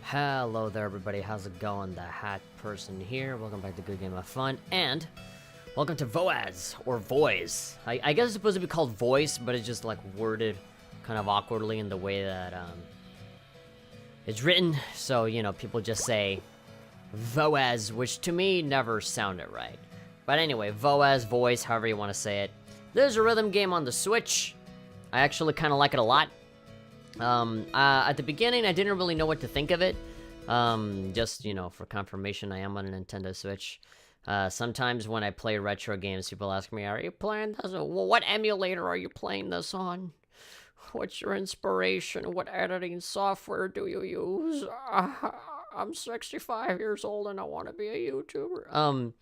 Hello there, everybody. How's it going? The Hat Person here. Welcome back to Good Game of Fun, and welcome to Voez, or Voez. I guess it's supposed to be called Voice, but it's just like worded kind of awkwardly in the way that it's written. So, you know, people just say Voez, which to me never sounded right. But anyway, Voez, Voice, however you want to say it. There's a rhythm game on the Switch. I actually kind of like it a lot. At the beginning, I didn't really know what to think of it. Just, you know, for confirmation, I am on a Nintendo Switch. Sometimes when I play retro games, people ask me, are you playing this? What emulator are you playing this on? What's your inspiration? What editing software do you use? I'm 65 years old and I want to be a YouTuber.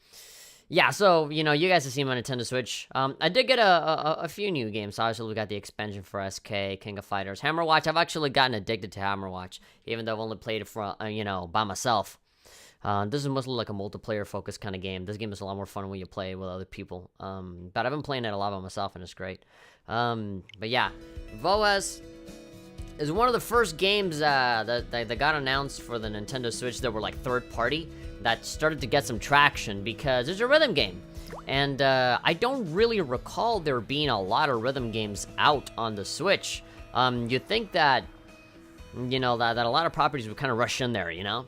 Yeah, so, you know, you guys have seen my Nintendo Switch. I did get a few new games. Obviously, we got the expansion for SK, King of Fighters, Hammer Watch. I've actually gotten addicted to Hammer Watch, even though I've only played it for, you know, by myself. This is mostly like a multiplayer-focused kind of game. This game is a lot more fun when you play with other people. But I've been playing it a lot by myself, and it's great. But yeah, Voez is one of the first games that got announced for the Nintendo Switch that were like third-party, that started to get some traction because it's a rhythm game. And I don't really recall there being a lot of rhythm games out on the Switch. You'd think that, you know, that a lot of properties would kind of rush in there, you know?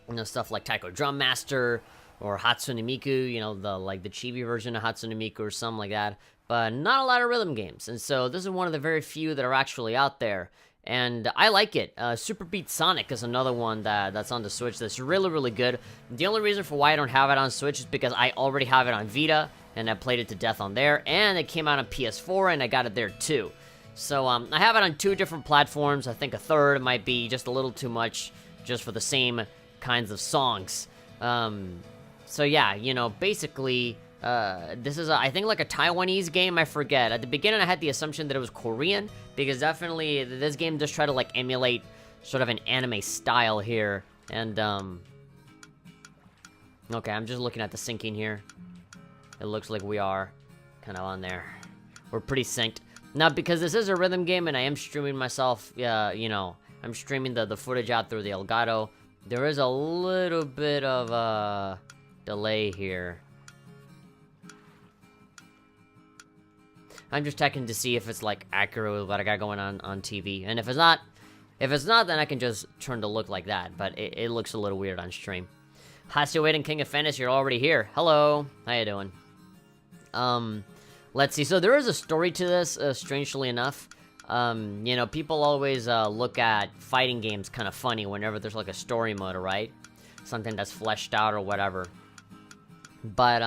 You know, stuff like Taiko Drum Master or Hatsune Miku, you know, the chibi version of Hatsune Miku or something like that. But not a lot of rhythm games. And so this is one of the very few that are actually out there. And I like it. Super Beat Sonic is another one that's on the Switch that's really, really good. The only reason for why I don't have it on Switch is because I already have it on Vita, and I played it to death on there, and it came out on PS4, and I got it there too. So, I have it on 2 different platforms. I think a third might be just a little too much just for the same kinds of songs. So yeah, you know, basically, this is, I think, like a Taiwanese game, I forget. At the beginning, I had the assumption that it was Korean, because definitely this game does try to, like, emulate sort of an anime style here. And, okay, I'm just looking at the syncing here. It looks like we are kind of on there. We're pretty synced. Now, because this is a rhythm game, and I am streaming myself, you know, I'm streaming the footage out through the Elgato, there is a little bit of a delay here. I'm just checking to see if it's, like, accurate with what I got going on TV. And if it's not, then I can just turn to look like that. But it looks a little weird on stream. Hatsuade and King of Fantasy, you're already here. Hello. How you doing? Let's see. So there is a story to this, strangely enough. You know, people always look at fighting games kind of funny whenever there's, like, a story mode, right? Something that's fleshed out or whatever. But,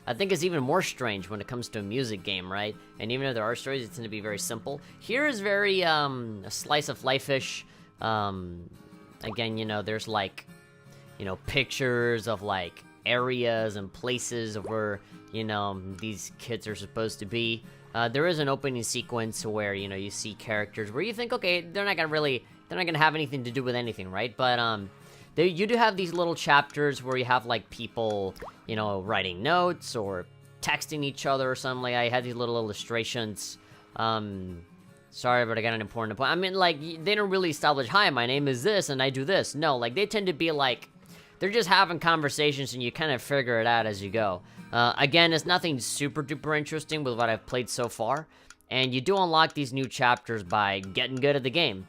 I think it's even more strange when it comes to a music game, right? And even though there are stories, they tend to be very simple. Here is very, a slice of life-ish. Again, you know, there's, like, you know, pictures of, like, areas and places of where, you know, these kids are supposed to be. There is an opening sequence where, you know, you see characters where you think, okay, they're not gonna have anything to do with anything, right? But, you do have these little chapters where you have, like, people, you know, writing notes or texting each other or something. Like, I had these little illustrations. Sorry, but I got an important point. I mean, like, they don't really establish, hi, my name is this, and I do this. No, like, they tend to be, like, they're just having conversations, and you kind of figure it out as you go. Again, it's nothing super-duper interesting with what I've played so far. And you do unlock these new chapters by getting good at the game.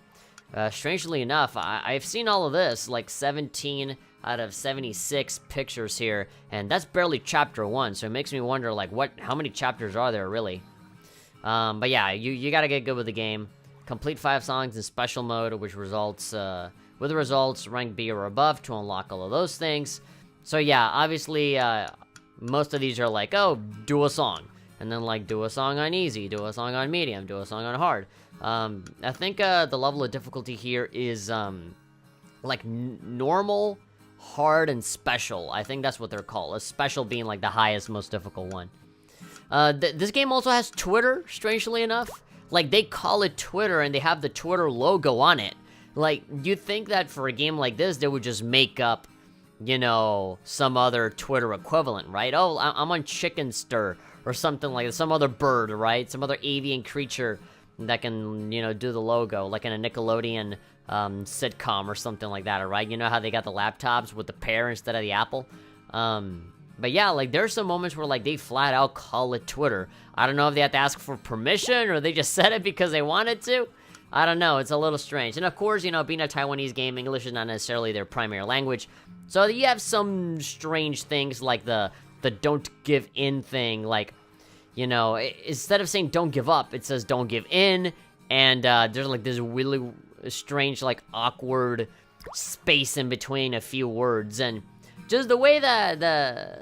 Strangely enough, I've seen all of this, like 17 out of 76 pictures here, and that's barely chapter 1, so it makes me wonder, like, how many chapters are there, really? But yeah, you gotta get good with the game. Complete 5 songs in special mode, which results, with the results, rank B or above to unlock all of those things. So yeah, obviously, most of these are like, oh, do a song. And then, like, do a song on easy, do a song on medium, do a song on hard. I think, the level of difficulty here is, like, normal, hard, and special. I think that's what they're called. A special being, like, the highest, most difficult one. This game also has Twitter, strangely enough. Like, they call it Twitter, and they have the Twitter logo on it. Like, you'd think that for a game like this, they would just make up, you know, some other Twitter equivalent, right? Oh, I'm on Chicken Stir, or something like that. Some other bird, right? Some other avian creature. that can, you know, do the logo, like in a Nickelodeon sitcom or something like that, alright? You know how they got the laptops with the pear instead of the apple? But yeah, like, there's some moments where, like, they flat out call it Twitter. I don't know if they have to ask for permission, or they just said it because they wanted to. I don't know, it's a little strange. And of course, you know, being a Taiwanese game, English is not necessarily their primary language. So you have some strange things like the don't give in thing, like, you know, instead of saying don't give up, it says don't give in, and there's like this really strange, like, awkward space in between a few words, and just the way that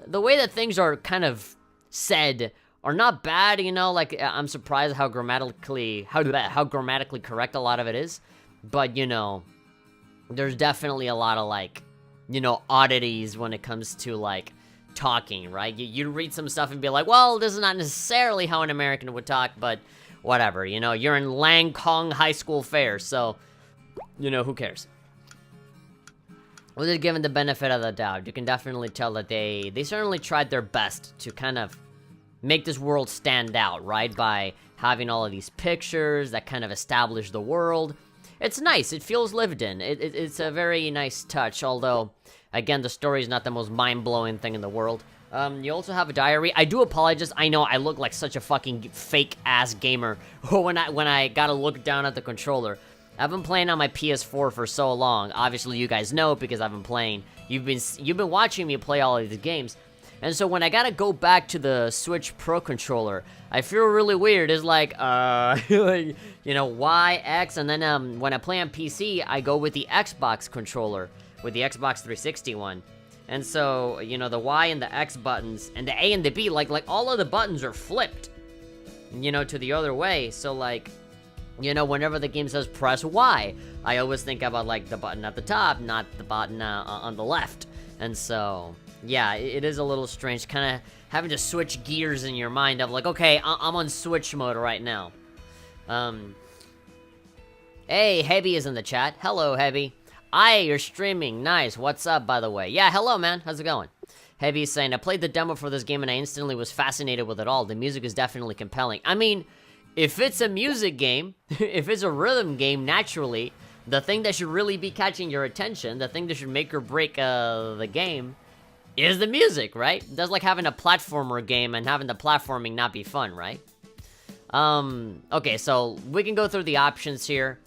the way that things are kind of said are not bad, you know, like, I'm surprised how grammatically correct a lot of it is, but, you know, there's definitely a lot of, like, you know, oddities when it comes to, like, talking, right? You read some stuff and be like, well, this is not necessarily how an American would talk, but whatever, you know, you're in Lang Kong High School Fair, so, you know, who cares? With it given the benefit of the doubt, you can definitely tell that they certainly tried their best to kind of make this world stand out, right? By having all of these pictures that kind of establish the world. It's nice, it feels lived in, it's a very nice touch, although, again, the story is not the most mind-blowing thing in the world. You also have a diary. I do apologize, I know I look like such a fucking fake-ass gamer when I gotta look down at the controller. I've been playing on my PS4 for so long, obviously you guys know because I've been playing, you've been watching me play all of these games. And so when I gotta go back to the Switch Pro controller, I feel really weird. It's like, you know, Y, X, and then when I play on PC, I go with the Xbox controller, with the Xbox 360 one. And so, you know, the Y and the X buttons, and the A and the B, like all of the buttons are flipped, you know, to the other way. So, like, you know, whenever the game says press Y, I always think about, like, the button at the top, not the button on the left. And so, yeah, it is a little strange, kind of having to switch gears in your mind of, like, okay, I'm on Switch mode right now. Hey, Heavy is in the chat. Hello, Heavy. Aye, you're streaming. Nice. What's up, by the way? Yeah, hello, man. How's it going? Heavy is saying, I played the demo for this game and I instantly was fascinated with it all. The music is definitely compelling. I mean, if it's a music game, if it's a rhythm game, naturally, the thing that should really be catching your attention, the thing that should make or break the game, is the music, right? That's like having a platformer game and having the platforming not be fun, right? Okay, so we can go through the options here.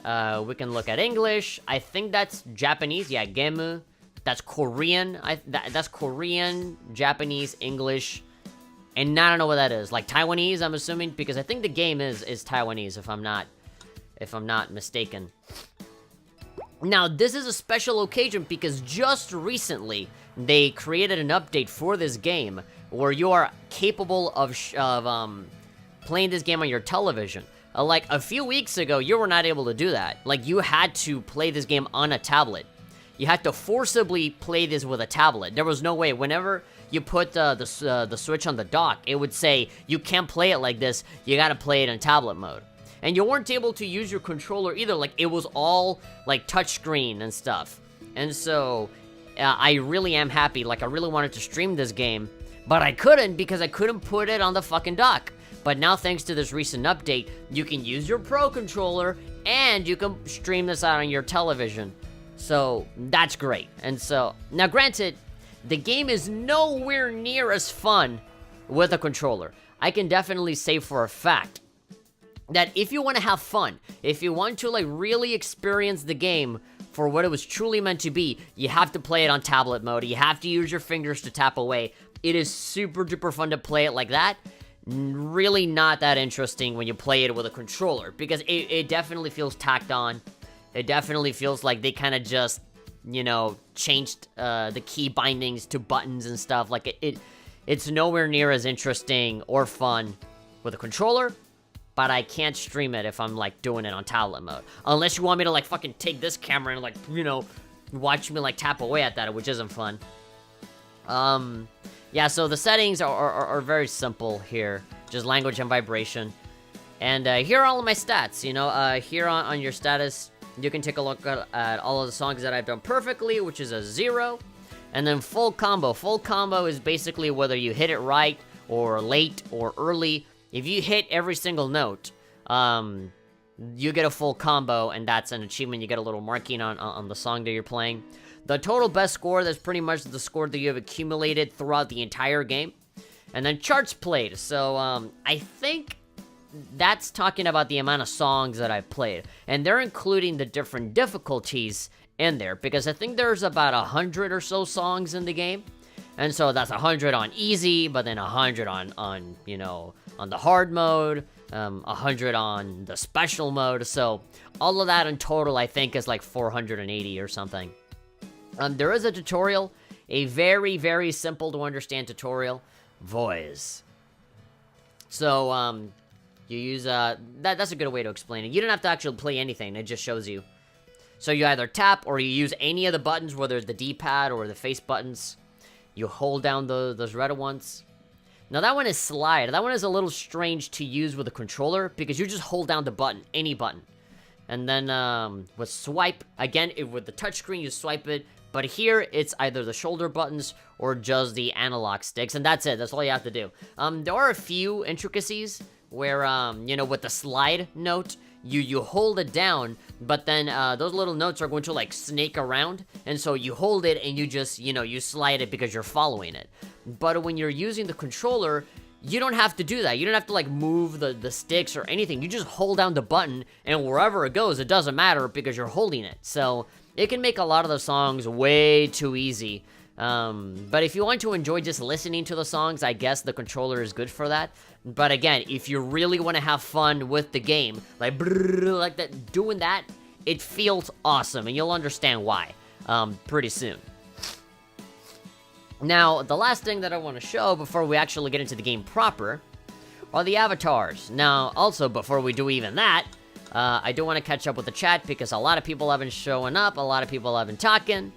We can look at English. I think that's Japanese. Yeah, gemu. That's Korean. That's Korean, Japanese, English, and I don't know what that is. Like Taiwanese, I'm assuming, because I think the game is Taiwanese, if I'm not mistaken. Now, this is a special occasion because just recently they created an update for this game where you are capable of playing this game on your television. Like, a few weeks ago, you were not able to do that. Like, you had to play this game on a tablet. You had to forcibly play this with a tablet. There was no way. Whenever you put the Switch on the dock, it would say, you can't play it like this, you gotta play it in tablet mode. And you weren't able to use your controller either, like, it was all, like, touchscreen and stuff. And so, I really am happy, like, I really wanted to stream this game, but I couldn't because I couldn't put it on the fucking dock. But now, thanks to this recent update, you can use your Pro controller, and you can stream this out on your television. So, that's great. And so, now granted, the game is nowhere near as fun with a controller. I can definitely say for a fact that if you want to have fun, if you want to, like, really experience the game for what it was truly meant to be, you have to play it on tablet mode. You have to use your fingers to tap away. It is super duper fun to play it like that. Really not that interesting when you play it with a controller, because it definitely feels tacked on. It definitely feels like they kind of just, you know, changed the key bindings to buttons and stuff. Like, it's nowhere near as interesting or fun with a controller, but I can't stream it if I'm, like, doing it on tablet mode. Unless you want me to, like, fucking take this camera and, like, you know, watch me, like, tap away at that, which isn't fun. Yeah, so the settings are very simple here. Just language and vibration. And here are all of my stats, you know. Here on your status, you can take a look at all of the songs that I've done perfectly, which is a 0. And then full combo. Full combo is basically whether you hit it right, or late, or early. If you hit every single note, you get a full combo, and that's an achievement. You get a little marking on the song that you're playing. The total best score, that's pretty much the score that you have accumulated throughout the entire game. And then charts played. So, I think that's talking about the amount of songs that I've played. And they're including the different difficulties in there, because I think there's about 100 or so songs in the game. And so that's 100 on easy, but then 100 on you know, on the hard mode, 100 on the special mode. So all of that in total, I think, is like 480 or something. There is a tutorial, a very, very simple to understand tutorial, Voez. So, you use, that's a good way to explain it. You don't have to actually play anything, it just shows you. So you either tap, or you use any of the buttons, whether it's the D-pad or the face buttons. You hold down those red ones. Now that one is slide. That one is a little strange to use with a controller, because you just hold down the button, any button. And then, with swipe, again, with the touchscreen, you swipe it. But here, it's either the shoulder buttons or just the analog sticks, and that's it. That's all you have to do. There are a few intricacies where, you know, with the slide note, you hold it down, but then, those little notes are going to, like, snake around, and so you hold it, and you just, you know, you slide it because you're following it. But when you're using the controller, you don't have to do that. You don't have to, like, move the sticks or anything. You just hold down the button, and wherever it goes, it doesn't matter because you're holding it. So it can make a lot of the songs way too easy. But if you want to enjoy just listening to the songs, I guess the controller is good for that. But again, if you really want to have fun with the game, like brrr, like that, doing that, it feels awesome, and you'll understand why pretty soon. Now, the last thing that I want to show before we actually get into the game proper are the avatars. Now, also, before we do even that, I do want to catch up with the chat, because a lot of people have been showing up, a lot of people have been talking,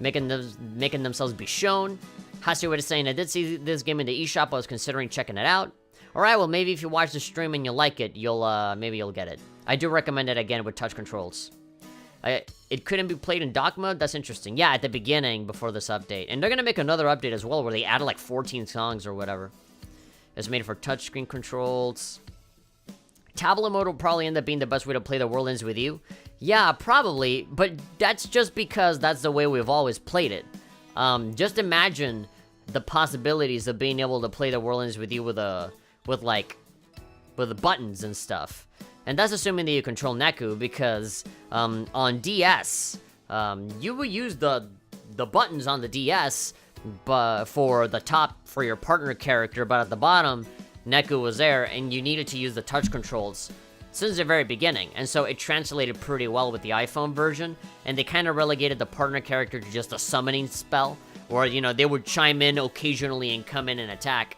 making themselves be shown. Hasuiwa is saying, I did see this game in the eShop, I was considering checking it out. Alright, well, maybe if you watch the stream and you like it, maybe you'll get it. I do recommend it, again, with touch controls. It couldn't be played in dock mode? That's interesting. Yeah, at the beginning, before this update. And they're gonna make another update as well, where they added like 14 songs or whatever. It's made for touchscreen controls. Tablet mode will probably end up being the best way to play The World Ends With You. Yeah, probably, but that's just because that's the way we've always played it. Just imagine the possibilities of being able to play The World Ends With You with the buttons and stuff. And that's assuming that you control Neku, because on DS, you would use the buttons on the DS, but for your partner character, but at the bottom, Neku was there, and you needed to use the touch controls since the very beginning, and so it translated pretty well with the iPhone version, and they kind of relegated the partner character to just a summoning spell, or, you know, they would chime in occasionally and come in and attack.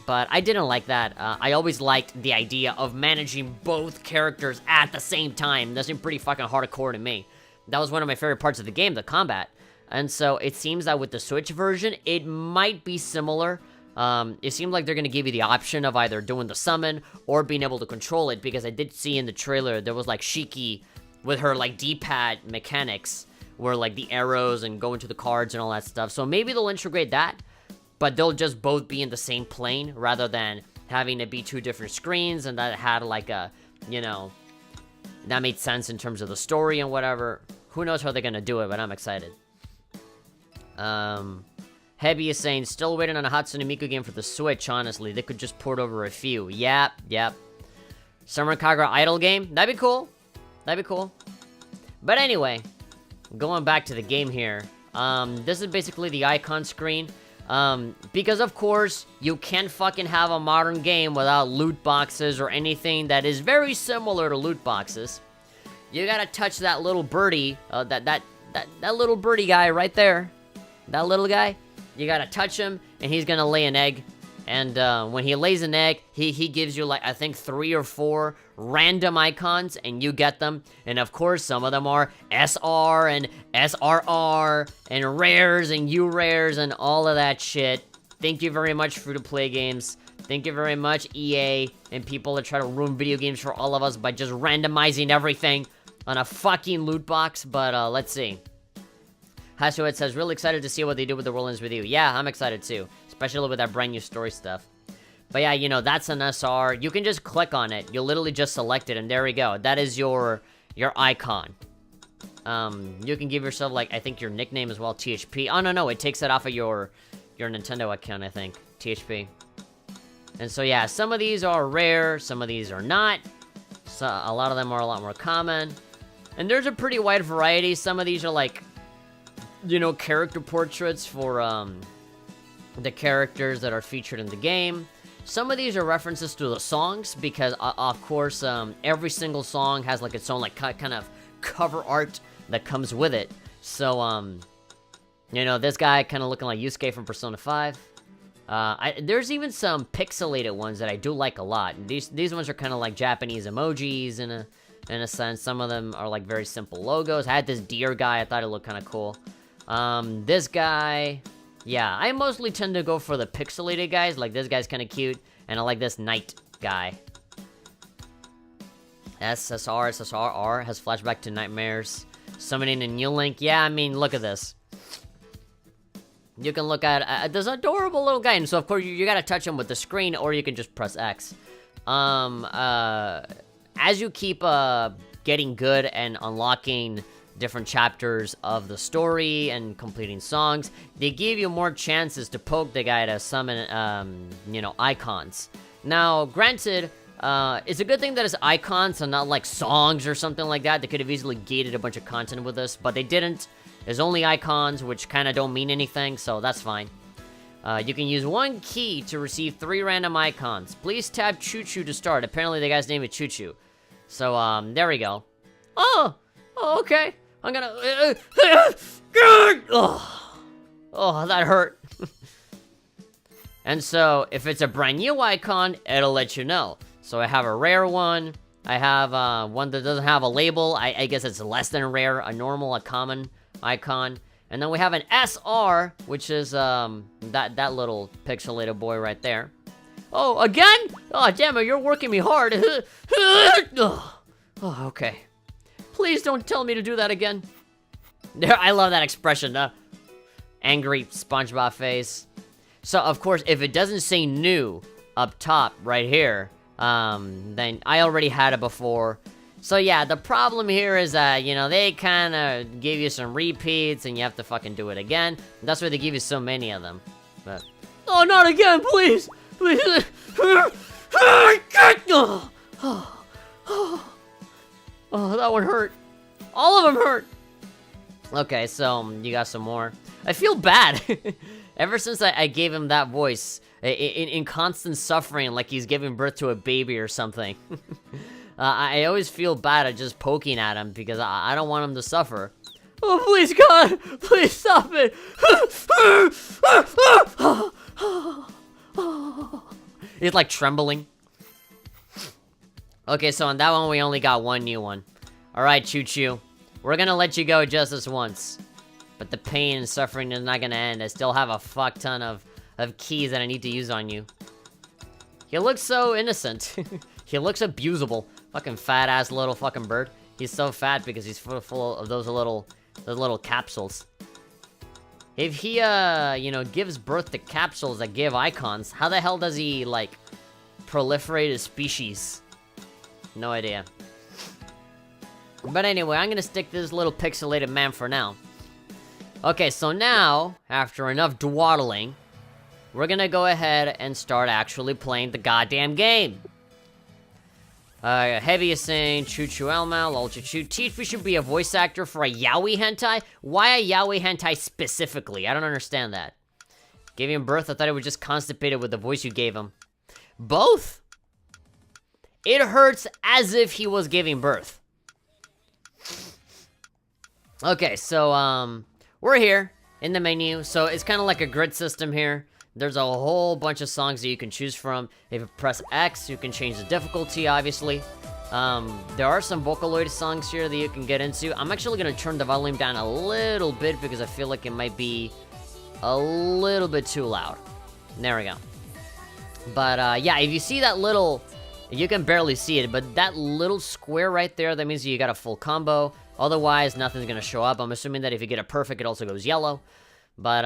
But I didn't like that. I always liked the idea of managing both characters at the same time. That seemed pretty fucking hardcore to me. That was one of my favorite parts of the game, the combat. And so it seems that with the Switch version, it might be similar. It seemed like they're going to give you the option of either doing the summon or being able to control it, because I did see in the trailer there was like Shiki with her like D-pad mechanics, where like the arrows and going to the cards and all that stuff. So maybe they'll integrate that, but they'll just both be in the same plane rather than having it be two different screens, and that had like a, you know, that made sense in terms of the story and whatever. Who knows how they're going to do it, but I'm excited. Heavy is saying, still waiting on a Hatsune Miku game for the Switch, honestly. They could just port over a few. Yep. Summer Kagura Idol game? That'd be cool. But anyway, going back to the game here. This is basically the icon screen. Because of course, you can't fucking have a modern game without loot boxes or anything that is very similar to loot boxes. You gotta touch that little birdie, that little birdie guy right there. That little guy. You gotta touch him, and he's gonna lay an egg. And when he lays an egg, he gives you, like, I think 3 or 4 random icons, and you get them. And of course, some of them are SR and SRR and rares and U-rares and all of that shit. Thank you very much, free-to-play games. Thank you very much, EA, and people that try to ruin video games for all of us by just randomizing everything on a fucking loot box. But let's see. Hasuet says, really excited to see what they do with The World Ends With You. Yeah, I'm excited too, especially with that brand new story stuff. But yeah, you know, that's an SR. You can just click on it. You literally just select it, and there we go. That is your icon. You can give yourself, like, I think your nickname as well, THP. Oh, no, it takes it off of your Nintendo account, I think. THP. And so, yeah, some of these are rare, some of these are not. So, a lot of them are a lot more common. And there's a pretty wide variety. Some of these are, like, you know, character portraits for, the characters that are featured in the game. Some of these are references to the songs, because, of course, every single song has, like, its own, like, kind of cover art that comes with it. So, you know, this guy kind of looking like Yusuke from Persona 5. There's even some pixelated ones that I do like a lot. These ones are kind of like Japanese emojis in a sense. Some of them are, like, very simple logos. I had this deer guy. I thought it looked kind of cool. This guy... Yeah, I mostly tend to go for the pixelated guys. Like, this guy's kind of cute. And I like this knight guy. SSR has flashback to nightmares. Summoning a new Link. Yeah, I mean, look at this. You can look at this adorable little guy. And so, of course, you gotta touch him with the screen, or you can just press X. As you keep getting good and unlocking different chapters of the story and completing songs, they give you more chances to poke the guy to summon, you know, icons. Now, granted, it's a good thing that it's icons and not like songs or something like that. They could have easily gated a bunch of content with this, but they didn't. There's only icons, which kind of don't mean anything, so that's fine. You can use one key to receive 3 random icons. Please tap Choo Choo to start. Apparently the guy's name is Choo Choo. So, there we go. Oh, okay. I'm gonna... oh, that hurt. And so, if it's a brand new icon, it'll let you know. So I have a rare one. I have one that doesn't have a label. I guess it's less than rare, a normal, a common icon. And then we have an SR, which is that little pixelated boy right there. Oh, again? Oh, damn it, you're working me hard. Oh, okay. Please don't tell me to do that again. I love that expression, angry SpongeBob face. So, of course, if it doesn't say new up top right here, then I already had it before. So, yeah, the problem here is that, you know, they kind of give you some repeats and you have to fucking do it again. That's why they give you so many of them. But, oh, not again, please! Please! Oh, that one hurt. All of them hurt. Okay, so you got some more. I feel bad. Ever since I gave him that voice, in constant suffering, like he's giving birth to a baby or something. I always feel bad at just poking at him because I don't want him to suffer. Oh, please, God! Please stop it! He's like trembling. Okay, so on that one, we only got one new one. Alright, Choo Choo. We're gonna let you go just this once. But the pain and suffering is not gonna end. I still have a fuck ton of keys that I need to use on you. He looks so innocent. He looks abusable. Fucking fat-ass little fucking bird. He's so fat because he's full of those little capsules. If he, you know, gives birth to capsules that give icons, how the hell does he, like, proliferate his species? No idea. But anyway, I'm gonna stick to this little pixelated man for now. Okay, so now, after enough dwaddling, we're gonna go ahead and start actually playing the goddamn game. Heavy is saying, Choo Choo Elma, lol Choo Choo. Teach me should be a voice actor for a yaoi hentai? Why a yaoi hentai specifically? I don't understand that. Gave him birth, I thought it was just constipated with the voice you gave him. Both? It hurts as if he was giving birth. Okay, so, we're here in the menu. So it's kind of like a grid system here. There's a whole bunch of songs that you can choose from. If you press X, you can change the difficulty, obviously. There are some Vocaloid songs here that you can get into. I'm actually going to turn the volume down a little bit because I feel like it might be a little bit too loud. There we go. But, yeah, if you see that little... You can barely see it, but that little square right there, that means you got a full combo. Otherwise, nothing's going to show up. I'm assuming that if you get a perfect, it also goes yellow. But,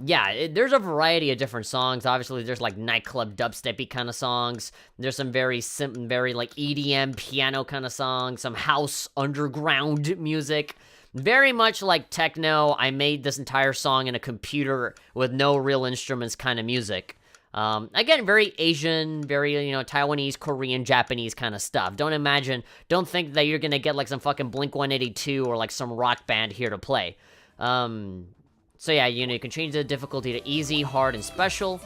yeah, there's a variety of different songs. Obviously, there's, like, nightclub dubstep-y kind of songs. There's some very like, EDM piano kind of songs. Some house underground music. Very much like techno. I made this entire song in a computer with no real instruments kind of music. Again, very Asian, very, Taiwanese, Korean, Japanese kind of stuff. Don't think that you're gonna get, like, some fucking Blink-182 or, like, some rock band here to play. So yeah, you can change the difficulty to easy, hard, and special.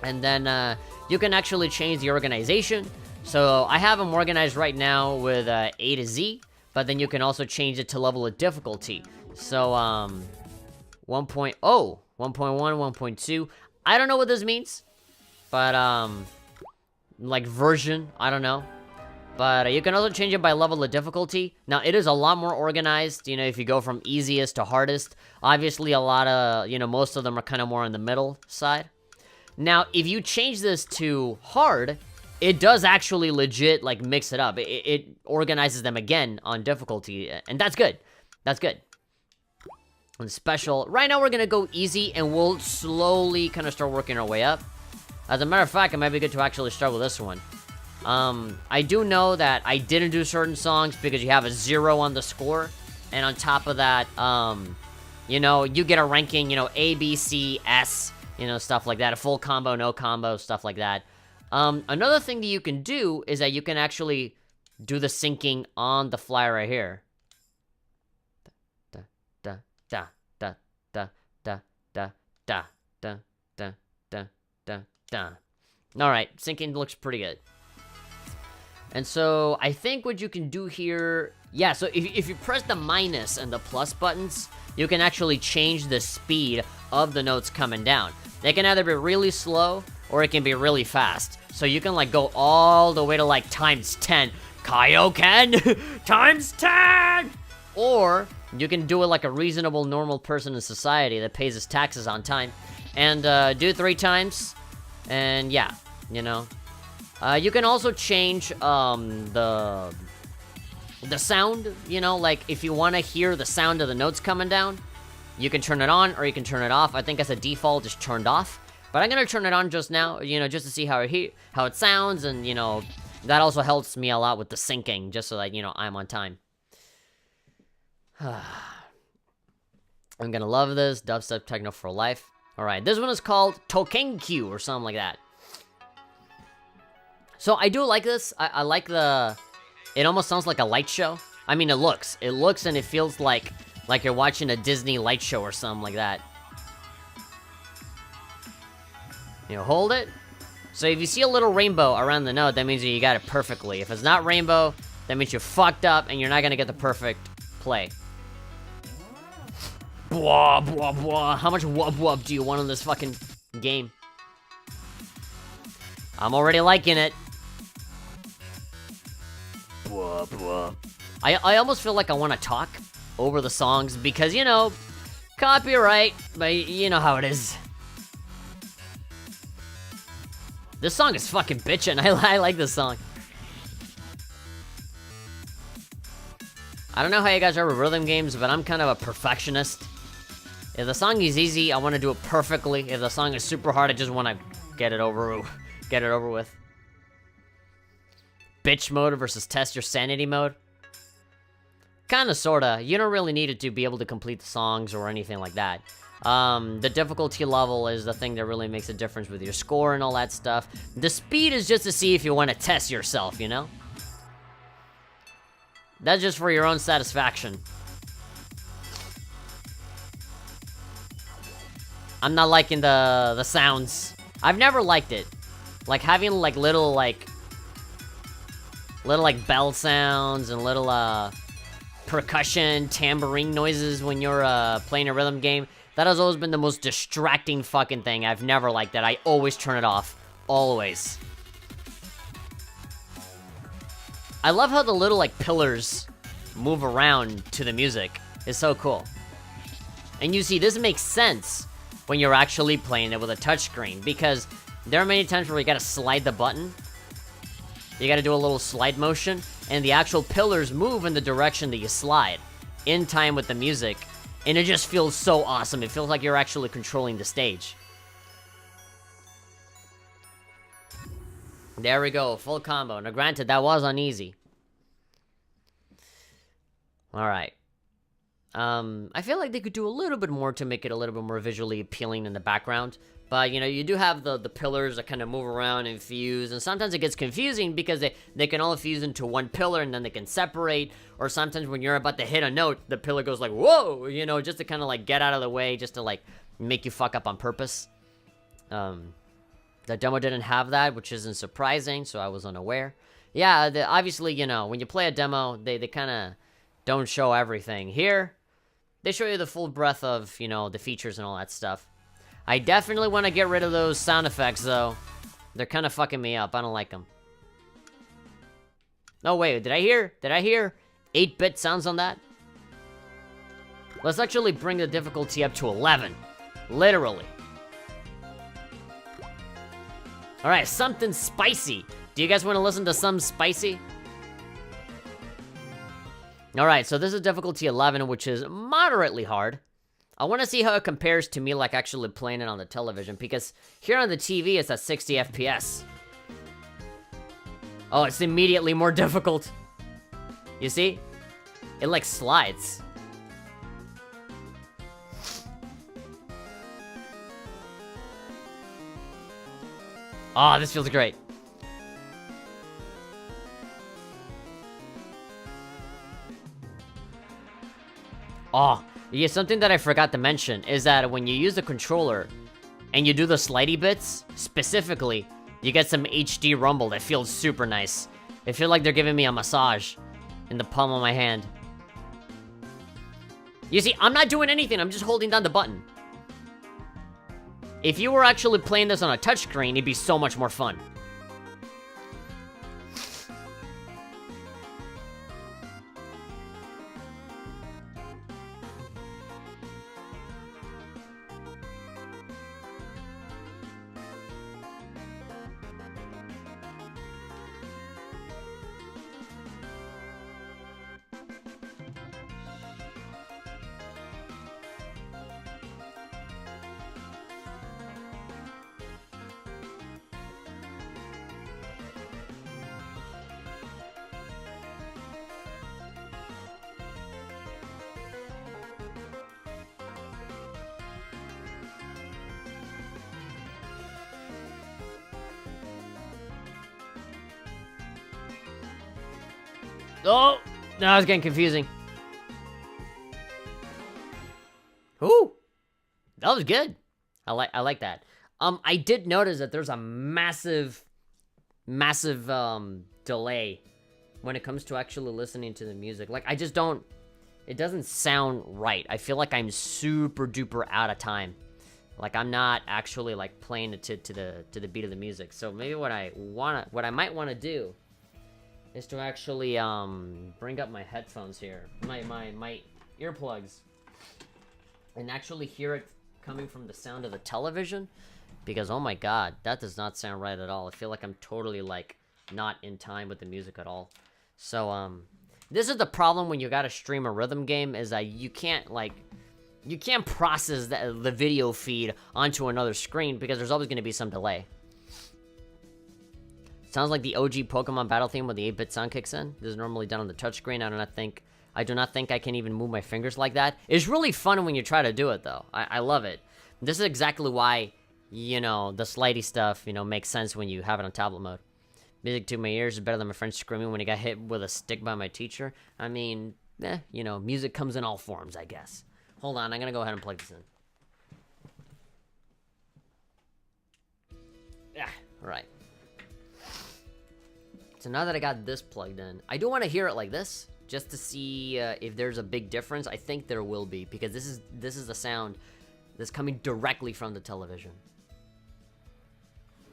And then, you can actually change the organization. So I have them organized right now with, A to Z, but then you can also change it to level of difficulty. So, 1.0, 1.1, 1.2. I don't know what this means, but, like version, I don't know. But you can also change it by level of difficulty. Now, it is a lot more organized, if you go from easiest to hardest. Obviously, a lot of, most of them are kind of more on the middle side. Now, if you change this to hard, it does actually legit, like, mix it up. It organizes them again on difficulty, and that's good. That's good. And special, right now we're gonna go easy, and we'll slowly kind of start working our way up. As a matter of fact, it might be good to actually start with this one. I do know that I didn't do certain songs because you have a 0 on the score, and on top of that, you get a ranking, A, B, C, S, stuff like that, a full combo, no combo, stuff like that. Another thing that you can do is that you can actually do the syncing on the fly right here. Da, da, da, da, da, da, da, da, da, da, da, da, da. Alright, syncing looks pretty good. And so, I think what you can do here... Yeah, so if you press the minus and the plus buttons, you can actually change the speed of the notes coming down. They can either be really slow, or it can be really fast. So you can, like, go all the way to, like, times 10. Kaioken! Times 10! Or, you can do it like a reasonable, normal person in society that pays his taxes on time. And, do it 3 times. And, yeah, you can also change, the sound, like, if you want to hear the sound of the notes coming down, you can turn it on, or you can turn it off. I think as a default, it's turned off. But I'm gonna turn it on just now, just to see how it sounds, and, that also helps me a lot with the syncing, just so that, I'm on time. I'm gonna love this, dubstep techno for life. Alright, this one is called Tokenkyu, or something like that. So, I do like this. I like it almost sounds like a light show. I mean, it looks and it feels like you're watching a Disney light show or something like that. Hold it. So if you see a little rainbow around the note, that means that you got it perfectly. If it's not rainbow, that means you fucked up and you're not gonna get the perfect play. Blah, blah, blah. How much wub wub do you want on this fucking game? I'm already liking it. Blah, blah. I almost feel like I want to talk over the songs because, copyright, but you know how it is. This song is fucking bitchin'. I like this song. I don't know how you guys are with rhythm games, but I'm kind of a perfectionist. If the song is easy, I want to do it perfectly. If the song is super hard, I just want to get it over with. Bitch mode versus test your sanity mode. Kinda, sorta. You don't really need it to be able to complete the songs or anything like that. The difficulty level is the thing that really makes a difference with your score and all that stuff. The speed is just to see if you want to test yourself, That's just for your own satisfaction. I'm not liking the sounds. I've never liked it. Like, having, like, little bell sounds and little, percussion, tambourine noises when you're, playing a rhythm game. That has always been the most distracting fucking thing. I've never liked that. I always turn it off. Always. I love how the little, like, pillars move around to the music. It's so cool. And you see, this makes sense when you're actually playing it with a touchscreen, because there are many times where you gotta slide the button. You gotta do a little slide motion, and the actual pillars move in the direction that you slide, in time with the music. And it just feels so awesome. It feels like you're actually controlling the stage. There we go, full combo. Now granted, that was uneasy. Alright. I feel like they could do a little bit more to make it a little bit more visually appealing in the background. But, you know, you do have the pillars that kind of move around and fuse. And sometimes it gets confusing because they can all fuse into one pillar and then they can separate. Or sometimes when you're about to hit a note, the pillar goes like, whoa! You know, just to kind of like get out of the way, just to like make you fuck up on purpose. The demo didn't have that, which isn't surprising, so I was unaware. Yeah, obviously, you know, when you play a demo, they kind of don't show everything. Here, they show you the full breadth of, you know, the features and all that stuff. I definitely want to get rid of those sound effects, though. They're kind of fucking me up. I don't like them. No, wait, did I hear 8-bit sounds on that? Let's actually bring the difficulty up to 11. Literally. Alright, something spicy. Do you guys want to listen to some spicy? Alright, so this is difficulty 11, which is moderately hard. I want to see how it compares to me like actually playing it on the television, because here on the TV it's at 60 FPS. Oh, it's immediately more difficult. You see? It like slides. Oh, this feels great. Oh, yeah, something that I forgot to mention is that when you use the controller and you do the slidey bits, specifically, you get some HD rumble that feels super nice. It feels like they're giving me a massage in the palm of my hand. You see, I'm not doing anything, I'm just holding down the button. If you were actually playing this on a touchscreen, it'd be so much more fun. Oh, now it's getting confusing. Ooh, that was good. I like that. I did notice that there's a massive delay when it comes to actually listening to the music. Like, I just don't, it doesn't sound right. I feel like I'm super duper out of time. Like, I'm not actually like playing it to the beat of the music. So maybe what I might want to do is to actually bring up my headphones here, my earplugs, and actually hear it coming from the sound of the television, because oh my god, that does not sound right at all. I feel like I'm totally like not in time with the music at all. So this is the problem when you gotta stream a rhythm game, is that you can't process the video feed onto another screen because there's always gonna be some delay. Sounds like the OG Pokemon battle theme when the 8-bit sound kicks in. This is normally done on the touchscreen. I do not think I can even move my fingers like that. It's really fun when you try to do it, though. I love it. This is exactly why, you know, the slidey stuff, you know, makes sense when you have it on tablet mode. Music to my ears is better than my friend screaming when he got hit with a stick by my teacher. I mean, you know, music comes in all forms, I guess. Hold on, I'm gonna go ahead and plug this in. Yeah, right. So now that I got this plugged in, I do want to hear it like this, just to see if there's a big difference. I think there will be, because this is the sound that's coming directly from the television.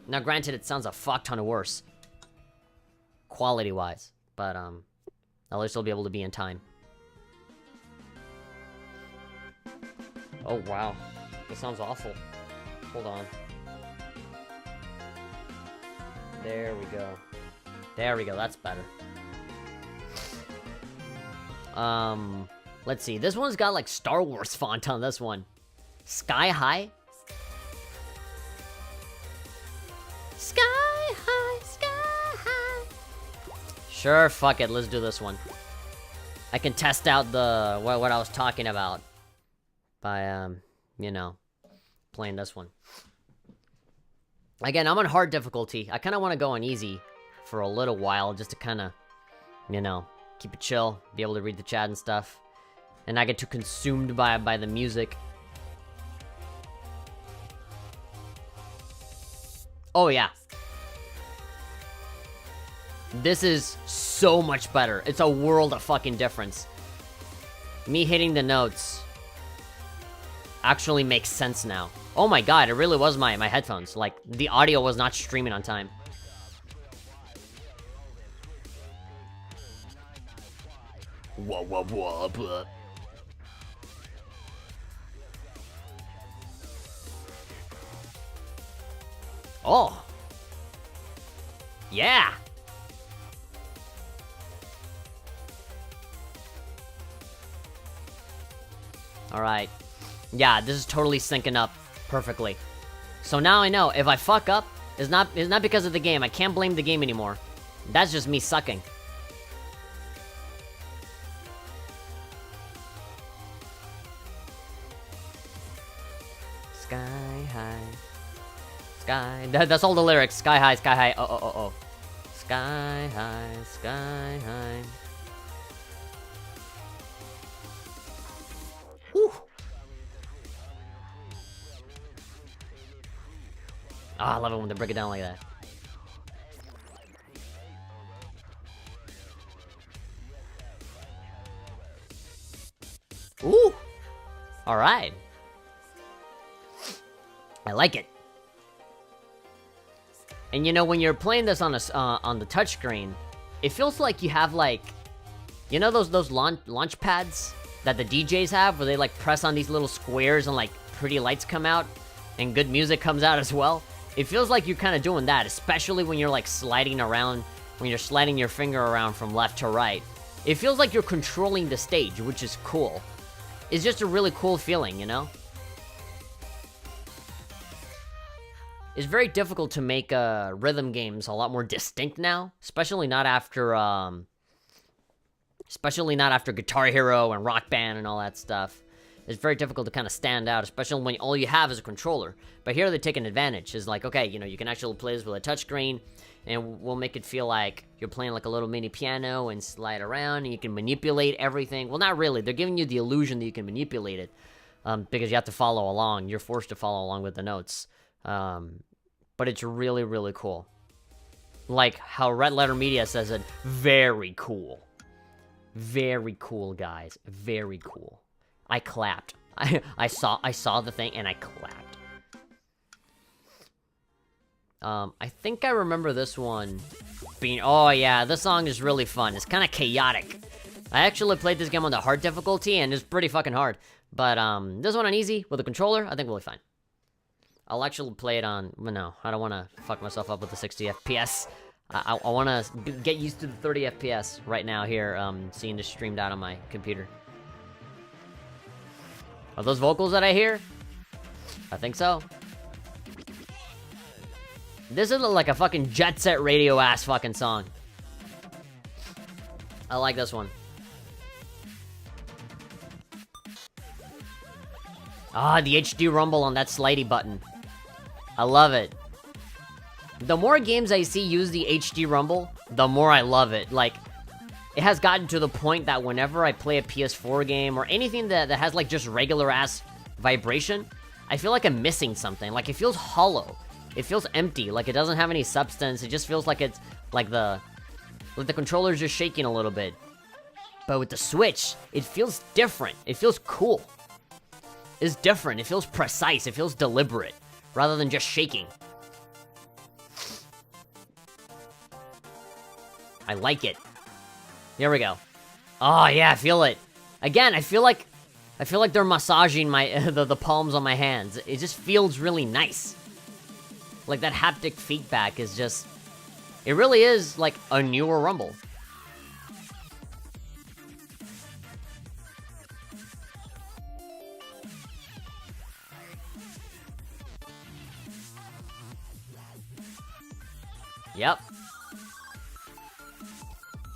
Now, granted, it sounds a fuck ton of worse, quality-wise, but at least I'll be able to be in time. Oh wow, this sounds awful. Hold on. There we go. There we go, that's better. Let's see. This one's got like Star Wars font on this one. Sky High? Sky High, Sky High. Sure, fuck it. Let's do this one. I can test out the what I was talking about by you know, playing this one. Again, I'm on hard difficulty. I kind of want to go on easy for a little while just to kind of, you know, keep it chill, be able to read the chat and stuff, and not get too consumed by the music. Oh yeah. This is so much better. It's a world of fucking difference. Me hitting the notes actually makes sense now. Oh my god, it really was my headphones. Like, the audio was not streaming on time. Whoa, whoa, whoa, blah. Oh. Yeah. Alright. Yeah, this is totally syncing up perfectly. So now I know, if I fuck up, it's not because of the game. I can't blame the game anymore. That's just me sucking. Sky high. Sky... That's all the lyrics. Sky high, sky high. Oh, oh, oh, oh. Sky high, sky high. Whew. Ah, I love it when they break it down like that. Ooh! Alright. I like it. And you know, when you're playing this on the touchscreen, it feels like you have like, you know those launch pads that the DJs have, where they like press on these little squares and like pretty lights come out and good music comes out as well. It feels like you're kind of doing that, especially when you're like sliding around, when you're sliding your finger around from left to right. It feels like you're controlling the stage, which is cool. It's just a really cool feeling, you know? It's very difficult to make rhythm games a lot more distinct now, especially not after Guitar Hero and Rock Band and all that stuff. It's very difficult to kind of stand out, especially when all you have is a controller. But here they're taking advantage. It's like, okay, you know, you can actually play this with a touchscreen, and we'll make it feel like you're playing like a little mini piano and slide around, and you can manipulate everything. Well, not really. They're giving you the illusion that you can manipulate it, because you have to follow along. You're forced to follow along with the notes. But it's really, really cool. Like how Red Letter Media says it, very cool. Very cool, guys. Very cool. I clapped. I saw the thing and I clapped. I think I remember this one being... Oh yeah, this song is really fun. It's kind of chaotic. I actually played this game on the hard difficulty and it's pretty fucking hard. But this one on easy with a controller, I think we'll be fine. I'll actually play it on... Well, no, I don't want to fuck myself up with the 60 FPS. I want to get used to the 30 FPS right now here, seeing this streamed out on my computer. Are those vocals that I hear? I think so. This is like a fucking Jet Set Radio ass fucking song. I like this one. Ah, the HD rumble on that slidey button. I love it. The more games I see use the HD rumble, the more I love it. Like, it has gotten to the point that whenever I play a PS4 game or anything that has like just regular ass vibration, I feel like I'm missing something. Like, it feels hollow. It feels empty. Like, it doesn't have any substance. It just feels like it's like the controller's just shaking a little bit. But with the Switch, it feels different. It feels cool. It's different. It feels precise. It feels deliberate rather than just shaking. I like it. Here we go. Oh yeah, I feel it. Again, I feel like they're massaging my the palms on my hands. It just feels really nice. Like that haptic feedback is just... It really is like a newer Rumble. Yep.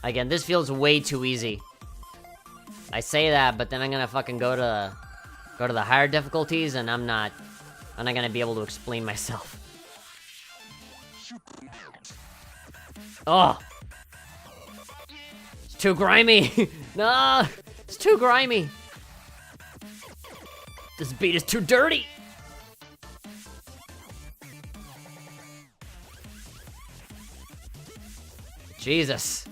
Again, this feels way too easy. I say that, but then I'm gonna fucking go to the higher difficulties, and I'm not gonna be able to explain myself. Oh! It's too grimy! No! It's too grimy! This beat is too dirty! Jesus.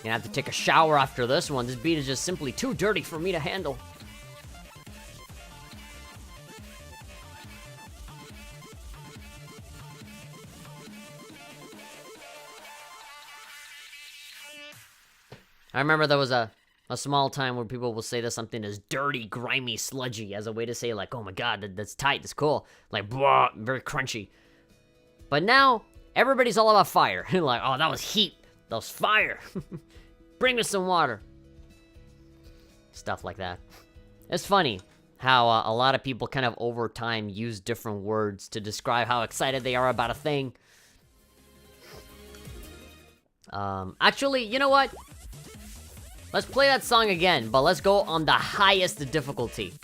Gonna have to take a shower after this one. This beat is just simply too dirty for me to handle. I remember there was a small time where people will say that something is dirty, grimy, sludgy as a way to say, like, oh my god, that's tight, that's cool. Like, blah, very crunchy. But now, everybody's all about fire. Like, oh, that was heat. That was fire. Bring me some water. Stuff like that. It's funny how a lot of people kind of over time use different words to describe how excited they are about a thing. Actually, you know what? Let's play that song again, but let's go on the highest difficulty.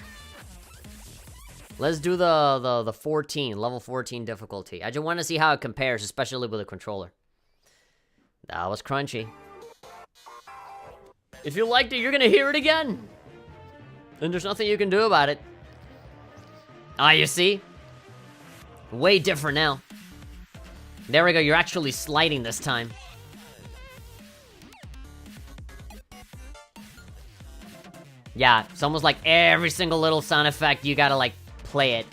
Let's do the 14, level 14 difficulty. I just want to see how it compares, especially with a controller. That was crunchy. If you liked it, you're gonna hear it again. And there's nothing you can do about it. Ah, you see? Way different now. There we go, you're actually sliding this time. Yeah, it's almost like every single little sound effect, you gotta, like, play it.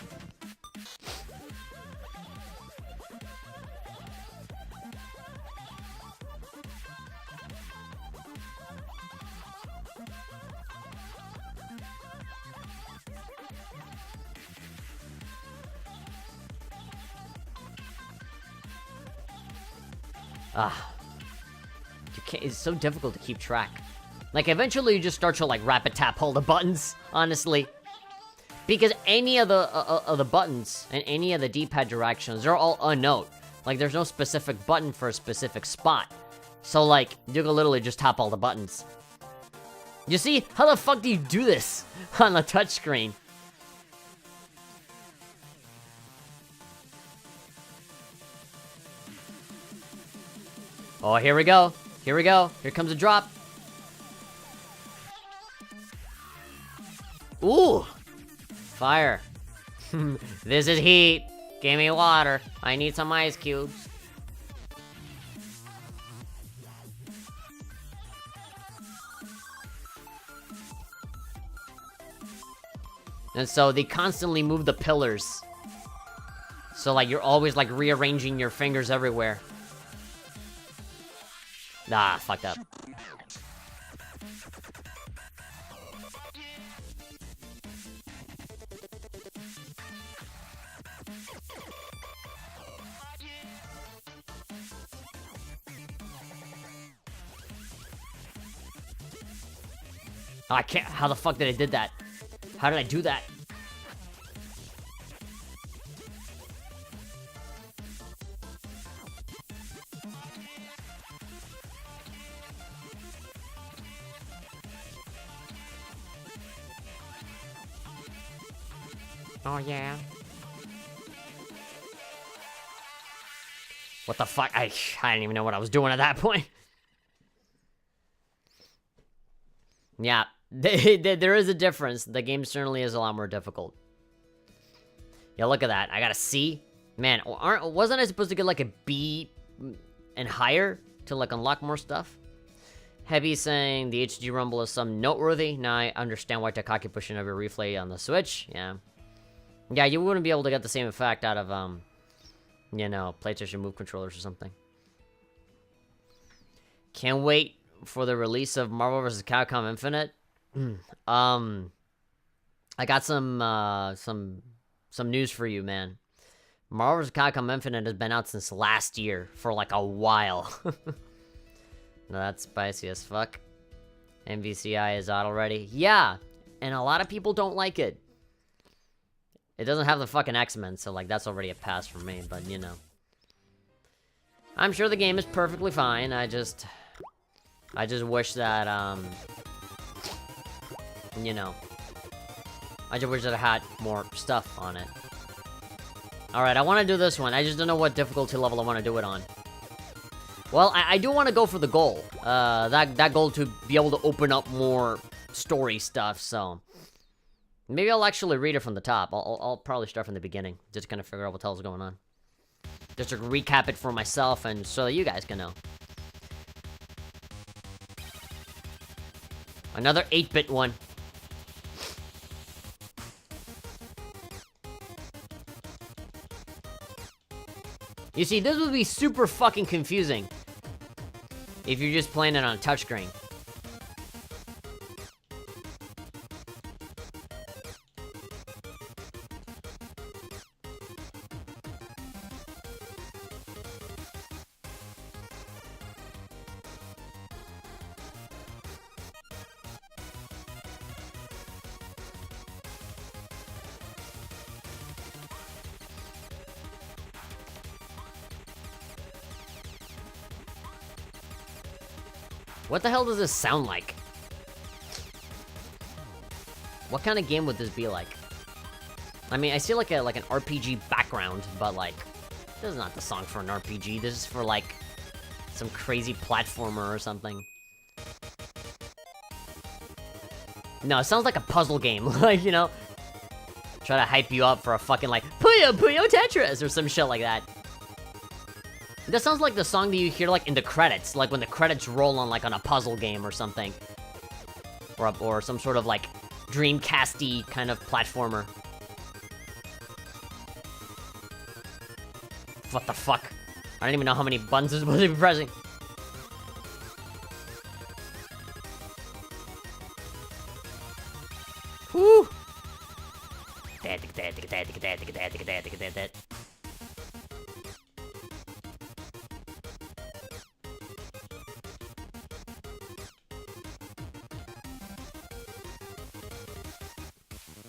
Ah. You can't, it's so difficult to keep track. Like, eventually you just start to, like, rapid tap all the buttons, honestly. Because any of the buttons and any of the D-pad directions, they're all unknown. Like, there's no specific button for a specific spot. So, like, you can literally just tap all the buttons. You see? How the fuck do you do this on the touchscreen? Oh, here we go. Here we go. Here comes a drop. Ooh! Fire. This is heat. Give me water. I need some ice cubes. And so they constantly move the pillars. So, like, you're always, like, rearranging your fingers everywhere. Nah, fucked up. Oh, I can't. How the fuck did I did that? How did I do that? Oh, yeah. What the fuck? I didn't even know what I was doing at that point. Yeah, there is a difference. The game certainly is a lot more difficult. Yeah, look at that. I got a C. Man, wasn't I supposed to get like a B and higher to like unlock more stuff? Heavy saying the HG Rumble is some noteworthy. Now I understand why Takaki pushing over replay on the Switch. Yeah. Yeah, you wouldn't be able to get the same effect out of, you know, PlayStation Move controllers or something. Can't wait for the release of Marvel vs. Capcom Infinite. I got some news for you, man. Marvel vs. Capcom Infinite has been out since last year for like a while. No, that's spicy as fuck. MVCI is out already. Yeah, and a lot of people don't like it. It doesn't have the fucking X-Men, so, like, that's already a pass for me, but, you know. I'm sure the game is perfectly fine, I just wish that, you know. I just wish that I had more stuff on it. Alright, I want to do this one. I just don't know what difficulty level I want to do it on. Well, I do want to go for the goal. That goal to be able to open up more story stuff, so... Maybe I'll actually read it from the top. I'll probably start from the beginning. Just kind of figure out what the hell's going on. Just to recap it for myself and so that you guys can know. Another 8-bit one. You see, this would be super fucking confusing if you're just playing it on a touchscreen. What the hell does this sound like? What kind of game would this be like? I mean, I see like an RPG background, but like, this is not the song for an RPG. This is for like some crazy platformer or something. No, it sounds like a puzzle game, like, you know, try to hype you up for a fucking like Puyo Puyo Tetris or some shit like that. That sounds like the song that you hear, like, in the credits. Like, when the credits roll on, like, on a puzzle game or something. Or some sort of, like, Dreamcast-y kind of platformer. What the fuck? I don't even know how many buttons I'm supposed to be pressing. Woo!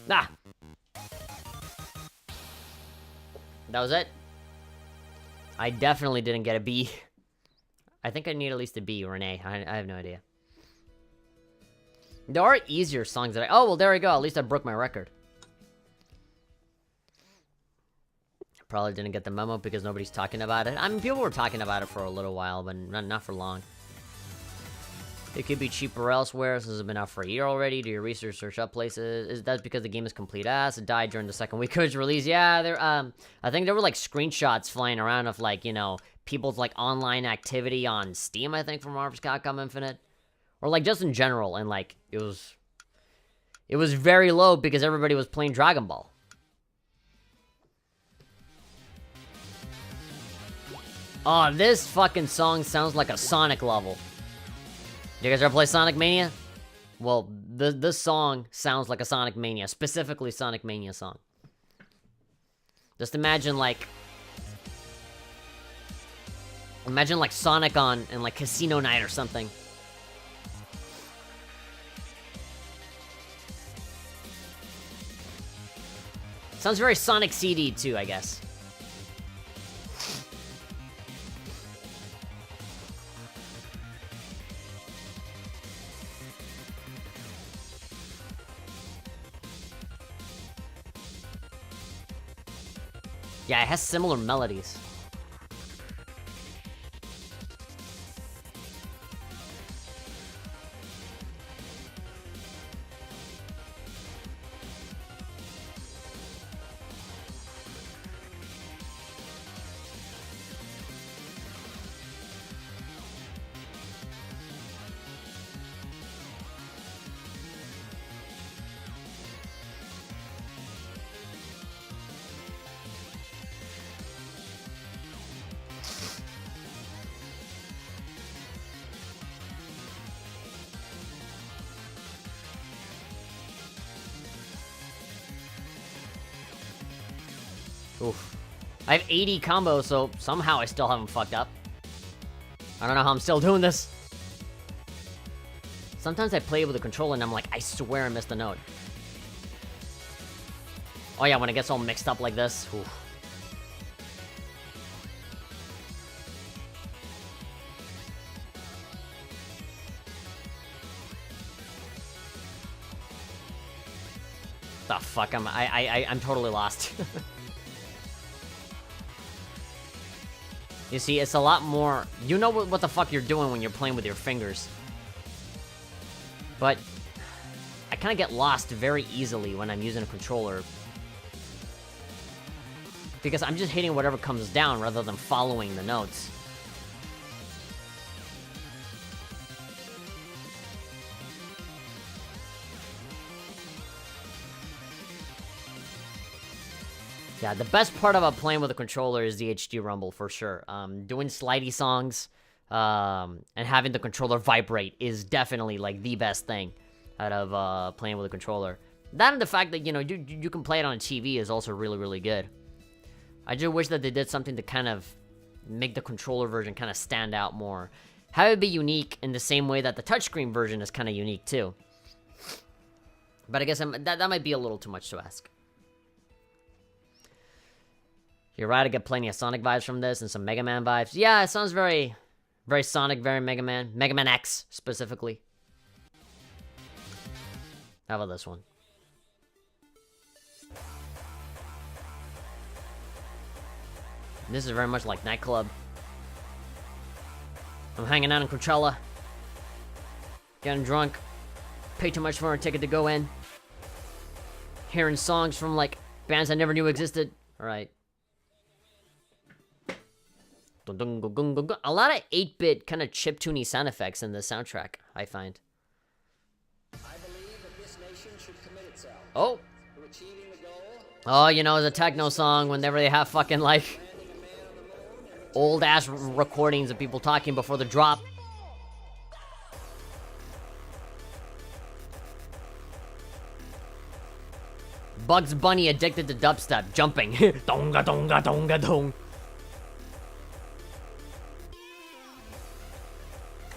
Ah! That was it. I definitely didn't get a B. I think I need at least a B or an A. I have no idea. There are easier songs that I... Oh, well, there we go. At least I broke my record. Probably didn't get the memo because nobody's talking about it. I mean, people were talking about it for a little while, but not for long. It could be cheaper elsewhere since it's been out for a year already. Do your research, search up places. That's because the game is complete ass. It died during the second week of its release. Yeah, there. I think there were like screenshots flying around of like, you know, people's like online activity on Steam. I think from Marvel's Capcom Infinite, or like just in general, and like it was very low because everybody was playing Dragon Ball. Oh, this fucking song sounds like a Sonic level. You guys ever play Sonic Mania? Well, this song sounds like a Sonic Mania, specifically Sonic Mania song. Just imagine like Sonic in like Casino Night or something. Sounds very Sonic CD too, I guess. Yeah, it has similar melodies. Oof. I have 80 combos, so somehow I still haven't fucked up. I don't know how I'm still doing this. Sometimes I play with the controller and I'm like, I swear I missed a note. Oh yeah, when it gets all mixed up like this. Oof. The fuck, I'm totally lost. You see, it's a lot more... You know what the fuck you're doing when you're playing with your fingers. But I kind of get lost very easily when I'm using a controller. Because I'm just hitting whatever comes down rather than following the notes. Yeah, the best part about playing with a controller is the HD rumble, for sure. Doing slidey songs, and having the controller vibrate is definitely, like, the best thing out of playing with a controller. That and the fact that, you know, you can play it on a TV is also really, really good. I just wish that they did something to kind of make the controller version kind of stand out more. Have it be unique in the same way that the touchscreen version is kind of unique, too. But I guess that might be a little too much to ask. You're right, I get plenty of Sonic vibes from this and some Mega Man vibes. Yeah, it sounds very, very Sonic, very Mega Man. Mega Man X, specifically. How about this one? This is very much like Nightclub. I'm hanging out in Coachella. Getting drunk. Pay too much for a ticket to go in. Hearing songs from, like, bands I never knew existed. Alright. A lot of 8-bit kind of chiptune-y sound effects in the soundtrack, I find. Oh! Oh, you know, it's a techno song whenever they have fucking, like, old-ass recordings of people talking before the drop. Bugs Bunny addicted to dubstep, jumping. Donga donga donga dong.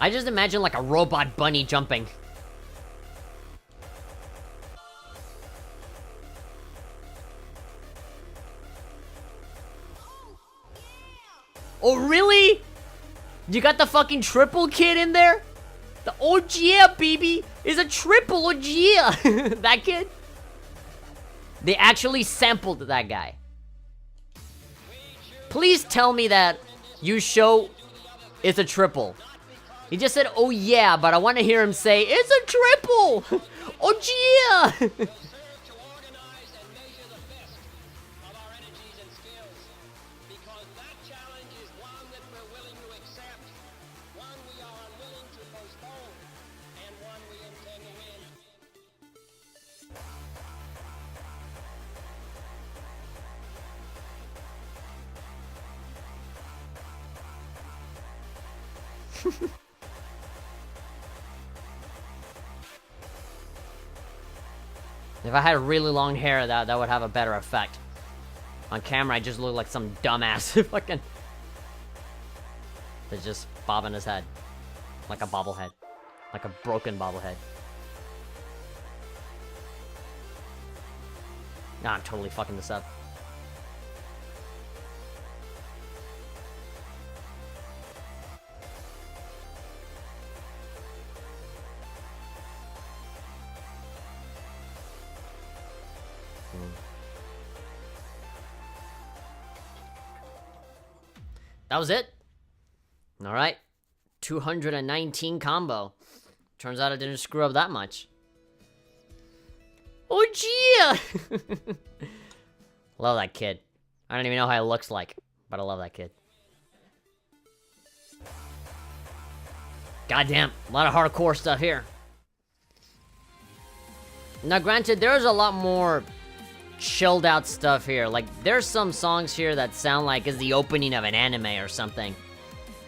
I just imagine like a robot bunny jumping. Oh, really? You got the fucking triple kid in there? The oh yeah, baby, is a triple oh yeah. That kid? They actually sampled that guy. Please tell me that you show it's a triple. He just said, oh yeah, but I want to hear him say, it's a triple! Oh yeah! If I had really long hair, that would have a better effect. On camera, I just look like some dumbass fucking... that's just bobbing his head. Like a bobblehead. Like a broken bobblehead. Nah, I'm totally fucking this up. That was it. All right. 219 combo. Turns out I didn't screw up that much. Oh, yeah. Love that kid. I don't even know how he looks like, but I love that kid. Goddamn, a lot of hardcore stuff here. Now, granted, there's a lot more chilled out stuff here. Like, there's some songs here that sound like it's the opening of an anime or something.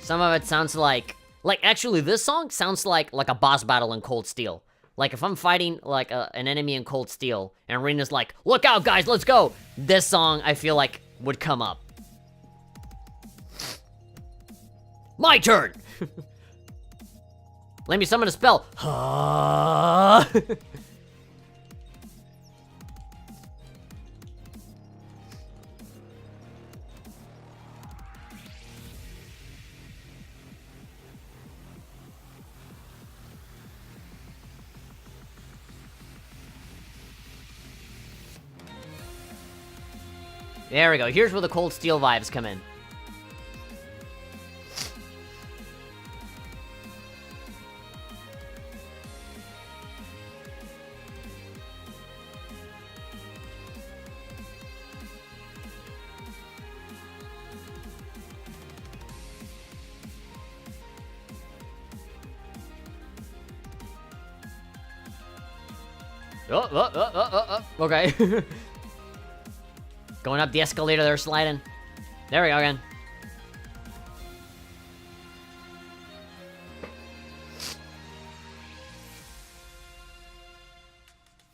Some of it sounds like actually this song sounds like a boss battle in Cold Steel. Like if I'm fighting like an enemy in Cold Steel and Rena's like, look out guys, let's go. This song I feel like would come up. My turn. Let me summon a spell. There we go. Here's where the Cold Steel vibes come in. Okay. Going up the escalator there, sliding. There we go again.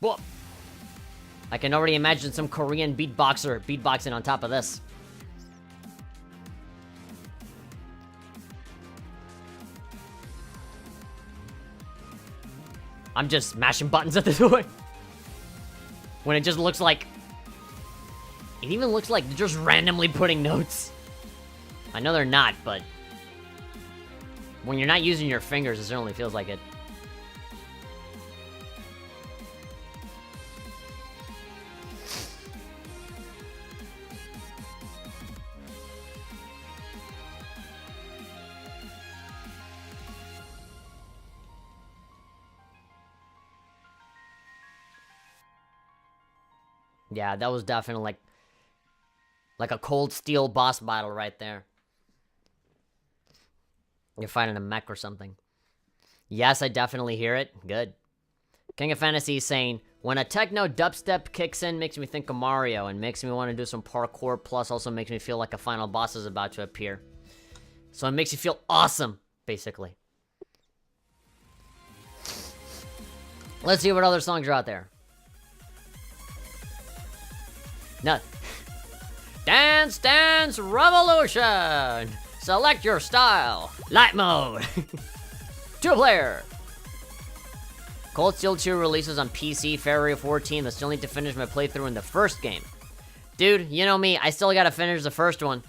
Whoa. I can already imagine some Korean beatboxer beatboxing on top of this. I'm just mashing buttons at this point. When it just looks like... It even looks like they're just randomly putting notes. I know they're not, but... When you're not using your fingers, it certainly feels like it. Yeah, that was definitely like a Cold Steel boss battle right there. You're fighting a mech or something. Yes, I definitely hear it. Good. King of Fantasy is saying, when a techno dubstep kicks in, makes me think of Mario and makes me want to do some parkour, plus also makes me feel like a final boss is about to appear. So it makes you feel awesome, basically. Let's see what other songs are out there. No. Dance Dance Revolution! Select your style. Light mode. 2-player. Cold Steel 2 releases on PC February 14th. I still need to finish my playthrough in the first game. Dude, you know me. I still gotta finish the first one.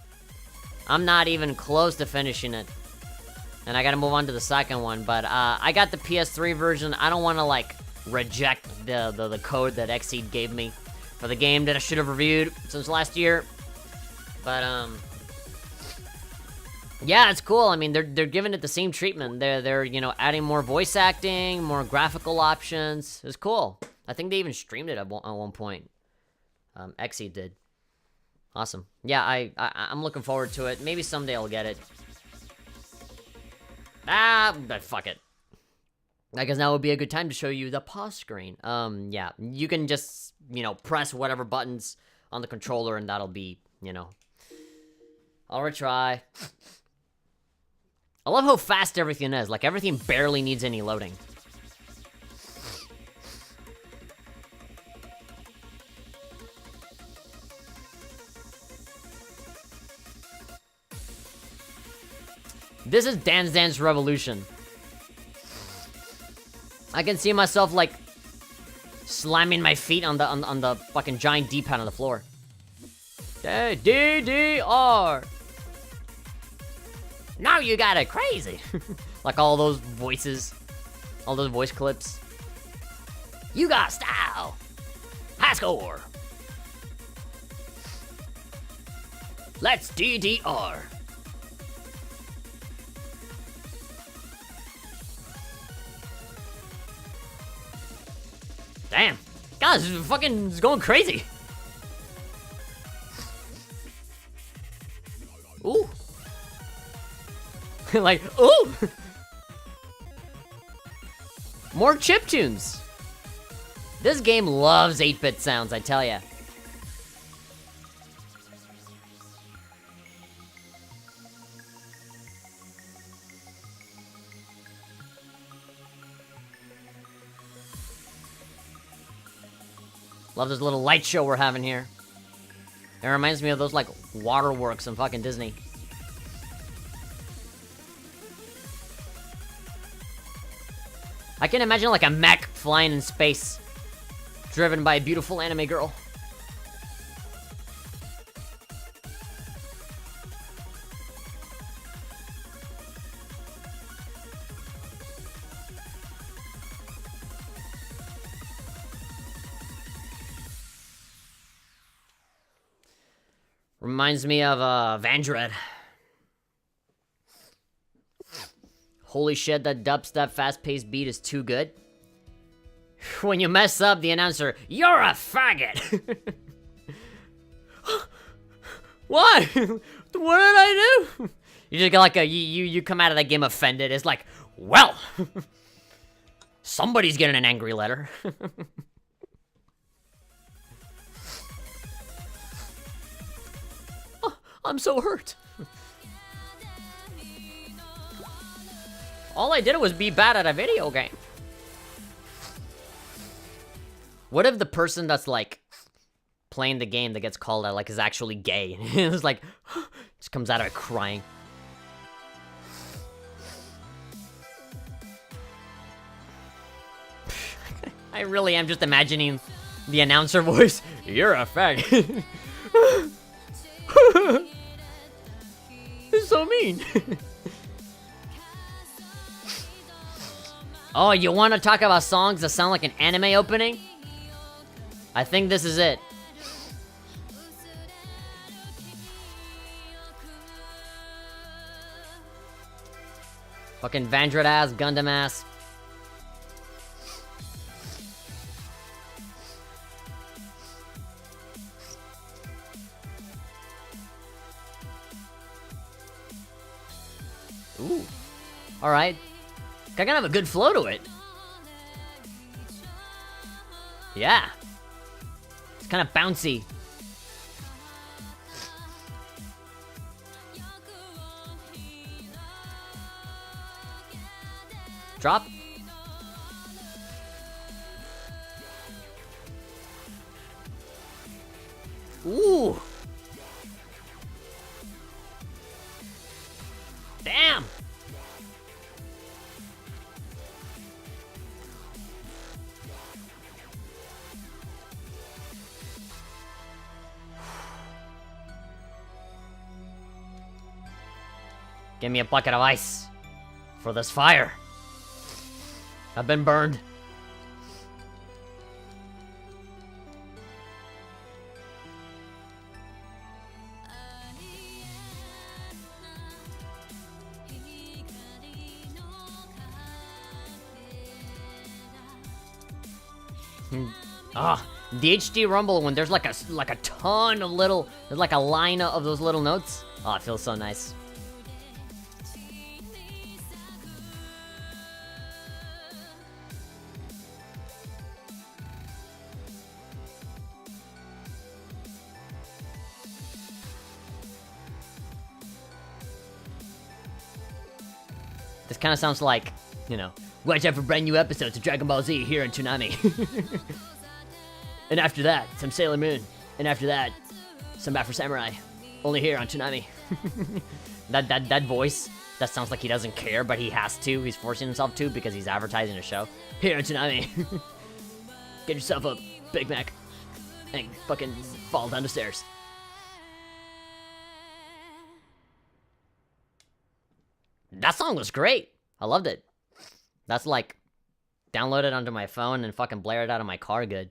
I'm not even close to finishing it. And I gotta move on to the second one. But I got the PS3 version. I don't want to, like, reject the code that Xseed gave me for the game that I should have reviewed since last year. But, yeah, it's cool. I mean, they're giving it the same treatment. They're you know, adding more voice acting, more graphical options. It's cool. I think they even streamed it at one point. Xseed did. Awesome. Yeah, I'm looking forward to it. Maybe someday I'll get it. But fuck it. I guess now would be a good time to show you the pause screen. Yeah, you can just, you know, press whatever buttons on the controller and that'll be, you know. I'll retry. I love how fast everything is. Like, everything barely needs any loading. This is Dance Dance Revolution. I can see myself, like, slamming my feet on the fucking giant D-pad on the floor. DDR. Now you got it crazy. Like all those voices, all those voice clips. You got style. High score. Let's DDR. Damn. God, this is fucking going crazy. Ooh. Like, ooh. More chiptunes. This game loves 8-bit sounds, I tell ya. Love this little light show we're having here. It reminds me of those, like, waterworks in fucking Disney. I can imagine, like, a mech flying in space, driven by a beautiful anime girl. Reminds me of Vandred. Holy shit, that dubstep fast-paced beat is too good. When you mess up, the announcer, you're a faggot! What? What did I do? You just get like a, you come out of that game offended. It's like, well, somebody's getting an angry letter. Oh, I'm so hurt. All I did was be bad at a video game. What if the person that's like playing the game that gets called out like is actually gay? It's like, just comes out of it crying. I really am just imagining the announcer voice. You're a fag. It's so mean. Oh, you want to talk about songs that sound like an anime opening? I think this is it. Fucking Vandred ass, Gundam ass. Ooh. Alright. I kind of have a good flow to it. Yeah. It's kind of bouncy. Drop. Ooh. Damn. Give me a bucket of ice for this fire. I've been burned. The HD Rumble when there's like a ton of little, there's like a line of those little notes. Oh, it feels so nice. This kind of sounds like, you know, watch out for brand new episodes of Dragon Ball Z here in Toonami. And after that, some Sailor Moon. And after that, some Afro Samurai. Only here on Toonami. that voice, that sounds like he doesn't care, but he has to. He's forcing himself to because he's advertising a show. Here on Toonami. Get yourself a Big Mac and fucking fall down the stairs. That song was great. I loved it. That's like, download it onto my phone and fucking blare it out of my car good.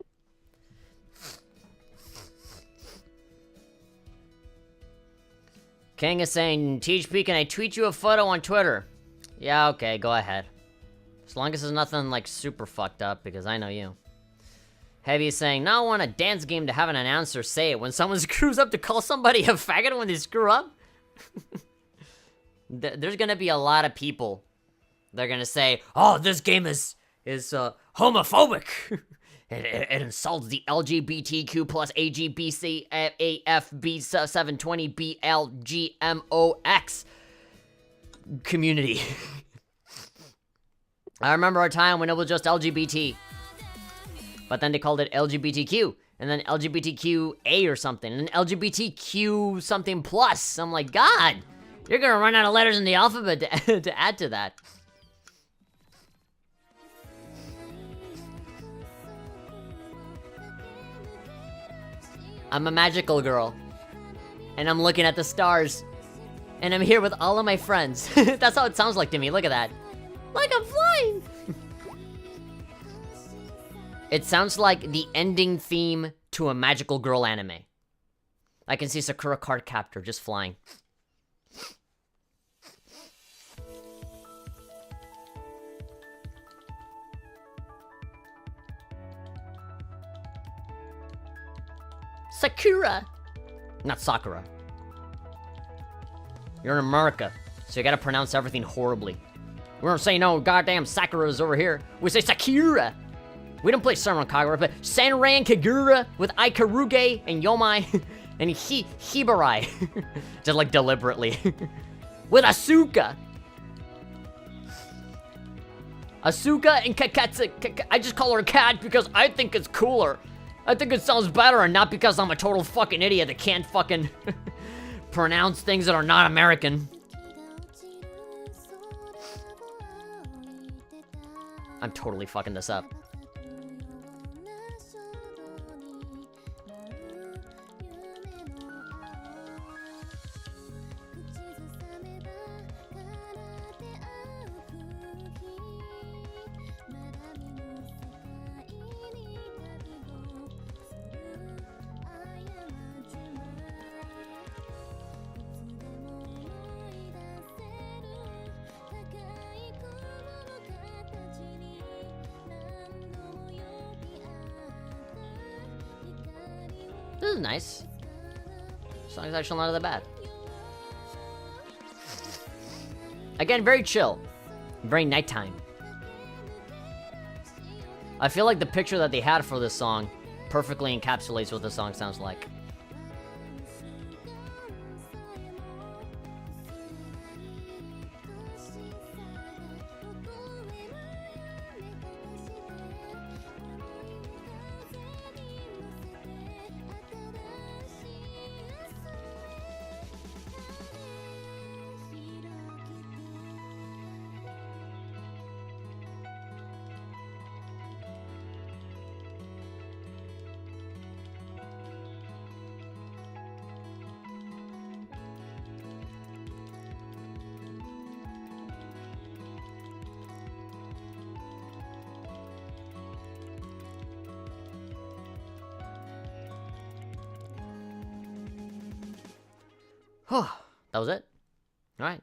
King is saying, THP, can I tweet you a photo on Twitter? Yeah, okay, go ahead. As long as there's nothing like super fucked up, because I know you. Heavy is saying, now I want a dance game to have an announcer say it when someone screws up to call somebody a faggot when they screw up. There's gonna be a lot of people. They're gonna say, oh, this game is homophobic. It insults the LGBTQ plus AGBC AFB 720 BLGMOX community. I remember a time when it was just LGBT. But then they called it LGBTQ. And then LGBTQA or something. And then LGBTQ something plus. I'm like, God, you're gonna run out of letters in the alphabet to add to that. I'm a magical girl. And I'm looking at the stars. And I'm here with all of my friends. That's how it sounds like to me. Look at that. Like I'm flying. It sounds like the ending theme to a magical girl anime. I can see Sakura Card Captor just flying. Sakura! Not Sakura. You're in America, so you gotta pronounce everything horribly. We don't say no goddamn Sakura's over here. We say Sakura! We don't play Samurai Kagura, but Sanran Kagura with Ikaruge and Yomai and Hibarai. Just like deliberately. With Asuka! Asuka and Kakatsu. I just call her Cat because I think it's cooler. I think it sounds better, and not because I'm a total fucking idiot that can't fucking pronounce things that are not American. I'm totally fucking this up. This is nice. Song's actually not that bad. Again, very chill. Very nighttime. I feel like the picture that they had for this song perfectly encapsulates what the song sounds like. That was it? Alright.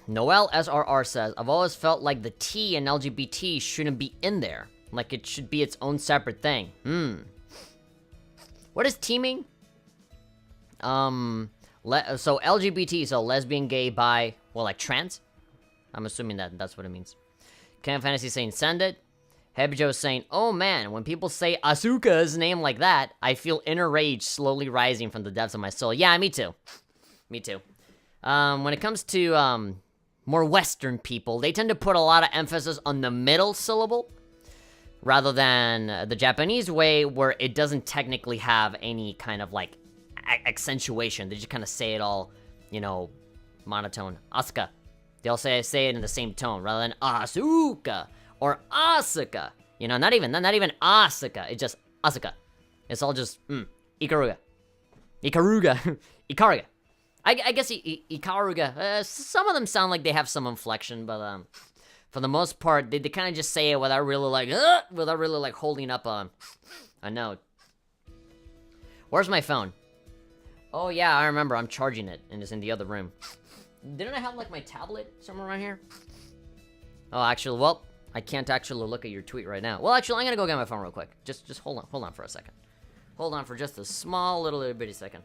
Noel SRR says, I've always felt like the T in LGBT shouldn't be in there. Like it should be its own separate thing. What does T mean? So LGBT, so lesbian, gay, bi, well, like trans? I'm assuming that's what it means. Ken Fantasy saying, send it. Hebjo saying, oh man, when people say Asuka's name like that, I feel inner rage slowly rising from the depths of my soul. Yeah, me too. Me too. When it comes to more Western people, they tend to put a lot of emphasis on the middle syllable rather than the Japanese way where it doesn't technically have any kind of like accentuation. They just kind of say it all, you know, monotone. Asuka. They'll say it in the same tone rather than Asuka. Or Asuka, you know, not even Asuka. It's just Asuka. It's all just Ikaruga. Ikaruga. I guess Ikaruga. Some of them sound like they have some inflection, but for the most part, they kind of just say it without really like holding up a note. Where's my phone? Oh yeah, I remember. I'm charging it, and it's in the other room. Didn't I have like my tablet somewhere around here? Oh, actually, well. I can't actually look at your tweet right now. Well, actually, I'm gonna go get my phone real quick. Just hold on for a second. Hold on for just a small little bitty second.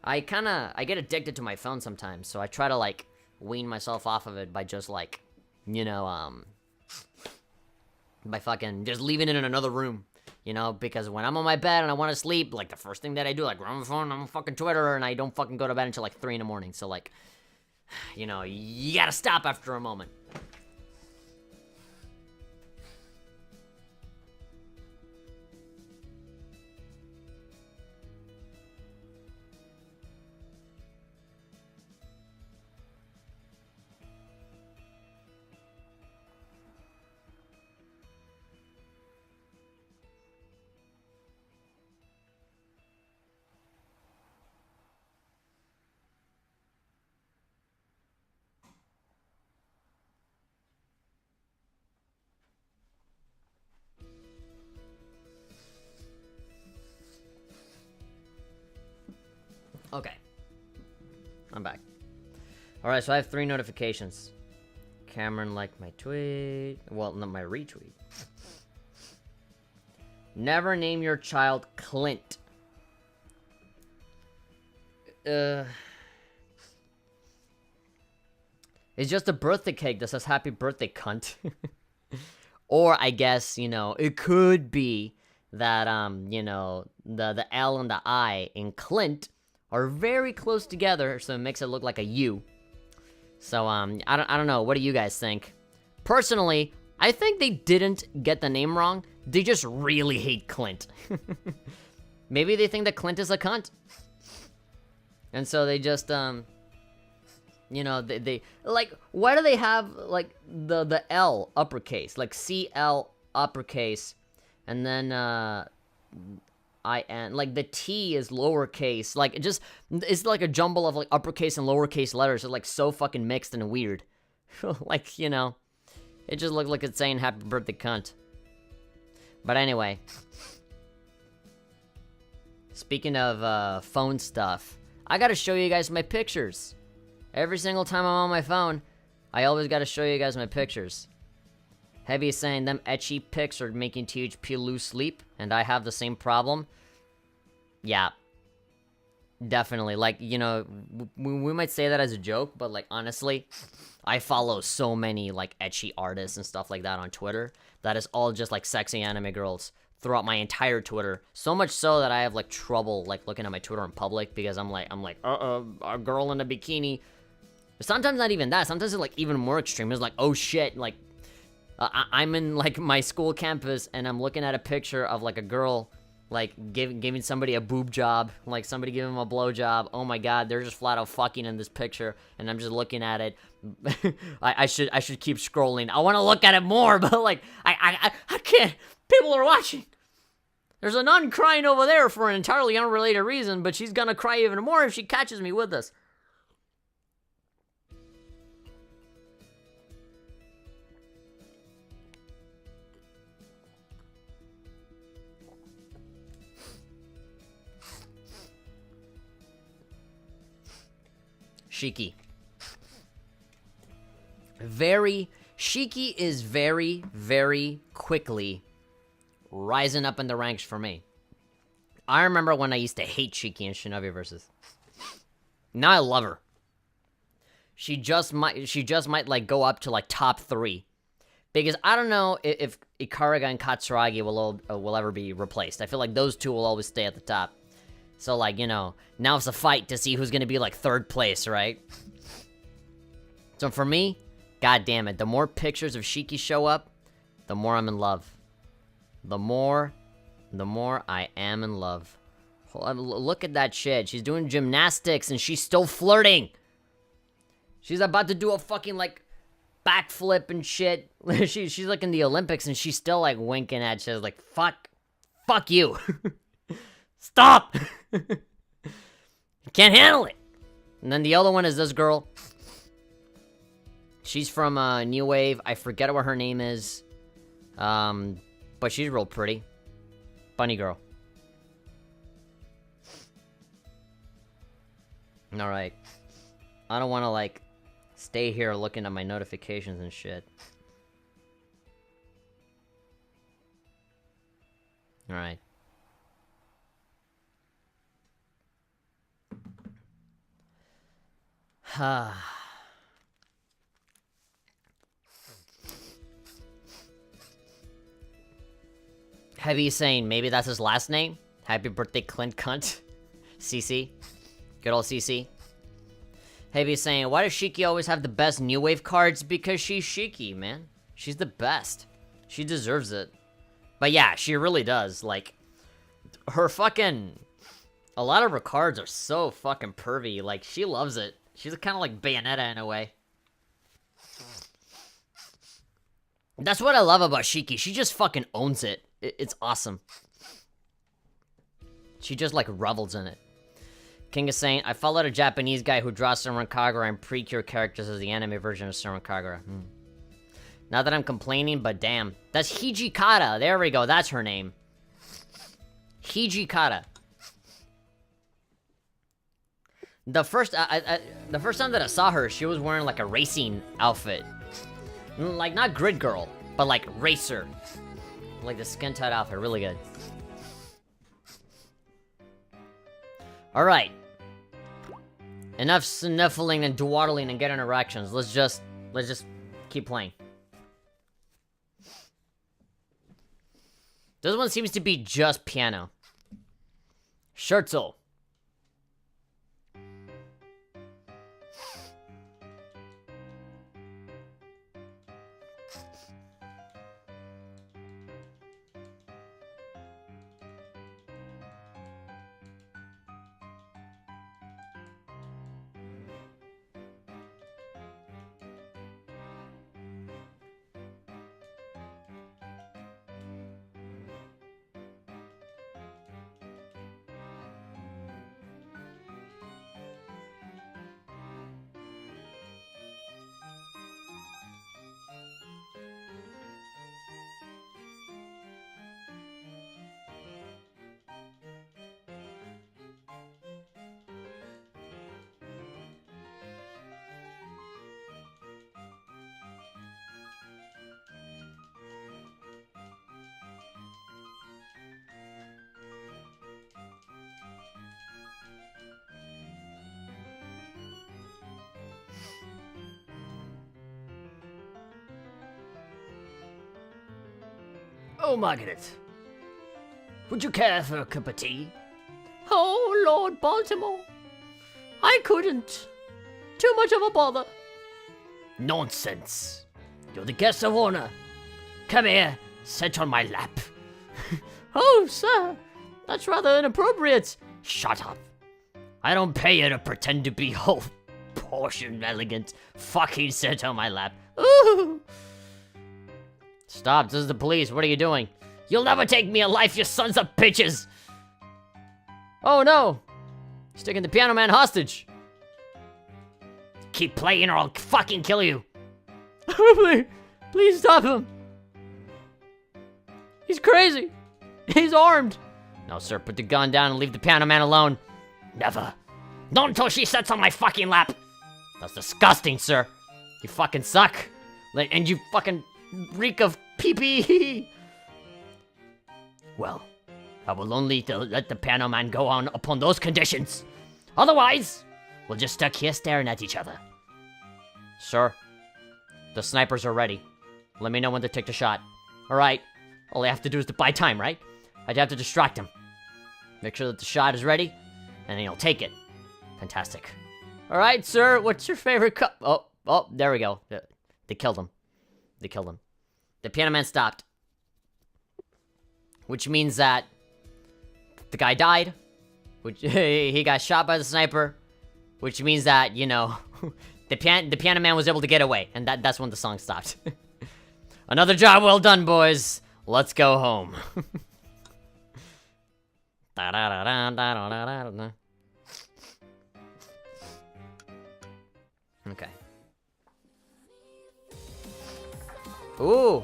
I get addicted to my phone sometimes, so I try to like wean myself off of it by just like, you know, by fucking just leaving it in another room, you know, because when I'm on my bed and I want to sleep, like the first thing that I do, like grab my phone, I'm on fucking Twitter, and I don't fucking go to bed until like 3 in the morning. So like, you know, you gotta stop after a moment. Okay. I'm back. Alright, so I have 3 notifications. Cameron liked my tweet. Well, not my retweet. Never name your child Clint. It's just a birthday cake that says happy birthday, cunt. Or I guess, you know, it could be that, you know, the L and the I in Clint are very close together, so it makes it look like a U. So, I don't know. What do you guys think? Personally, I think they didn't get the name wrong. They just really hate Clint. Maybe they think that Clint is a cunt. And so they just, you know, they like, why do they have, like, the L uppercase? Like, CL uppercase, and then, IN. Like, the T is lowercase. Like, it just, it's like a jumble of, like, uppercase and lowercase letters. It's, like, so fucking mixed and weird. Like, you know, it just looked like it's saying happy birthday, cunt. But anyway. Speaking of, phone stuff, I gotta show you guys my pictures. Every single time I'm on my phone, I always gotta show you guys my pictures. Heavy is saying them etchy pics are making THP lose sleep, and I have the same problem. Yeah. Definitely. Like, you know, we might say that as a joke, but, like, honestly, I follow so many, like, etchy artists and stuff like that on Twitter that is all just, like, sexy anime girls throughout my entire Twitter. So much so that I have, like, trouble, like, looking at my Twitter in public because I'm like, a girl in a bikini. Sometimes not even that. Sometimes it's, like, even more extreme. It's like, oh, shit, like, I'm in, like, my school campus, and I'm looking at a picture of, like, a girl, like, giving somebody a boob job, like, somebody giving them a blow job. Oh, my God, they're just flat out fucking in this picture, and I'm just looking at it. I should keep scrolling. I want to look at it more, but, like, I can't. People are watching. There's a nun crying over there for an entirely unrelated reason, but she's gonna cry even more if she catches me with this. Shiki. Shiki is very, very quickly rising up in the ranks for me. I remember when I used to hate Shiki in Shinobi Versus. Now I love her. She just might like go up to like top 3. Because I don't know if Ikaraga and Katsuragi will ever be replaced. I feel like those two will always stay at the top. So, like, you know, now it's a fight to see who's gonna be, like, 3rd place, right? So for me, god damn it, the more pictures of Shiki show up, the more I'm in love. The more I am in love. Look at that shit. She's doing gymnastics and she's still flirting. She's about to do a fucking, like, backflip and shit. She's like in the Olympics and she's still, like, winking at shit. Like, fuck you. Stop! Can't handle it. And then the other one is this girl. She's from New Wave. I forget what her name is. But she's real pretty. Bunny girl. Alright. I don't want to, like, stay here looking at my notifications and shit. Alright. Heavy saying maybe that's his last name? Happy birthday, Clint Cunt. CC. Good old CC. Heavy saying, why does Shiki always have the best New Wave cards? Because she's Shiki, man. She's the best. She deserves it. But yeah, she really does. Like, her fucking... A lot of her cards are so fucking pervy. Like, she loves it. She's kind of like Bayonetta in a way. That's what I love about Shiki. She just fucking owns it. It's awesome. She just, like, revels in it. King is saying, I followed a Japanese guy who draws Senran Kagura and precure characters as the anime version of Senran Kagura. Not that I'm complaining, but damn. That's Hijikata. There we go. That's her name. Hijikata. The first time that I saw her, she was wearing like a racing outfit. Like not grid girl, but like racer. Like the skin tight outfit, really good. All right. Enough sniffling and dawdling and getting erections. Let's just keep playing. This one seems to be just piano. Scherzo. Oh, Margaret. Would you care for a cup of tea? Oh, Lord Baltimore. I couldn't. Too much of a bother. Nonsense. You're the guest of honor. Come here, sit on my lap. Oh, sir. That's rather inappropriate. Shut up. I don't pay you to pretend to be all posh and elegant. Fucking sit on my lap. Ooh. Stop, this is the police. What are you doing? You'll never take me alive, you sons of bitches! Oh no! He's taking the piano man hostage. Keep playing or I'll fucking kill you. Please stop him. He's crazy. He's armed. No, sir, put the gun down and leave the piano man alone. Never. Not until she sits on my fucking lap. That's disgusting, sir. You fucking suck. And you fucking reek of pee-pee. Well, I will only let the piano man go on upon those conditions. Otherwise, we'll just stuck here staring at each other. Sir, the snipers are ready. Let me know when to take the shot. Alright, all I have to do is to buy time, right? I'd have to distract him. Make sure that the shot is ready, and then he'll take it. Fantastic. Alright, sir, what's your favorite cup? Oh, there we go. They killed him. They killed him. The piano man stopped. Which means that the guy died. Which he got shot by the sniper. Which means that, you know, the piano man was able to get away. And that's when the song stopped. Another job well done, boys. Let's go home. Okay. Ooh.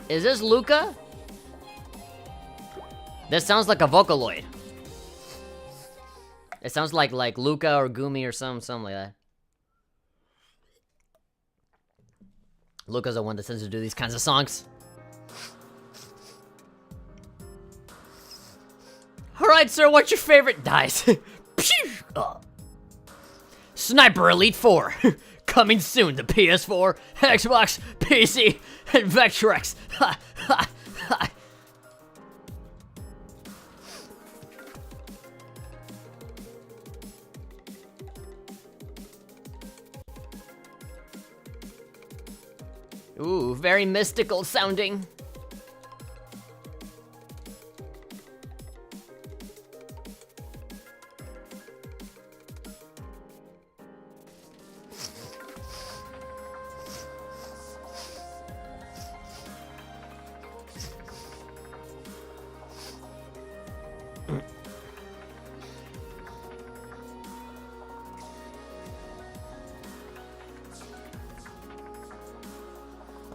Is this Luca? This sounds like a Vocaloid. It sounds like Luca or Gumi or something like that. Luca's the one that tends to do these kinds of songs. Alright, sir, what's your favorite dice? Sniper Elite 4. Coming soon to PS4, Xbox, PC, and Vectrex. Ha ha ha. Ooh, very mystical sounding.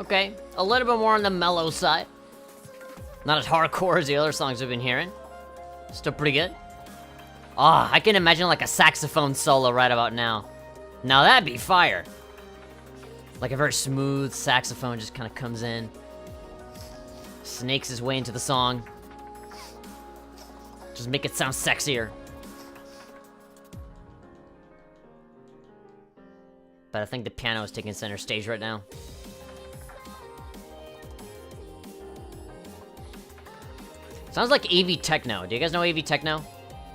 Okay, a little bit more on the mellow side. Not as hardcore as the other songs we've been hearing. Still pretty good. Oh, I can imagine like a saxophone solo right about now. Now that'd be fire. Like a very smooth saxophone just kind of comes in. Snakes his way into the song. Just make it sound sexier. But I think the piano is taking center stage right now. Sounds like AV Techno. Do you guys know AV Techno?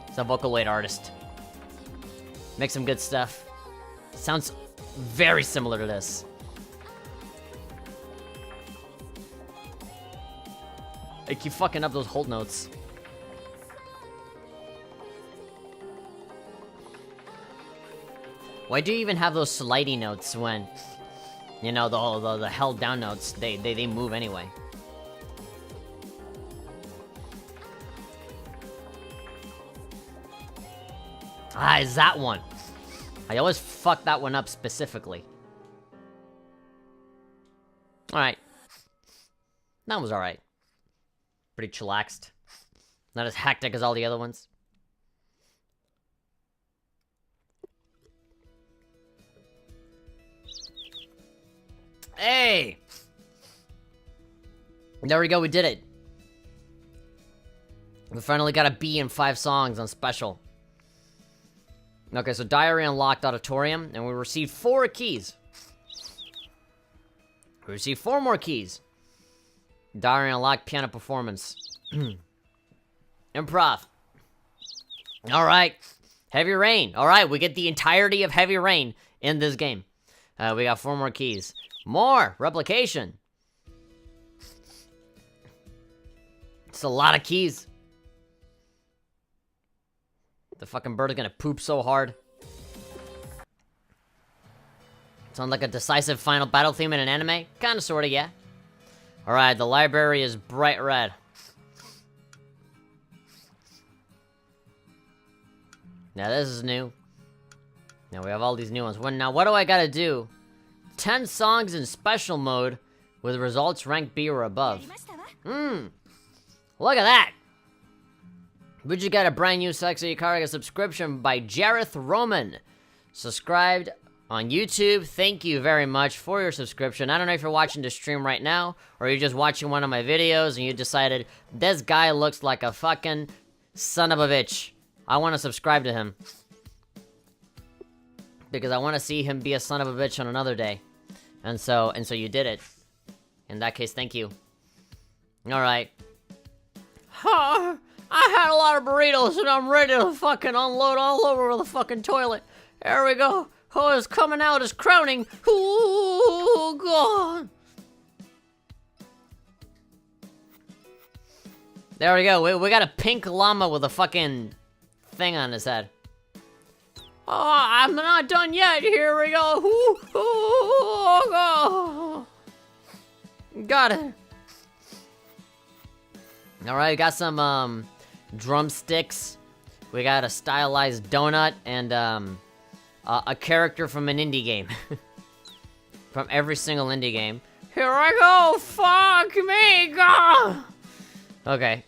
It's a Vocaloid artist. Makes some good stuff. Sounds very similar to this. I keep fucking up those hold notes. Why do you even have those slidey notes when, you know, the held down notes, they move anyway? Ah, is that one? I always fuck that one up specifically. Alright. That was alright. Pretty chillaxed. Not as hectic as all the other ones. Hey! There we go, we did it. We finally got a B in 5 songs on special. Okay, so Diary unlocked Auditorium, and we received 4 keys. We received 4 more keys. Diary unlocked Piano Performance. Improv. Alright. Heavy Rain. Alright, we get the entirety of Heavy Rain in this game. We got 4 more keys. More! Replication. It's a lot of keys. The fucking bird is gonna poop so hard. Sounds like a decisive final battle theme in an anime? Kinda, sorta, yeah. Alright, the library is bright red. Now this is new. Now we have all these new ones. Now what do I gotta do? 10 songs in special mode with results ranked B or above. Look at that! We just got a brand new Sexy Ikariga subscription by Jareth Roman. Subscribed on YouTube. Thank you very much for your subscription. I don't know if you're watching the stream right now, or you're just watching one of my videos and you decided, this guy looks like a fucking son of a bitch. I want to subscribe to him. Because I want to see him be a son of a bitch on another day. And so you did it. In that case, thank you. Alright. I had a lot of burritos and I'm ready to fucking unload all over the fucking toilet. There we go. Oh, it's coming out, it's crowning. Ooh, God. There we go. We got a pink llama with a fucking thing on his head. Oh, I'm not done yet. Here we go. Ooh, oh, God. Got it. Alright, got some, drumsticks. We got a stylized donut and, a character from an indie game. From every single indie game. Here I go! Fuck me! God! Okay.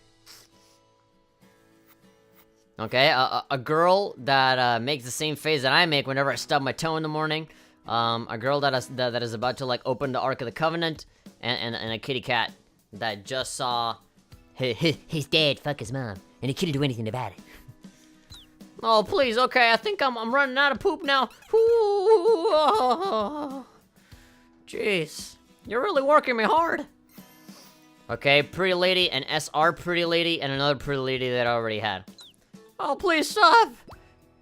Okay, a girl that, makes the same face that I make whenever I stub my toe in the morning. A girl that is about to, like, open the Ark of the Covenant. And a kitty cat that just saw... his dad fuck his mom, and he couldn't do anything about it. Oh, please, okay, I think I'm running out of poop now. Ooh, jeez, you're really working me hard. Okay, Pretty Lady, and SR Pretty Lady, and another Pretty Lady that I already had. Oh, please stop!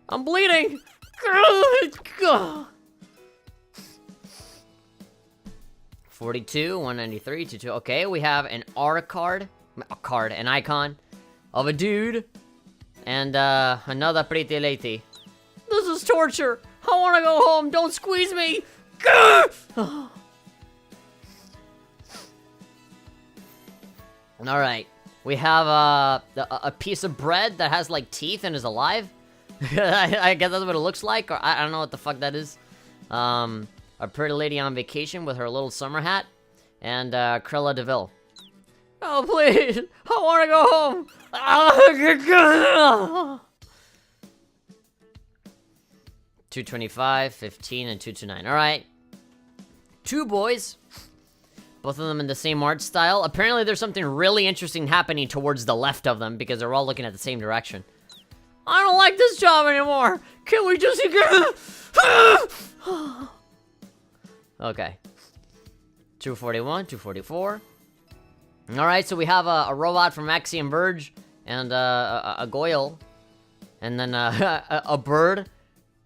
I'm bleeding! 42, 193, 22. Okay, we have an R card. An icon of a dude and another pretty lady. This is torture. I want to go home. Don't squeeze me. All right, we have a piece of bread that has like teeth and is alive. I guess that's what it looks like, or I don't know what the fuck that is. A pretty lady on vacation with her little summer hat, and Cruella de Vil. Oh, please! I want to go home! 225, 15, and 229. Alright. 2 boys. Both of them in the same art style. Apparently there's something really interesting happening towards the left of them because they're all looking at the same direction. I don't like this job anymore. Can we just... Okay. 241, 244. Alright, so we have a robot from Axiom Verge and a Goyle. And then a bird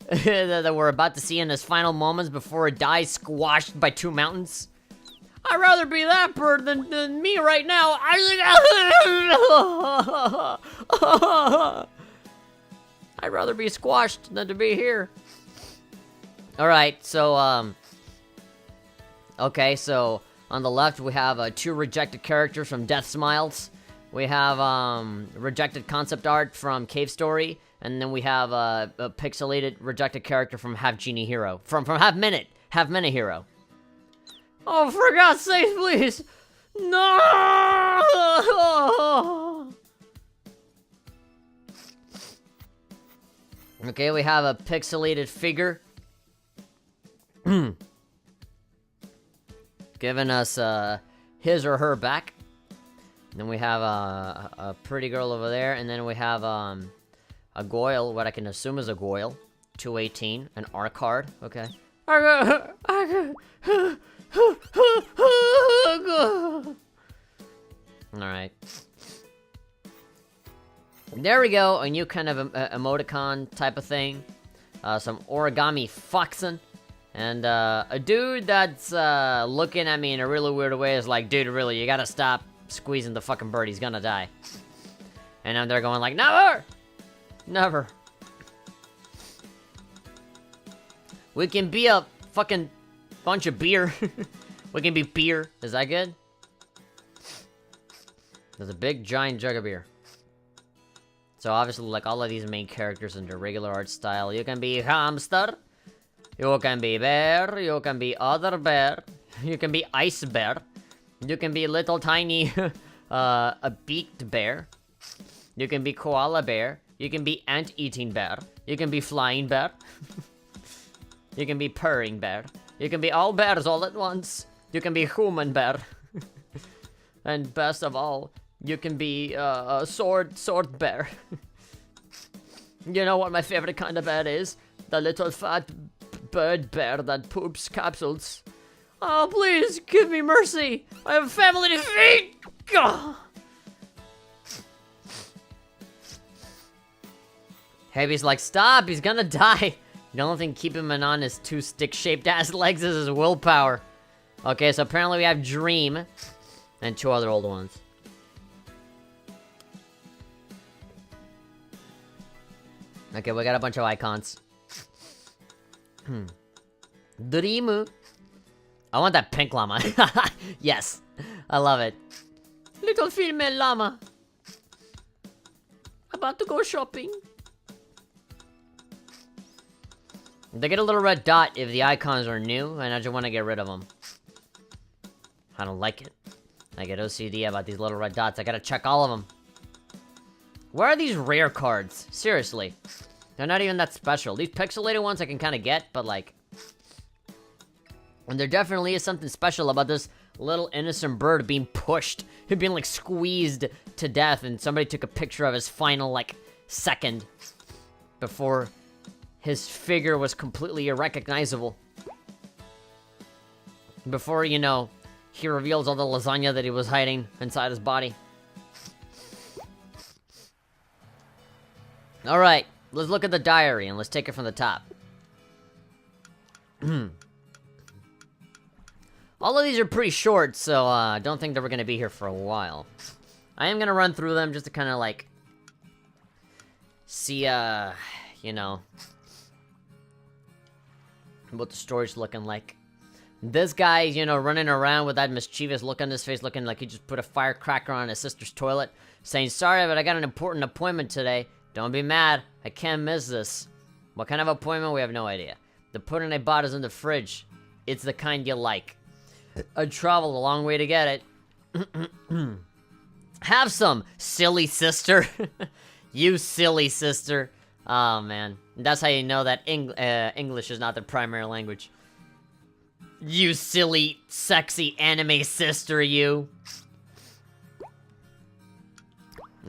that we're about to see in his final moments before it dies squashed by 2 mountains. I'd rather be that bird than me right now. I'd rather be squashed than to be here. Alright, so, okay, so on the left we have 2 rejected characters from Death Smiles. We have rejected concept art from Cave Story, and then we have a pixelated rejected character from Half Genie Hero, from Half Minute Hero. Oh, for God's sake, please! No! Okay, we have a pixelated figure. Giving us his or her back. Then we have a pretty girl over there, and then we have a Goyle, what I can assume is a Goyle. 218, an R card, okay. Alright. There we go, a new kind of emoticon type of thing. Some origami foxing. And a dude that's looking at me in a really weird way is like, dude, really, you gotta stop squeezing the fucking bird, he's gonna die. And I'm there going like, never! Never. We can be a fucking bunch of beer. We can be beer. Is that good? There's a big giant jug of beer. So obviously, like all of these main characters in the regular art style, you can be hamster, you can be bear, you can be other bear, you can be ice bear, you can be little tiny a beaked bear, you can be koala bear, you can be ant-eating bear, you can be flying bear, you can be purring bear, you can be all bears all at once, you can be human bear, and best of all, you can be a sword bear. You know what my favorite kind of bear is? The little fat bird bear that poops capsules. Oh, please, give me mercy. I have a family to feed. Gah. Heavy's like, stop, he's gonna die. The only thing keeping him on his 2 stick-shaped ass legs is his willpower. Okay, so apparently we have Dream and 2 other old ones. Okay, we got a bunch of icons. Dream. I want that pink llama. Yes, I love it. Little female llama. About to go shopping. They get a little red dot if the icons are new, and I just want to get rid of them. I don't like it. I get OCD about these little red dots. I gotta check all of them. Where are these rare cards? Seriously. They're not even that special. These pixelated ones I can kind of get, but like... And there definitely is something special about this little innocent bird being pushed. Him being like squeezed to death, and somebody took a picture of his final like second before his figure was completely irrecognizable. Before, you know, he reveals all the lasagna that he was hiding inside his body. Alright, let's look at the diary and let's take it from the top. All of these are pretty short, so I don't think that we're gonna be here for a while. I am gonna run through them just to kind of like see, you know, what the story's looking like. This guy, you know, running around with that mischievous look on his face, looking like he just put a firecracker on his sister's toilet, saying, sorry, but I got an important appointment today. Don't be mad. I can't miss this. What kind of appointment? We have no idea. The pudding I bought is in the fridge. It's the kind you like. I traveled a long way to get it. Have some, silly sister. You silly sister. Oh, man. That's how you know that English is not the primary language. You silly, sexy anime sister, you.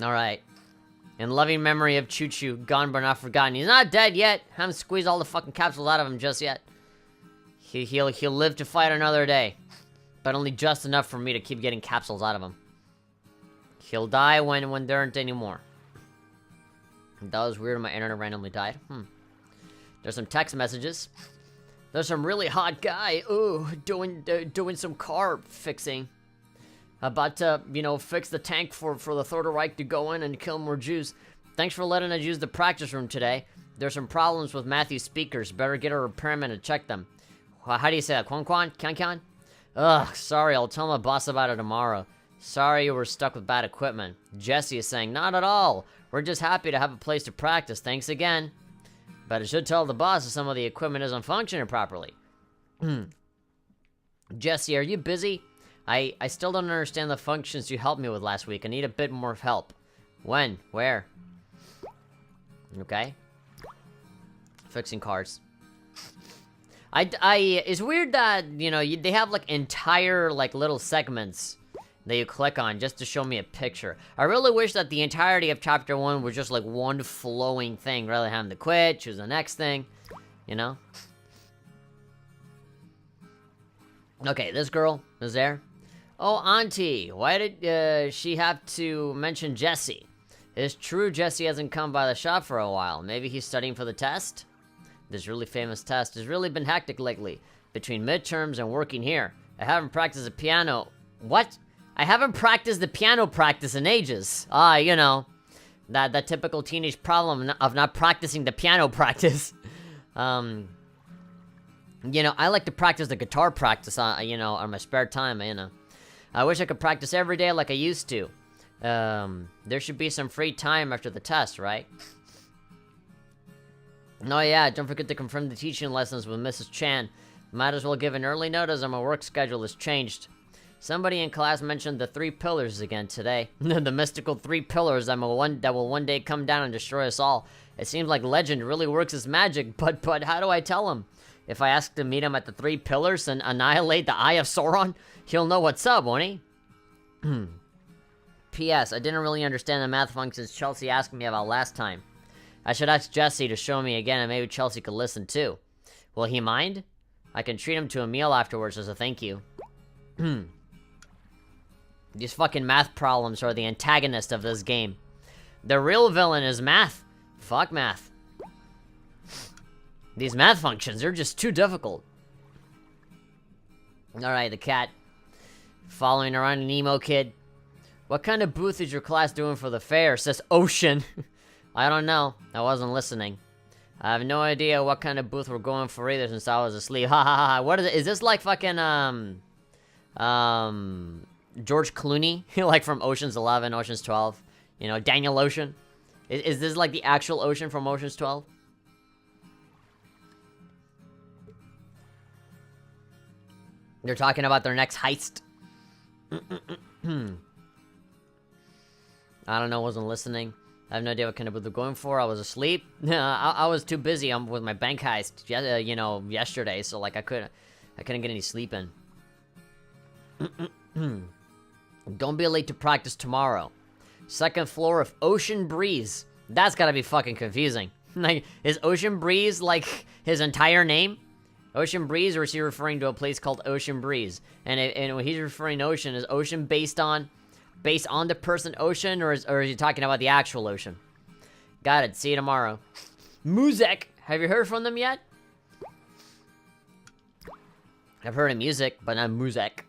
Alright. In loving memory of Choo Choo, gone but not forgotten. He's not dead yet. Haven't squeezed all the fucking capsules out of him just yet. He'll live to fight another day. But only just enough for me to keep getting capsules out of him. He'll die when there aren't any more. That was weird, my internet randomly died. There's some text messages. There's some really hot guy, ooh, doing some car fixing. About to, fix the tank for the Third Reich to go in and kill more Jews. Thanks for letting us use the practice room today. There's some problems with Matthew's speakers. Better get a repairman to check them. How do you say that? Quan? Can? Ugh, sorry, I'll tell my boss about it tomorrow. Sorry you were stuck with bad equipment. Jesse is saying, not at all. We're just happy to have a place to practice. Thanks again. But I should tell the boss if some of the equipment isn't functioning properly. Jesse, are you busy? I still don't understand the functions you helped me with last week. I need a bit more help. When? Where? Okay. Fixing cars. It's weird that, they have, like, entire, like, little segments that you click on just to show me a picture. I really wish that the entirety of Chapter 1 was just, like, one flowing thing, rather than having to quit, choose the next thing, Okay, this girl is there. Oh, Auntie, why did she have to mention Jesse? It's true Jesse hasn't come by the shop for a while. Maybe he's studying for the test? This really famous test has really been hectic lately. Between midterms and working here. I haven't practiced the piano. What? I haven't practiced the piano practice in ages. That typical teenage problem of not practicing the piano practice. I like to practice the guitar practice, on my spare time, I wish I could practice every day like I used to. There should be some free time after the test, right? No, yeah, don't forget to confirm the teaching lessons with Mrs. Chan. Might as well give an early notice on my work schedule has changed. Somebody in class mentioned the 3 pillars again today. The mystical 3 pillars that will one day come down and destroy us all. It seems like legend really works as magic, but how do I tell him? If I ask to meet him at the 3 pillars and annihilate the Eye of Sauron, he'll know what's up, won't he? P.S. I didn't really understand the math functions Chelsea asked me about last time. I should ask Jesse to show me again and maybe Chelsea could listen too. Will he mind? I can treat him to a meal afterwards as a thank you. These fucking math problems are the antagonist of this game. The real villain is math. Fuck math. These math functions are just too difficult. Alright, the cat. Following around an emo kid. What kind of booth is your class doing for the fair? Says Ocean. I don't know. I wasn't listening. I have no idea what kind of booth we're going for either since I was asleep. Ha ha ha. What is it? Is this like fucking, George Clooney? Like from Ocean's 11, Ocean's 12? Daniel Ocean? Is this like the actual Ocean from Ocean's 12? They're talking about their next heist. I don't know, wasn't listening. I have no idea what kind of booth they're going for. I was asleep. I was too busy with my bank heist, yesterday, so like I couldn't get any sleep in. Don't be late to practice tomorrow. 2nd floor of Ocean Breeze. That's gotta be fucking confusing. Like, is Ocean Breeze like his entire name? Ocean Breeze, or is he referring to a place called Ocean Breeze? And when he's referring to Ocean, is Ocean based on the person Ocean, or is he talking about the actual Ocean? Got it. See you tomorrow. Muzek. Have you heard from them yet? I've heard of music, but not Muzek.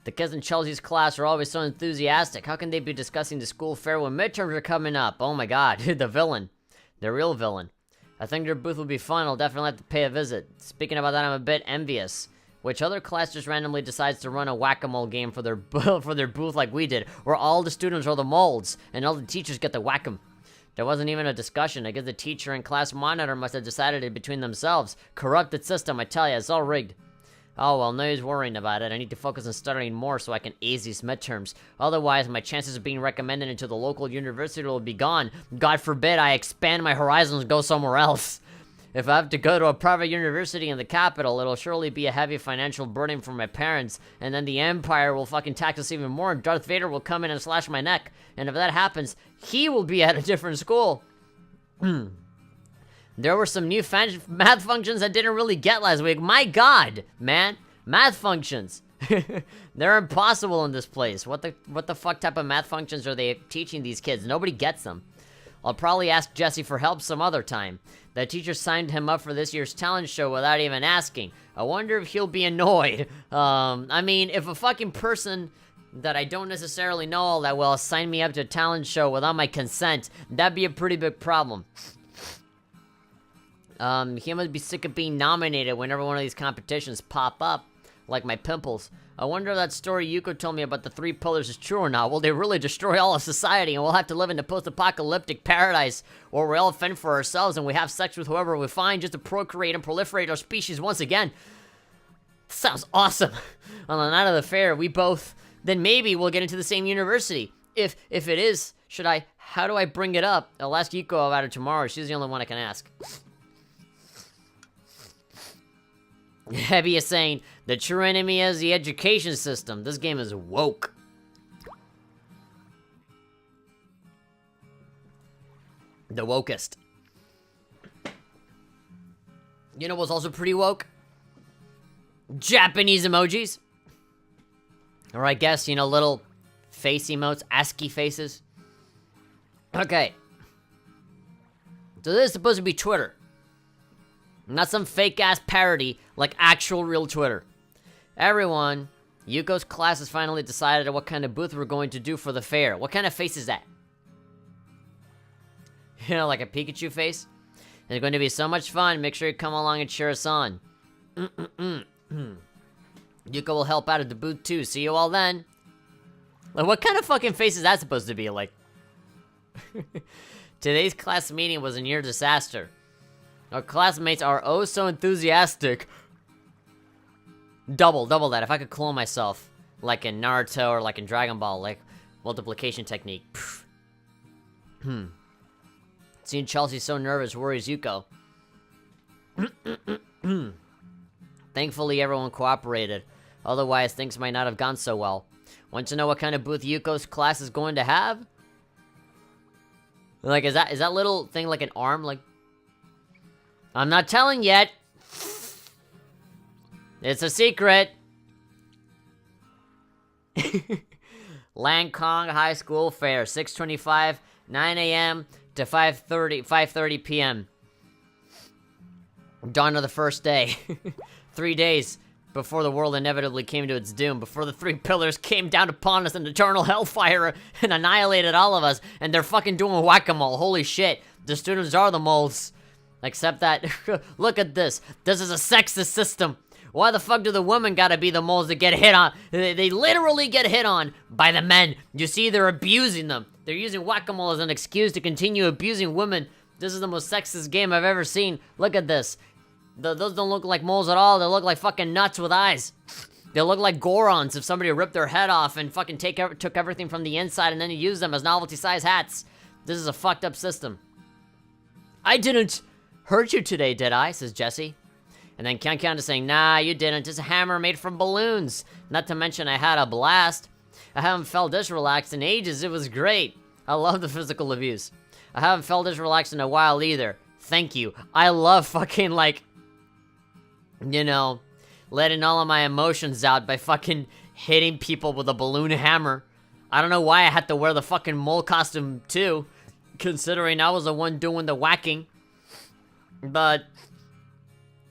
The kids in Chelsea's class are always so enthusiastic. How can they be discussing the school fair when midterms are coming up? Oh my god, the villain. The real villain. I think their booth will be fun. I'll definitely have to pay a visit. Speaking about that, I'm a bit envious. Which other class just randomly decides to run a whack-a-mole game for their booth like we did, where all the students are the molds, and all the teachers get to whack 'em? There wasn't even a discussion. I guess the teacher and class monitor must have decided it between themselves. Corrupted system, I tell ya, it's all rigged. Oh, well, no use worrying about it. I need to focus on studying more so I can ace these midterms. Otherwise, my chances of being recommended into the local university will be gone. God forbid I expand my horizons and go somewhere else. If I have to go to a private university in the capital, it'll surely be a heavy financial burden for my parents, and then the Empire will fucking tax us even more, and Darth Vader will come in and slash my neck. And if that happens, he will be at a different school. There were some new math functions I didn't really get last week. My god, man. Math functions. They're impossible in this place. What the fuck type of math functions are they teaching these kids? Nobody gets them. I'll probably ask Jesse for help some other time. The teacher signed him up for this year's talent show without even asking. I wonder if he'll be annoyed. I mean, if a fucking person that I don't necessarily know all that well signed me up to a talent show without my consent, that'd be a pretty big problem. He must be sick of being nominated whenever one of these competitions pop up, like my pimples. I wonder if that story Yuko told me about the 3 pillars is true or not. Will they really destroy all of society and we'll have to live in a post-apocalyptic paradise where we all fend for ourselves and we have sex with whoever we find just to procreate and proliferate our species once again? Sounds awesome. On the night of the fair, we both, then maybe we'll get into the same university. If it is, how do I bring it up? I'll ask Yuko about it tomorrow. She's the only one I can ask. Heavy is saying, the true enemy is the education system. This game is woke. The wokest. You know what's also pretty woke? Japanese emojis. Or I guess, you know, little face emotes, ASCII faces. Okay. So this is supposed to be Twitter. Not some fake-ass parody, like actual real Twitter. Everyone, Yuko's class has finally decided what kind of booth we're going to do for the fair. What kind of face is that? You know, like a Pikachu face? It's going to be so much fun. Make sure you come along and cheer us on. Yuko will help out at the booth too. See you all then. Like, what kind of fucking face is that supposed to be? Like, today's class meeting was a near disaster. Our classmates are oh so enthusiastic. Double that. If I could clone myself, like in Naruto or like in Dragon Ball, like multiplication technique. Seeing Chelsea so nervous worries Yuko. Thankfully, everyone cooperated. Otherwise, things might not have gone so well. Want to know what kind of booth Yuko's class is going to have? Like, is that little thing like an arm? Like, I'm not telling yet. It's a secret. Langkong High School Fair, 6:25, 9 a.m. to 5:30 p.m. Dawn of the first day. 3 days before the world inevitably came to its doom, before the 3 pillars came down upon us in eternal hellfire and annihilated all of us, and they're fucking doing whack-a-mole. Holy shit. The students are the moles. Except that, look at this. This is a sexist system. Why the fuck do the women gotta be the moles that get hit on? They literally get hit on by the men. You see, they're abusing them. They're using whack-a-mole as an excuse to continue abusing women. This is the most sexist game I've ever seen. Look at this. Those don't look like moles at all. They look like fucking nuts with eyes. They look like Gorons if somebody ripped their head off and fucking took everything from the inside and then used them as novelty-size hats. This is a fucked up system. I didn't hurt you today, did I? Says Jesse. And then Kyan is saying, nah, you didn't. It's a hammer made from balloons. Not to mention I had a blast. I haven't felt this relaxed in ages. It was great. I love the physical abuse. I haven't felt this relaxed in a while either. Thank you. I love fucking, like, you know, letting all of my emotions out by fucking hitting people with a balloon hammer. I don't know why I had to wear the fucking mole costume too, considering I was the one doing the whacking. But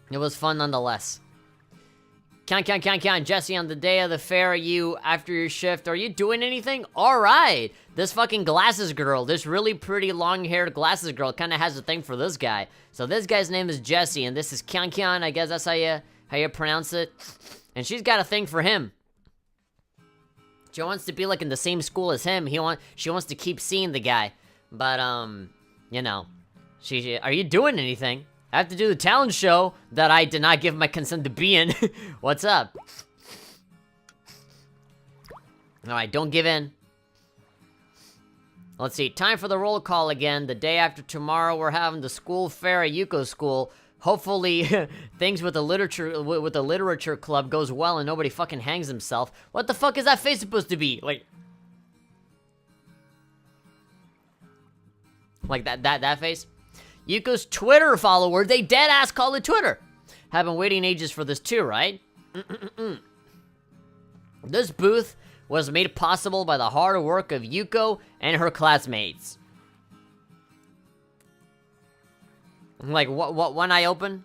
it was fun nonetheless. Kyan, Jesse, on the day of the fair, after your shift, are you doing anything? Alright! This fucking glasses girl, this really pretty long-haired glasses girl kinda has a thing for this guy. So this guy's name is Jesse, and this is Kyan, I guess that's how you pronounce it. And she's got a thing for him. She wants to be like in the same school as him. She wants to keep seeing the guy. But, you know, are you doing anything? I have to do the talent show that I did not give my consent to be in. What's up? Alright, don't give in. Let's see, time for the roll call again. The day after tomorrow, we're having the school fair at Yuko's school. Hopefully, things with the literature club goes well and nobody fucking hangs himself. What the fuck is that face supposed to be? Like that face? Yuko's Twitter follower, they dead-ass call it Twitter. Have been waiting ages for this too, right? This booth was made possible by the hard work of Yuko and her classmates. Like, what one eye open?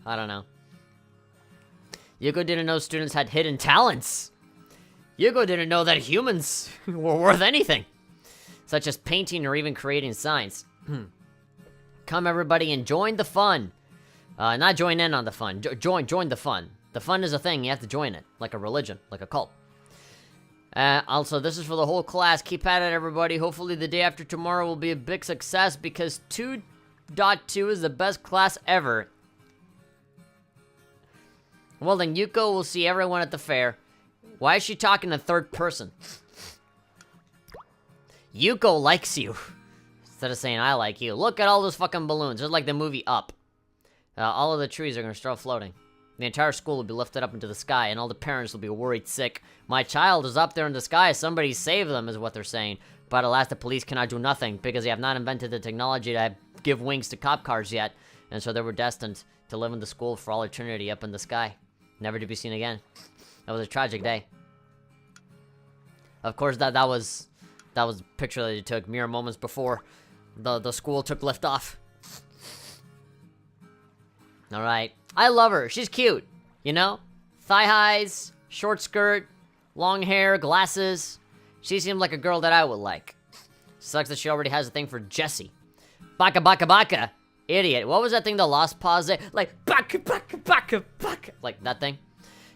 I don't know. Yuko didn't know students had hidden talents. Yuko didn't know that humans were worth anything, such as painting or even creating signs. Come everybody and join the fun. Not join in on the fun. Join the fun. The fun is a thing, you have to join it. Like a religion, like a cult. Also, this is for the whole class. Keep at it, everybody. Hopefully the day after tomorrow will be a big success because 2.2 is the best class ever. Well then, Yuko will see everyone at the fair. Why is she talking in third person? Yuko likes you. Instead of saying, I like you. Look at all those fucking balloons. It's like the movie Up. All of the trees are gonna start floating. The entire school will be lifted up into the sky, and all the parents will be worried sick. My child is up there in the sky. Somebody save them, is what they're saying. But alas, the police cannot do nothing, because they have not invented the technology to give wings to cop cars yet. And so they were destined to live in the school for all eternity up in the sky. Never to be seen again. That was a tragic day. Of course, that was a picture that he took mere moments before the school took lift off. Alright. I love her. She's cute. You know? Thigh highs, short skirt, long hair, glasses. She seemed like a girl that I would like. Sucks that she already has a thing for Jessie. Baka baka baka. Idiot. What was that thing, the lost pause there? Like, baka baka baka baka. Like that thing?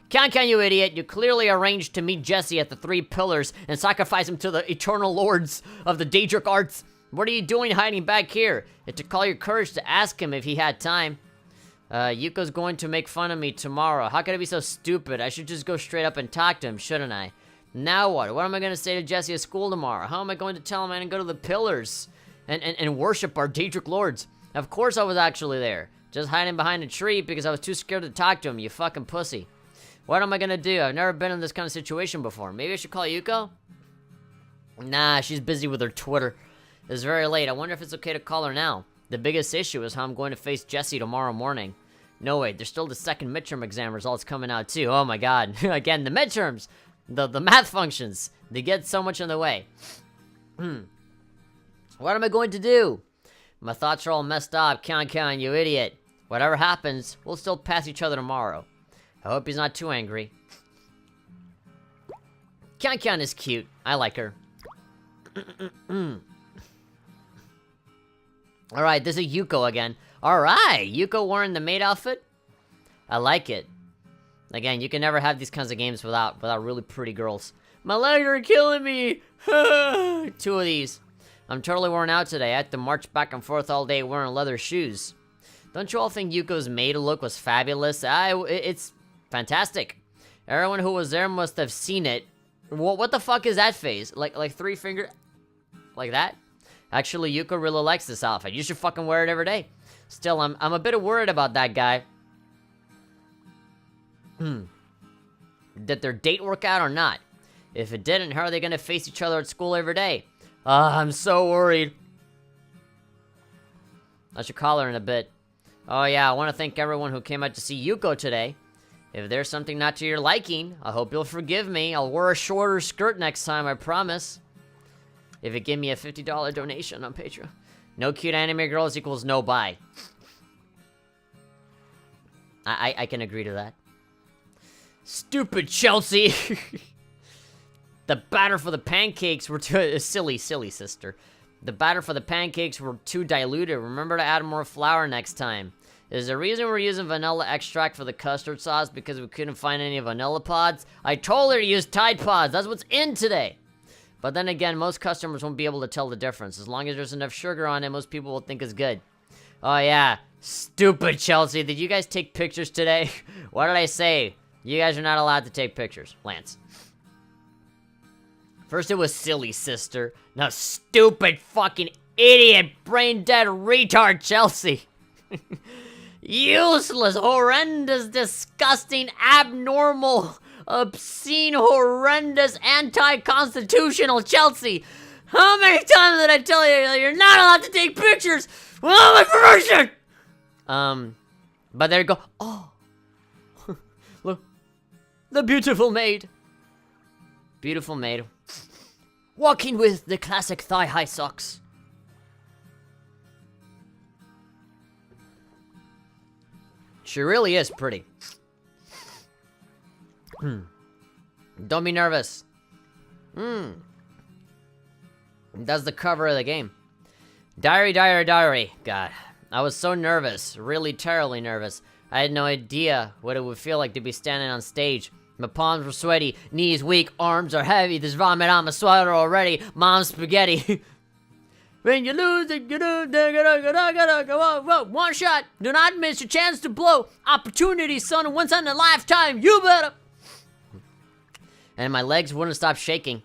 Can you idiot? You clearly arranged to meet Jessie at the Three Pillars and sacrifice him to the eternal lords of the Daedric arts. What are you doing hiding back here? It took all your courage to ask him if he had time. Yuko's going to make fun of me tomorrow. How could I be so stupid? I should just go straight up and talk to him, shouldn't I? Now what? What am I going to say to Jessie at school tomorrow? How am I going to tell him I'm going to go to the Pillars and worship our Daedric lords? Of course I was actually there. Just hiding behind a tree because I was too scared to talk to him, you fucking pussy. What am I going to do? I've never been in this kind of situation before. Maybe I should call Yuko? Nah, she's busy with her Twitter. It's very late. I wonder if it's okay to call her now. The biggest issue is how I'm going to face Jessie tomorrow morning. No, wait, there's still the second midterm exam results coming out, too. Oh, my God. Again, the midterms. The math functions. They get so much in the way. What am I going to do? My thoughts are all messed up. Can, you idiot. Whatever happens, we'll still pass each other tomorrow. I hope he's not too angry. Can is cute. I like her. Alright, this is Yuko again. Alright, Yuko wearing the maid outfit? I like it. Again, you can never have these kinds of games without really pretty girls. My legs are killing me! 2 of these. I'm totally worn out today. I had to march back and forth all day wearing leather shoes. Don't you all think Yuko's maid look was fabulous? It's fantastic. Everyone who was there must have seen it. What the fuck is that face? Like 3 finger... Like that? Actually, Yuko really likes this outfit. You should fucking wear it every day. Still, I'm a bit worried about that guy. Did their date work out or not? If it didn't, how are they gonna face each other at school every day? I'm so worried. I should call her in a bit. Oh yeah, I want to thank everyone who came out to see Yuko today. If there's something not to your liking, I hope you'll forgive me. I'll wear a shorter skirt next time, I promise. If you give me a $50 donation on Patreon. No cute anime girls equals no buy. I can agree to that. Stupid Chelsea! The batter for the pancakes were too... silly sister. The batter for the pancakes were too diluted. Remember to add more flour next time. Is the reason we're using vanilla extract for the custard sauce because we couldn't find any vanilla pods? I told her to use Tide Pods. That's what's in today. But then again, most customers won't be able to tell the difference. As long as there's enough sugar on it, most people will think it's good. Oh yeah, stupid Chelsea. Did you guys take pictures today? What did I say? You guys are not allowed to take pictures. Lance. First it was silly sister. Now stupid fucking idiot, brain dead retard Chelsea. Useless, horrendous, disgusting, abnormal, obscene, horrendous, anti-constitutional Chelsea. How many times did I tell you that you're not allowed to take pictures without my permission? But there you go. Oh. Look. The beautiful maid. Beautiful maid. Walking with the classic thigh-high socks. She really is pretty. Don't be nervous. That's the cover of the game. Diary, diary, diary. God, I was so nervous. Really terribly nervous. I had no idea what it would feel like to be standing on stage. My palms were sweaty, knees weak, arms are heavy. There's vomit on my sweater already. Mom's spaghetti. When you lose it, you lose. One shot. Do not miss your chance to blow. Opportunity, son. Once in a lifetime. You better. And my legs wouldn't stop shaking.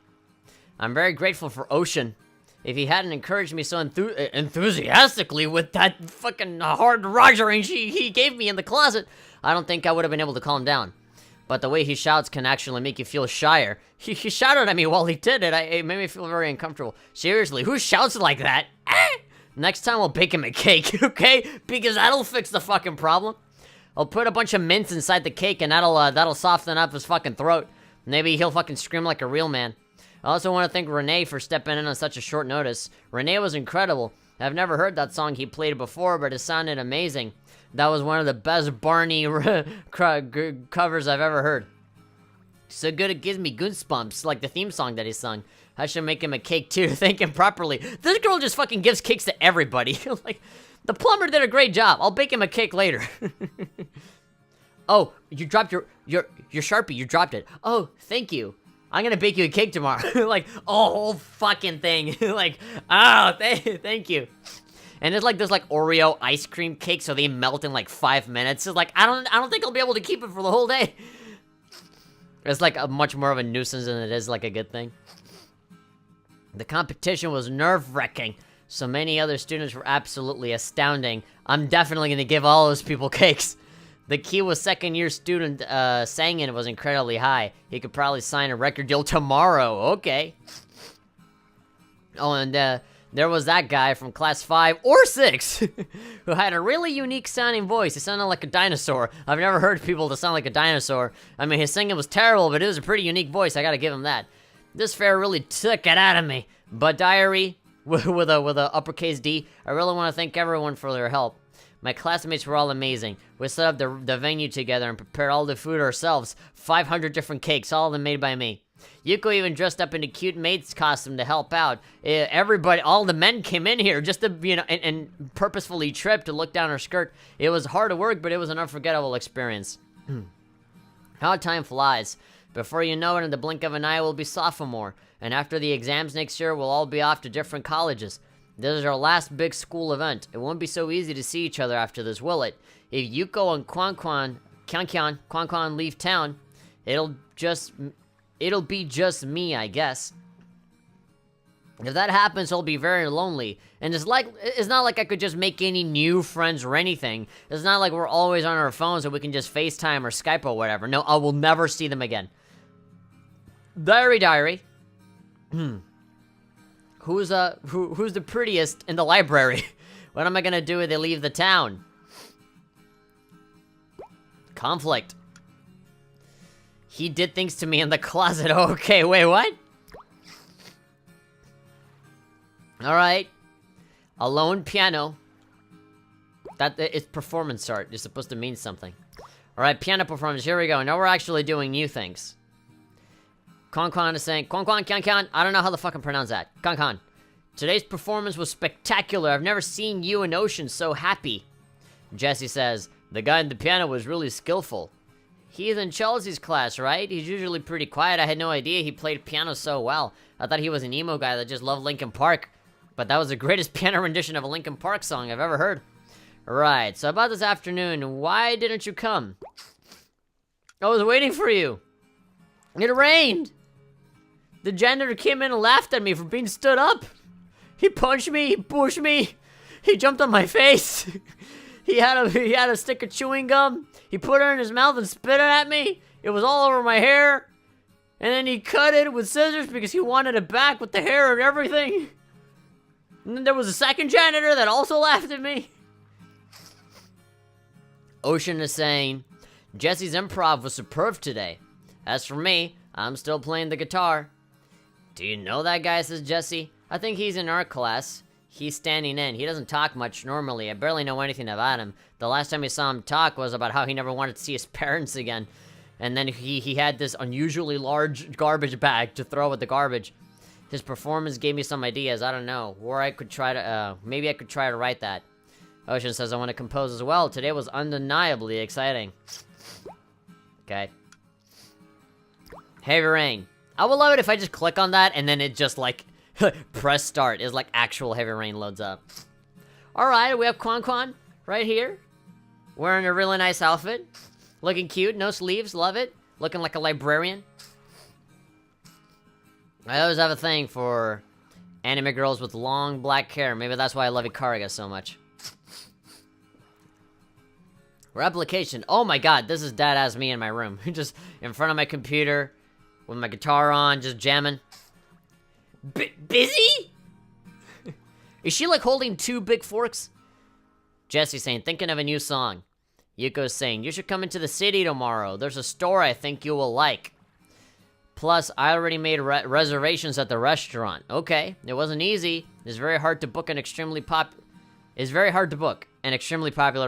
I'm very grateful for Ocean. If he hadn't encouraged me so enthusiastically with that fucking hard rogering he gave me in the closet, I don't think I would have been able to calm down. But the way he shouts can actually make you feel shyer. He shouted at me while he did it. It made me feel very uncomfortable. Seriously, who shouts like that? Next time I'll bake him a cake, okay? Because that'll fix the fucking problem. I'll put a bunch of mints inside the cake and that'll soften up his fucking throat. Maybe he'll fucking scream like a real man. I also want to thank Renee for stepping in on such a short notice. Renee was incredible. I've never heard that song he played before, but it sounded amazing. That was one of the best Barney covers I've ever heard. So good it gives me goosebumps, like the theme song that he sung. I should make him a cake too to thank him properly. This girl just fucking gives cakes to everybody. Like, the plumber did a great job. I'll bake him a cake later. Oh, you dropped your Sharpie. You dropped it. Oh, thank you. I'm gonna bake you a cake tomorrow. Like, whole fucking thing. Like, oh, thank you. And it's like this like Oreo ice cream cake, so they melt in like 5 minutes. It's like I don't think I'll be able to keep it for the whole day. It's like much more of a nuisance than it is like a good thing. The competition was nerve-wracking. So many other students were absolutely astounding. I'm definitely gonna give all those people cakes. The key was second-year student sang in was incredibly high. He could probably sign a record deal tomorrow. Okay. Oh, and there was that guy from class 5 or 6 who had a really unique sounding voice. He sounded like a dinosaur. I've never heard people to sound like a dinosaur. I mean, his singing was terrible, but it was a pretty unique voice. I gotta give him that. This fair really took it out of me. But Diary, with a uppercase D, I really want to thank everyone for their help. My classmates were all amazing. We set up the venue together and prepared all the food ourselves. 500 different cakes, all of them made by me. Yuko even dressed up in a cute maid's costume to help out. Everybody, all the men came in here just to, you know, and purposefully tripped to look down her skirt. It was hard work, but it was an unforgettable experience. How time flies. Before you know it, in the blink of an eye, we'll be sophomore. And after the exams next year, we'll all be off to different colleges. This is our last big school event. It won't be so easy to see each other after this, will it? If Yuko and Kwan leave town, it'll be just me, I guess. If that happens, I'll be very lonely. And it's not like I could just make any new friends or anything. It's not like we're always on our phones and we can just FaceTime or Skype or whatever. No, I will never see them again. Diary. Who's the prettiest in the library? What am I gonna do if they leave the town? Conflict. He did things to me in the closet. Okay, wait, what? Alright. Alone piano. That is performance art. It's supposed to mean something. Alright, piano performance. Here we go. Now we're actually doing new things. Kwan is saying, Kwan, I don't know how to fucking pronounce that. Kwan. Today's performance was spectacular. I've never seen you and Ocean so happy. Jesse says, the guy in the piano was really skillful. He's in Chelsea's class, right? He's usually pretty quiet. I had no idea he played piano so well. I thought he was an emo guy that just loved Linkin Park. But that was the greatest piano rendition of a Linkin Park song I've ever heard. Right, so about this afternoon, why didn't you come? I was waiting for you. It rained. The janitor came in and laughed at me for being stood up. He punched me, he pushed me, he jumped on my face. He had a stick of chewing gum. He put it in his mouth and spit it at me. It was all over my hair. And then he cut it with scissors because he wanted it back with the hair and everything. And then there was a second janitor that also laughed at me. Ocean is saying, Jesse's improv was superb today. As for me, I'm still playing the guitar. Do you know that guy, says Jesse? I think he's in art class. He's standing in. He doesn't talk much normally. I barely know anything about him. The last time I saw him talk was about how he never wanted to see his parents again. And then he had this unusually large garbage bag to throw at the garbage. His performance gave me some ideas. I don't know. Or I could try to, maybe I could try to write that. Ocean says I want to compose as well. Today was undeniably exciting. Okay. Heavy Rain. I would love it if I just click on that and then it just like press start is like actual Heavy Rain loads up. Alright, we have Quan Quan right here. Wearing a really nice outfit. Looking cute, no sleeves, love it. Looking like a librarian. I always have a thing for anime girls with long black hair. Maybe that's why I love Ikariga so much. Replication. Oh my god, this is dead-ass me in my room. Just in front of my computer, with my guitar on, just jamming. Busy? Is she like holding two big forks? Jesse saying, thinking of a new song. Yuko's saying, you should come into the city tomorrow. There's a store I think you will like. Plus, I already made reservations at the restaurant. Okay, it wasn't easy. It's very hard to book an extremely popular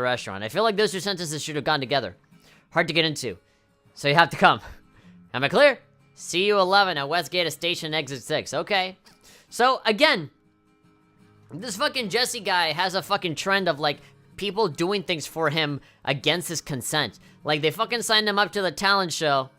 restaurant. I feel like those two sentences should have gone together. Hard to get into. So you have to come. Am I clear? See you 11 at Westgate Station Exit 6. Okay. So, again, this fucking Jesse guy has a fucking trend of, like, people doing things for him against his consent. Like, they fucking signed him up to the talent show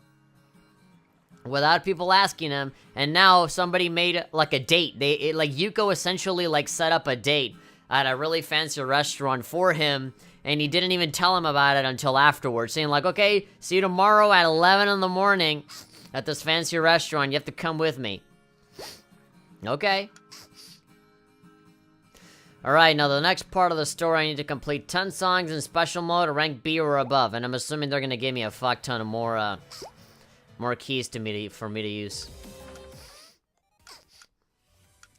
without people asking him, and now somebody made, like, a date. Like, Yuko essentially, like, set up a date at a really fancy restaurant for him, and he didn't even tell him about it until afterwards, saying, like, okay, see you tomorrow at 11 in the morning at this fancy restaurant. You have to come with me. Okay. Alright, now the next part of the story, I need to complete 10 songs in special mode, rank B or above, and I'm assuming they're gonna give me a fuck ton of more keys for me to use.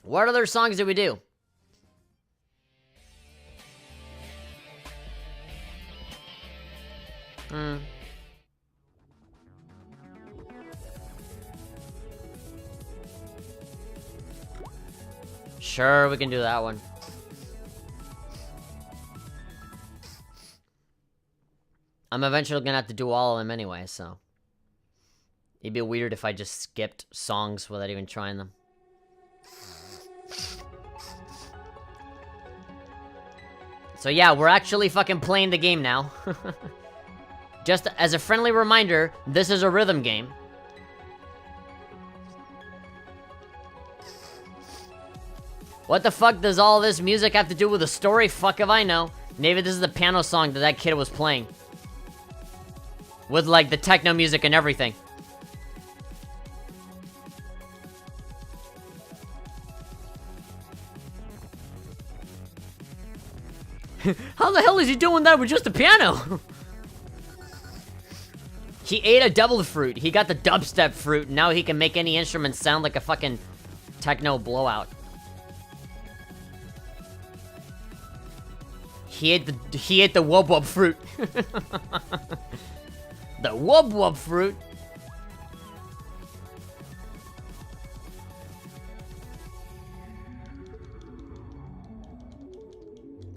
What other songs did we do? Sure, we can do that one. I'm eventually gonna have to do all of them anyway, so it'd be weird if I just skipped songs without even trying them. So yeah, we're actually fucking playing the game now. Just as a friendly reminder, this is a rhythm game. What the fuck does all this music have to do with the story? Fuck if I know. Maybe this is the piano song that kid was playing. With, like, the techno music and everything. How the hell is he doing that with just a piano? He ate a double fruit. He got the dubstep fruit, and now he can make any instrument sound like a fucking techno blowout. He ate the wub wub fruit. The wub wub fruit.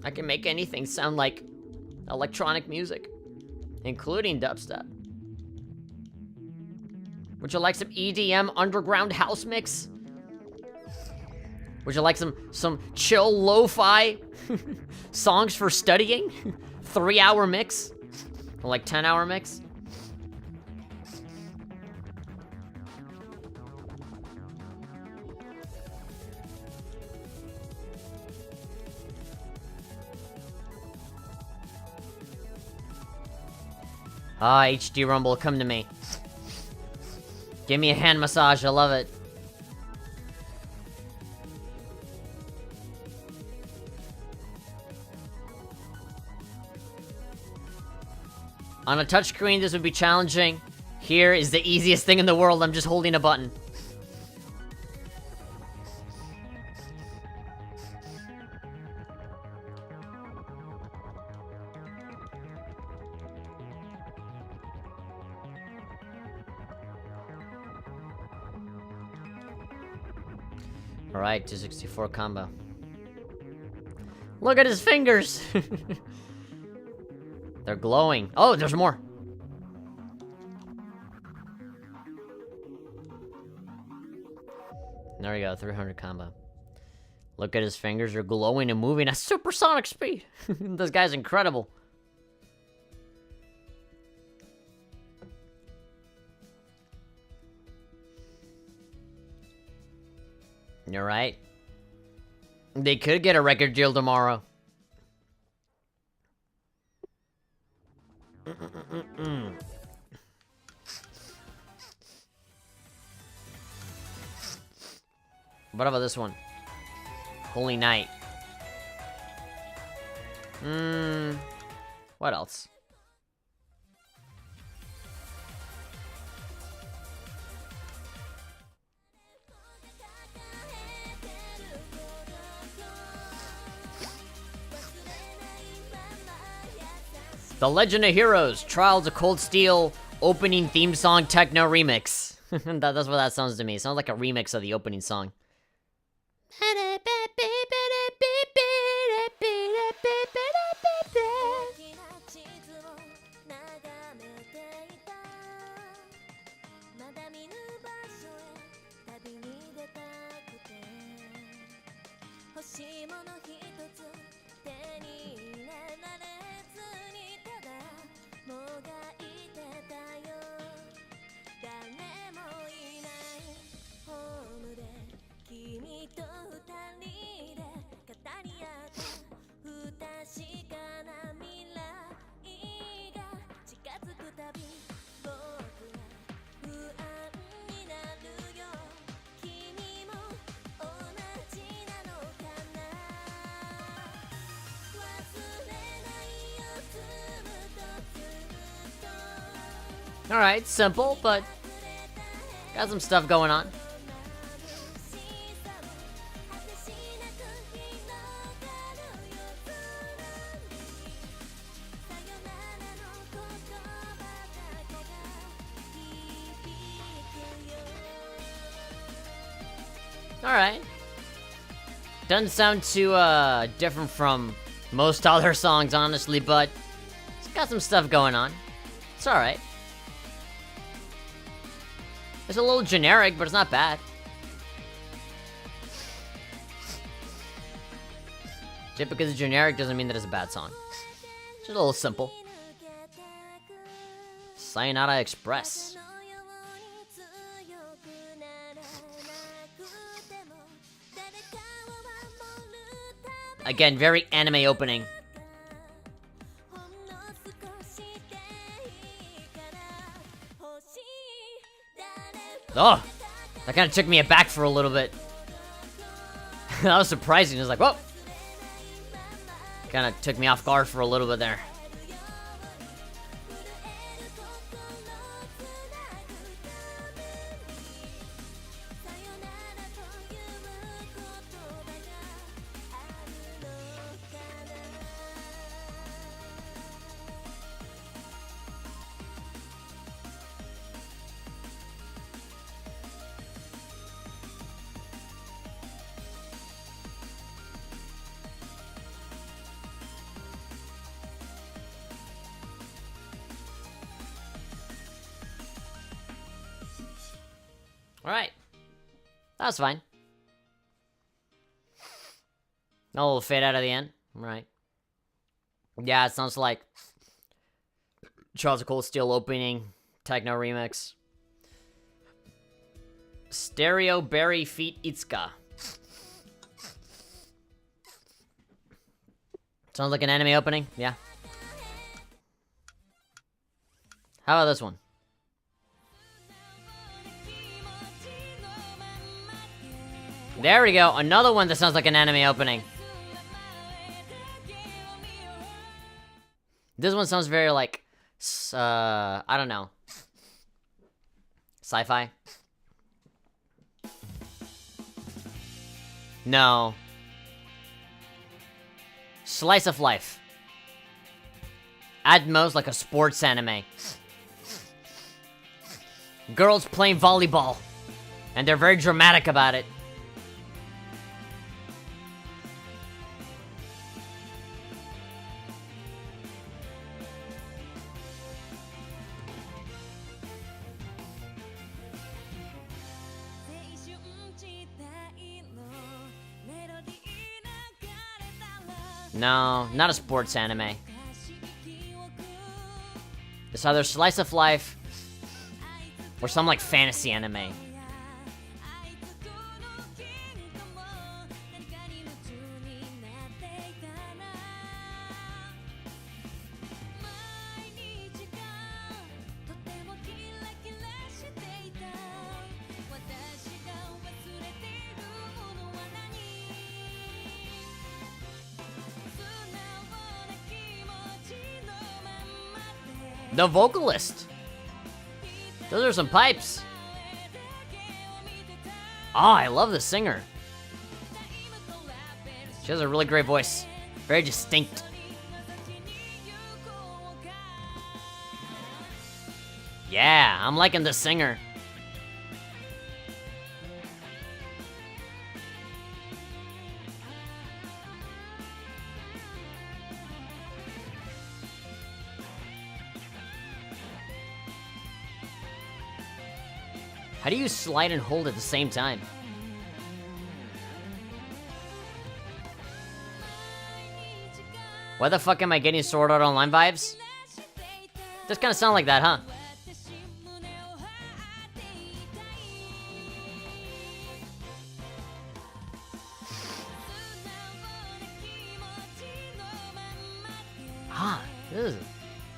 I can make anything sound like electronic music, including dubstep. Would you like some EDM underground house mix? Would you like some chill lo-fi songs for studying? 3-hour mix? Or like 10-hour mix? Ah, HD Rumble, come to me. Give me a hand massage, I love it. On a touchscreen, this would be challenging. Here is the easiest thing in the world, I'm just holding a button. Alright, 264 combo. Look at his fingers! They're glowing. Oh, there's more! There we go, 300 combo. Look at his fingers, they're glowing and moving at supersonic speed! This guy's incredible. You're right. They could get a record deal tomorrow. What about this one? Holy Night. What else? The Legend of Heroes, Trials of Cold Steel, opening theme song techno remix. That's what that sounds to me. It sounds like a remix of the opening song. Alright, simple, but got some stuff going on. Alright. Doesn't sound too different from most other songs, honestly, but it's got some stuff going on. It's alright. It's a little generic, but it's not bad. Just because it's generic doesn't mean that it's a bad song. It's just a little simple. Sayonara Express. Again, very anime opening. Oh, that kind of took me aback for a little bit. That was surprising. It was like, whoa. Kind of took me off guard for a little bit there. Alright. That was fine. A little fade out of the end. Right. Yeah, it sounds like Charles of Cold Steel opening, techno remix. Stereo Berry Feet Itsuka. Sounds like an anime opening, yeah. How about this one? There we go. Another one that sounds like an anime opening. This one sounds very like, I don't know. Sci-fi? No. Slice of life. At most, like a sports anime. Girls playing volleyball. And they're very dramatic about it. No, not a sports anime. It's either slice of life or some like fantasy anime. The vocalist. Those are some pipes. Oh, I love the singer. She has a really great voice. Very distinct. Yeah, I'm liking the singer. How do you slide and hold at the same time? Why the fuck am I getting Sword Art Online vibes? Does kind of sound like that, huh?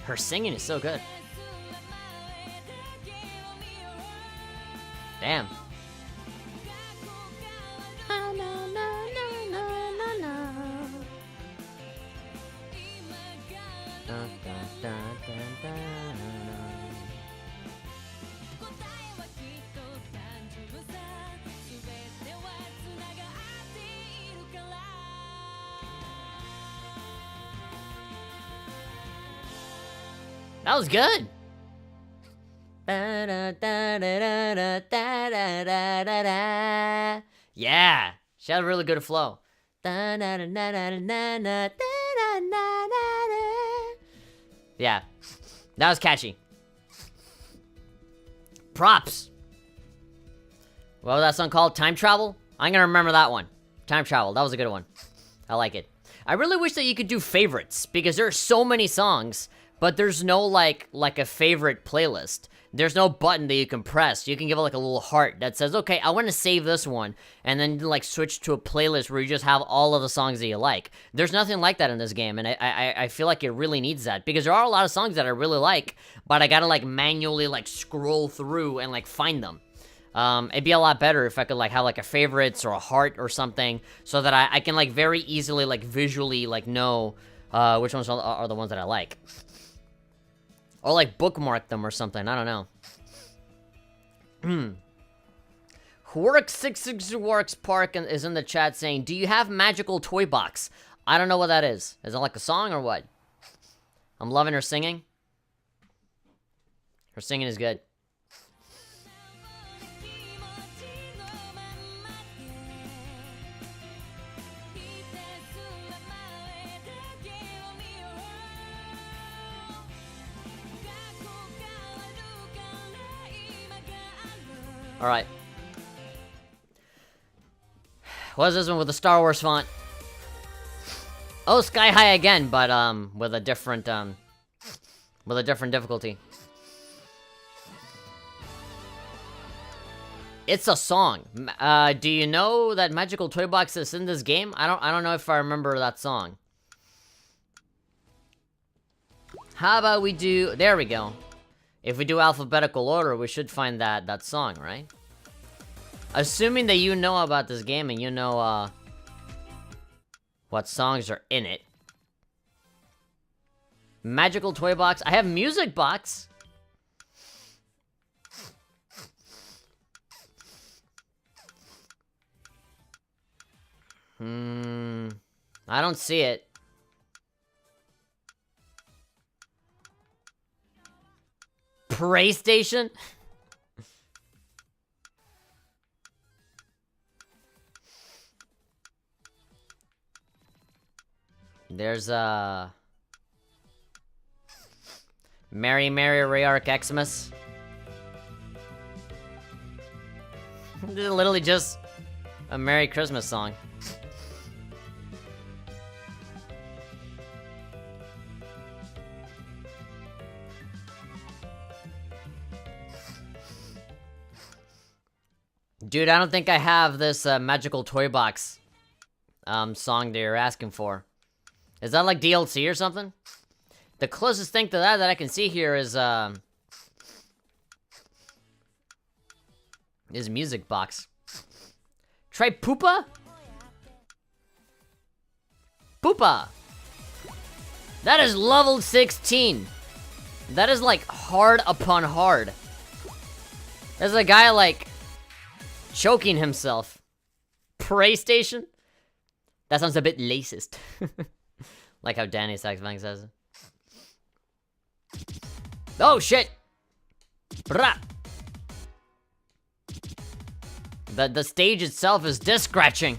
Her singing is so good. Damn. That was good. Yeah, she had a really good flow. Yeah, that was catchy. Props. What was that song called? Time Travel? I'm gonna remember that one. Time Travel, that was a good one. I like it. I really wish that you could do favorites, because there are so many songs, but there's no like a favorite playlist. There's no button that you can press. You can give it like a little heart that says, okay, I want to save this one, and then like switch to a playlist where you just have all of the songs that you like. There's nothing like that in this game, and I feel like it really needs that, because there are a lot of songs that I really like, but I gotta like manually like scroll through and like find them. It'd be a lot better if I could like have like a favorites or a heart or something, so that I can like very easily like visually like know which ones are the ones that I like. Or, like, bookmark them or something. I don't know. Work66 Works Park is in the chat saying, do you have Magical Toy Box? I don't know what that is. Is it like a song or what? I'm loving her singing. Her singing is good. Alright. What is this one with the Star Wars font? Oh, Sky High again, but with a different difficulty. It's a song. Do you know that Magical Toy Box is in this game? I don't know if I remember that song. How about we do... There we go. If we do alphabetical order, we should find that song, right? Assuming that you know about this game and you know, what songs are in it. Magical toy box. I have music box. I don't see it. Pray station? There's Merry Merry Rayark Xmas. This is literally just a Merry Christmas song. Dude, I don't think I have this magical toy box song that you're asking for. Is that like DLC or something? The closest thing to that I can see here is music box. Try Poopa? Poopa! That is level 16. That is like hard upon hard. There's a guy like choking himself. Pray station? That sounds a bit racist. Like how Danny Saxfang says it. Oh shit! Brah. The stage itself is disc scratching.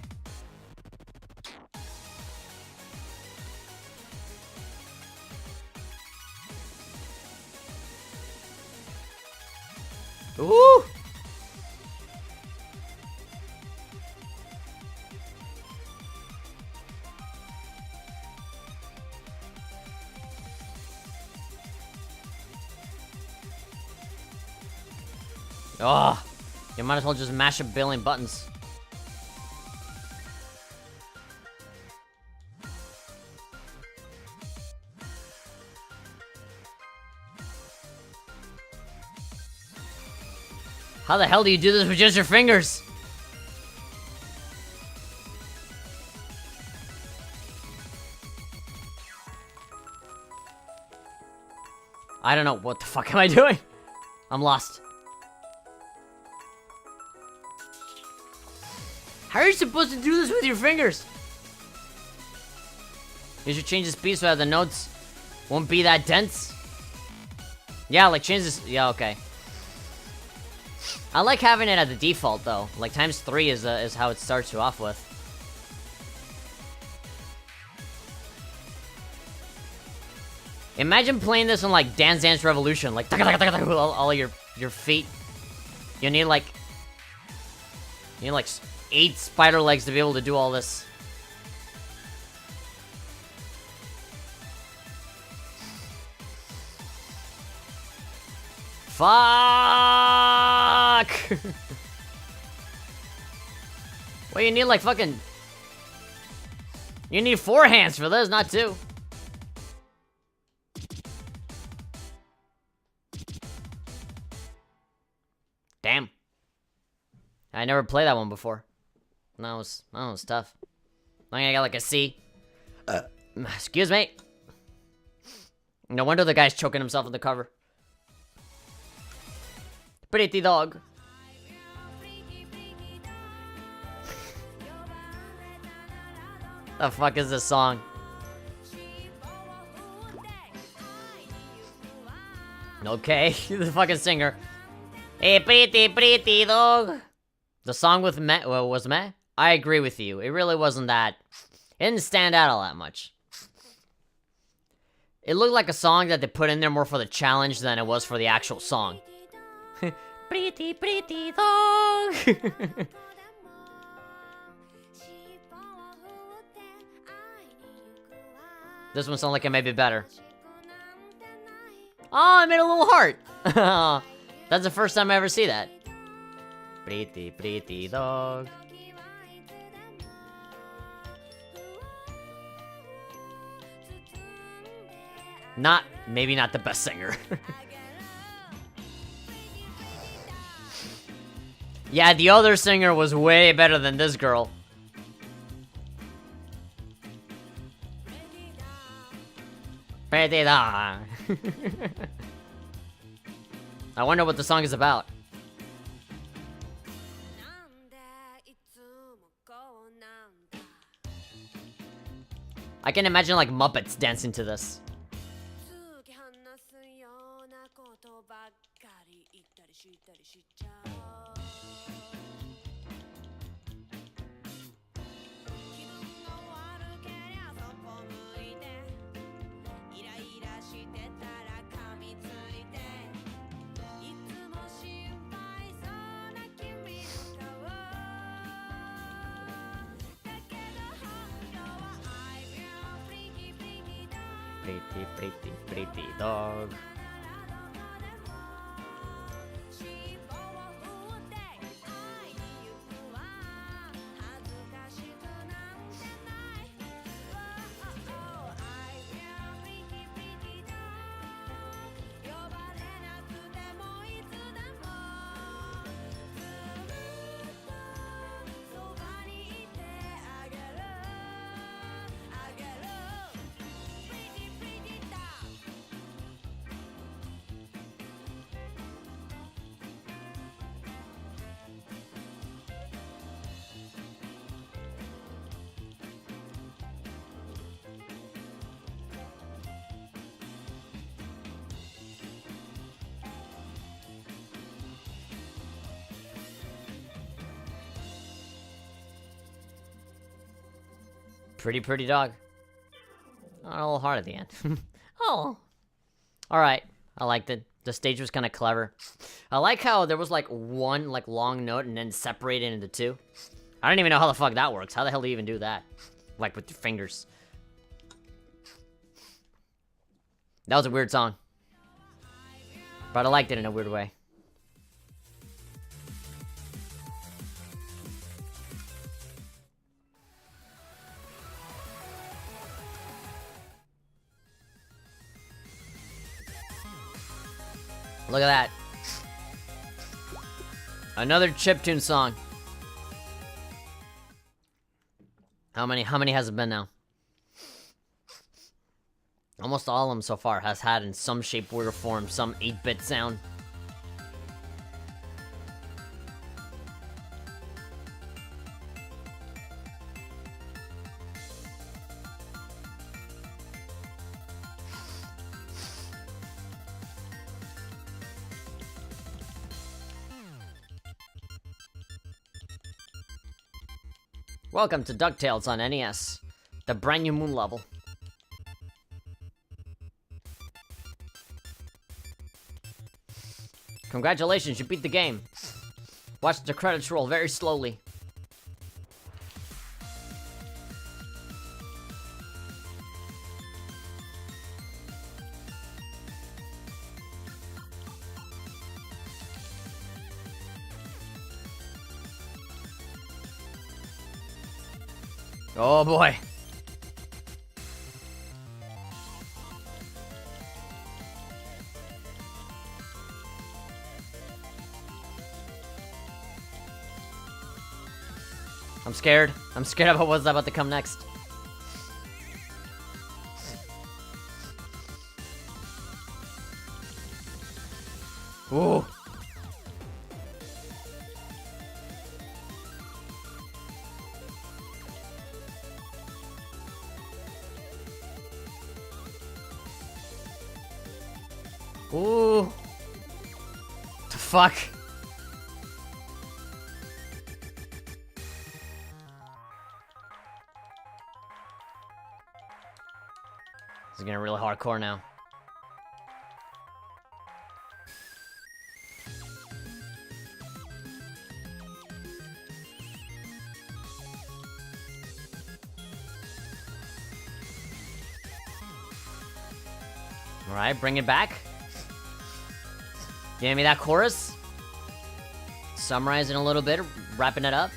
Ooh! Oh, you might as well just mash a billion buttons. How the hell do you do this with just your fingers? I don't know. What the fuck am I doing? I'm lost. How are you supposed to do this with your fingers? You should change the speed so that the notes won't be that dense. Yeah, like change this. Yeah, okay. I like having it at the default though. Like ×3 is how it starts you off with. Imagine playing this on like Dance Dance Revolution, like all your feet. You need like 8 spider legs to be able to do all this. Fuck! Well, you need like fucking... You need 4 hands for this, not 2. Damn. I never played that one before. That was tough. I'm gonna get like a C. Excuse me. No wonder the guy's choking himself on the cover. Pretty dog. The fuck is this song? Okay, the fucking singer. Hey, pretty dog. The song with meh was meh? I agree with you. It really wasn't that. It didn't stand out all that much. It looked like a song that they put in there more for the challenge than it was for the actual song. Pretty dog. This one sounds like it may be better. Oh, I made a little heart. That's the first time I ever see that. Pretty dog. Maybe not the best singer. Yeah, the other singer was way better than this girl. I wonder what the song is about. I can imagine like Muppets dancing to this. Pretty dog. Pretty dog. Oh, a little hard at the end. Oh. Alright. I liked it. The stage was kind of clever. I like how there was like one like long note and then separated into two. I don't even know how the fuck that works. How the hell do you even do that? Like with your fingers. That was a weird song. But I liked it in a weird way. Look at that. Another chiptune song. How many has it been now? Almost all of them so far has had in some shape, word, or form some 8-bit sound. Welcome to DuckTales on NES, the brand new moon level. Congratulations, you beat the game. Watch the credits roll very slowly. Oh boy. I'm scared. I'm scared about what's about to come next. Ooh. Ooh. The fuck? This is getting really hardcore now. Alright, bring it back. Give me that chorus. Summarizing a little bit, wrapping it up.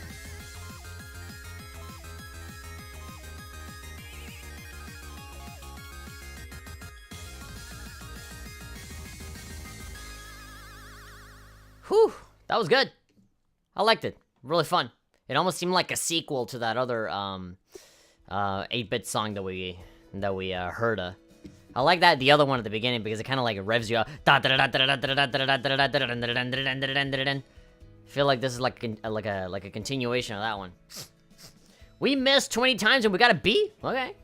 Whew, that was good. I liked it. Really fun. It almost seemed like a sequel to that other 8-bit song that we heard. I like that the other one at the beginning because it kind of like revs you up. I feel like this is like a continuation of that one. We missed 20 times and we got a B. Okay,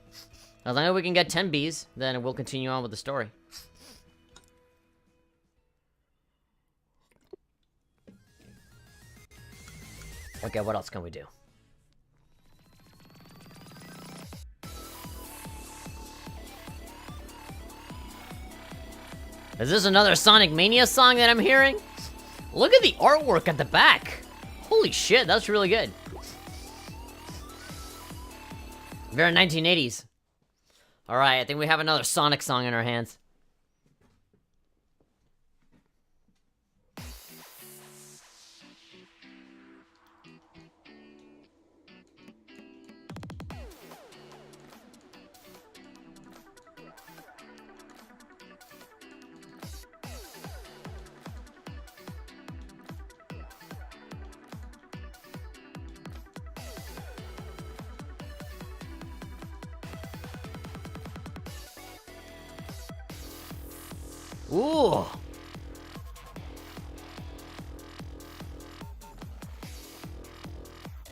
as long as we can get 10 Bs, then we'll continue on with the story. Okay, what else can we do? Is this another Sonic Mania song that I'm hearing? Look at the artwork at the back. Holy shit, that's really good. Very 1980s. Alright, I think we have another Sonic song in our hands. Ooh.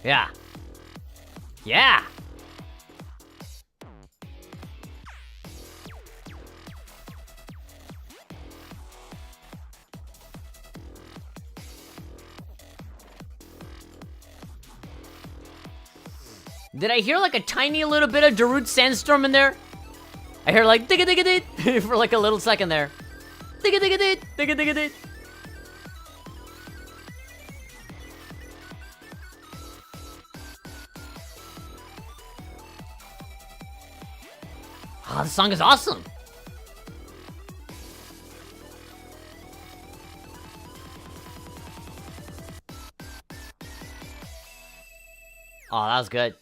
Yeah. Yeah. Did I hear like a tiny little bit of Darude Sandstorm in there? I hear like digga digga dig for like a little second there. Digga digga dig, digga digga dig. Oh, the song is awesome. Oh, that was good.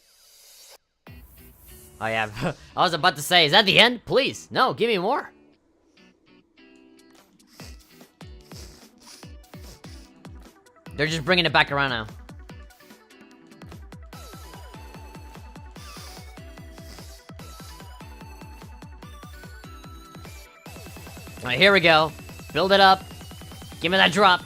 Oh yeah, I was about to say, is that the end? Please, no, give me more. They're just bringing it back around now. Alright, here we go. Build it up. Give me that drop.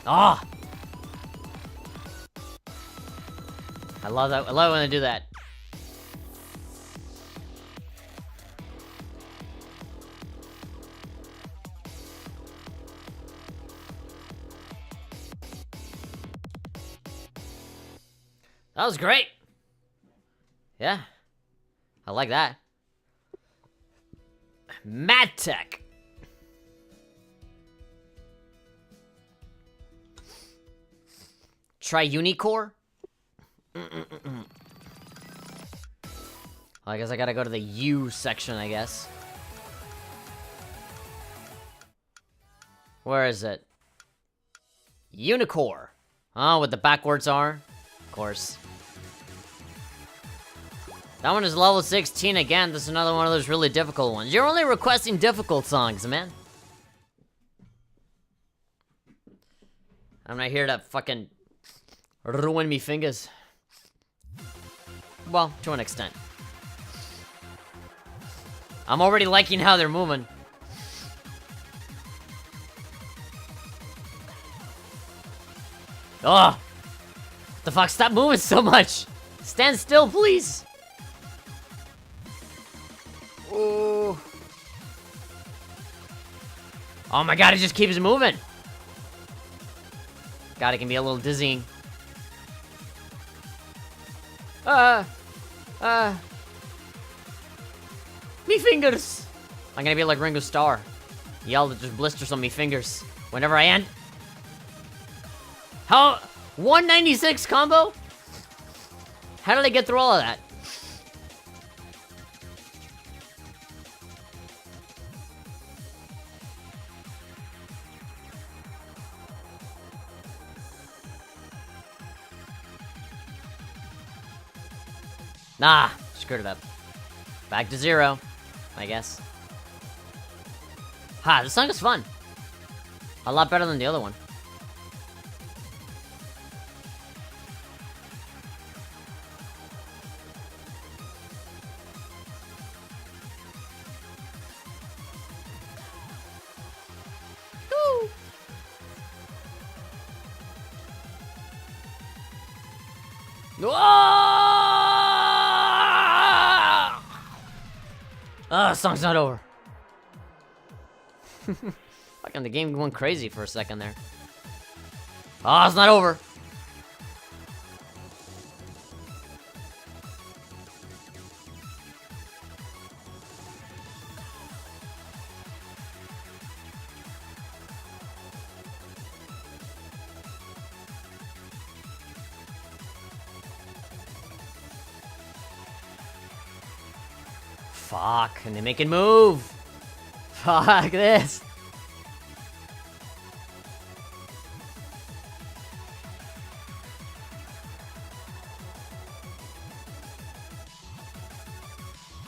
Ah! I love that. I love when they do that. That was great. Yeah. I like that. Mad Tech. Try Unicore? I guess I gotta go to the U section, I guess. Where is it? Unicore. Oh, what the backwards are? Of course. That one is level 16 again. This is another one of those really difficult ones. You're only requesting difficult songs, man. I'm not here to fucking ruin me fingers. Well, to an extent. I'm already liking how they're moving. Ugh! The fuck, stop moving so much! Stand still, please! Oh. Oh my god, it just keeps moving! God, it can be a little dizzying. Me fingers! I'm gonna be like Ringo Starr. Yell that there's blisters on me fingers whenever I end. How? 196 combo? How did I get through all of that? Nah, screwed it up. Back to 0, I guess. Ha, this song is fun. A lot better than the other one. Woo! Ah, song's not over. Fucking the game went crazy for a second there. Oh, it's not over. Fuck, and they make it move. Fuck this.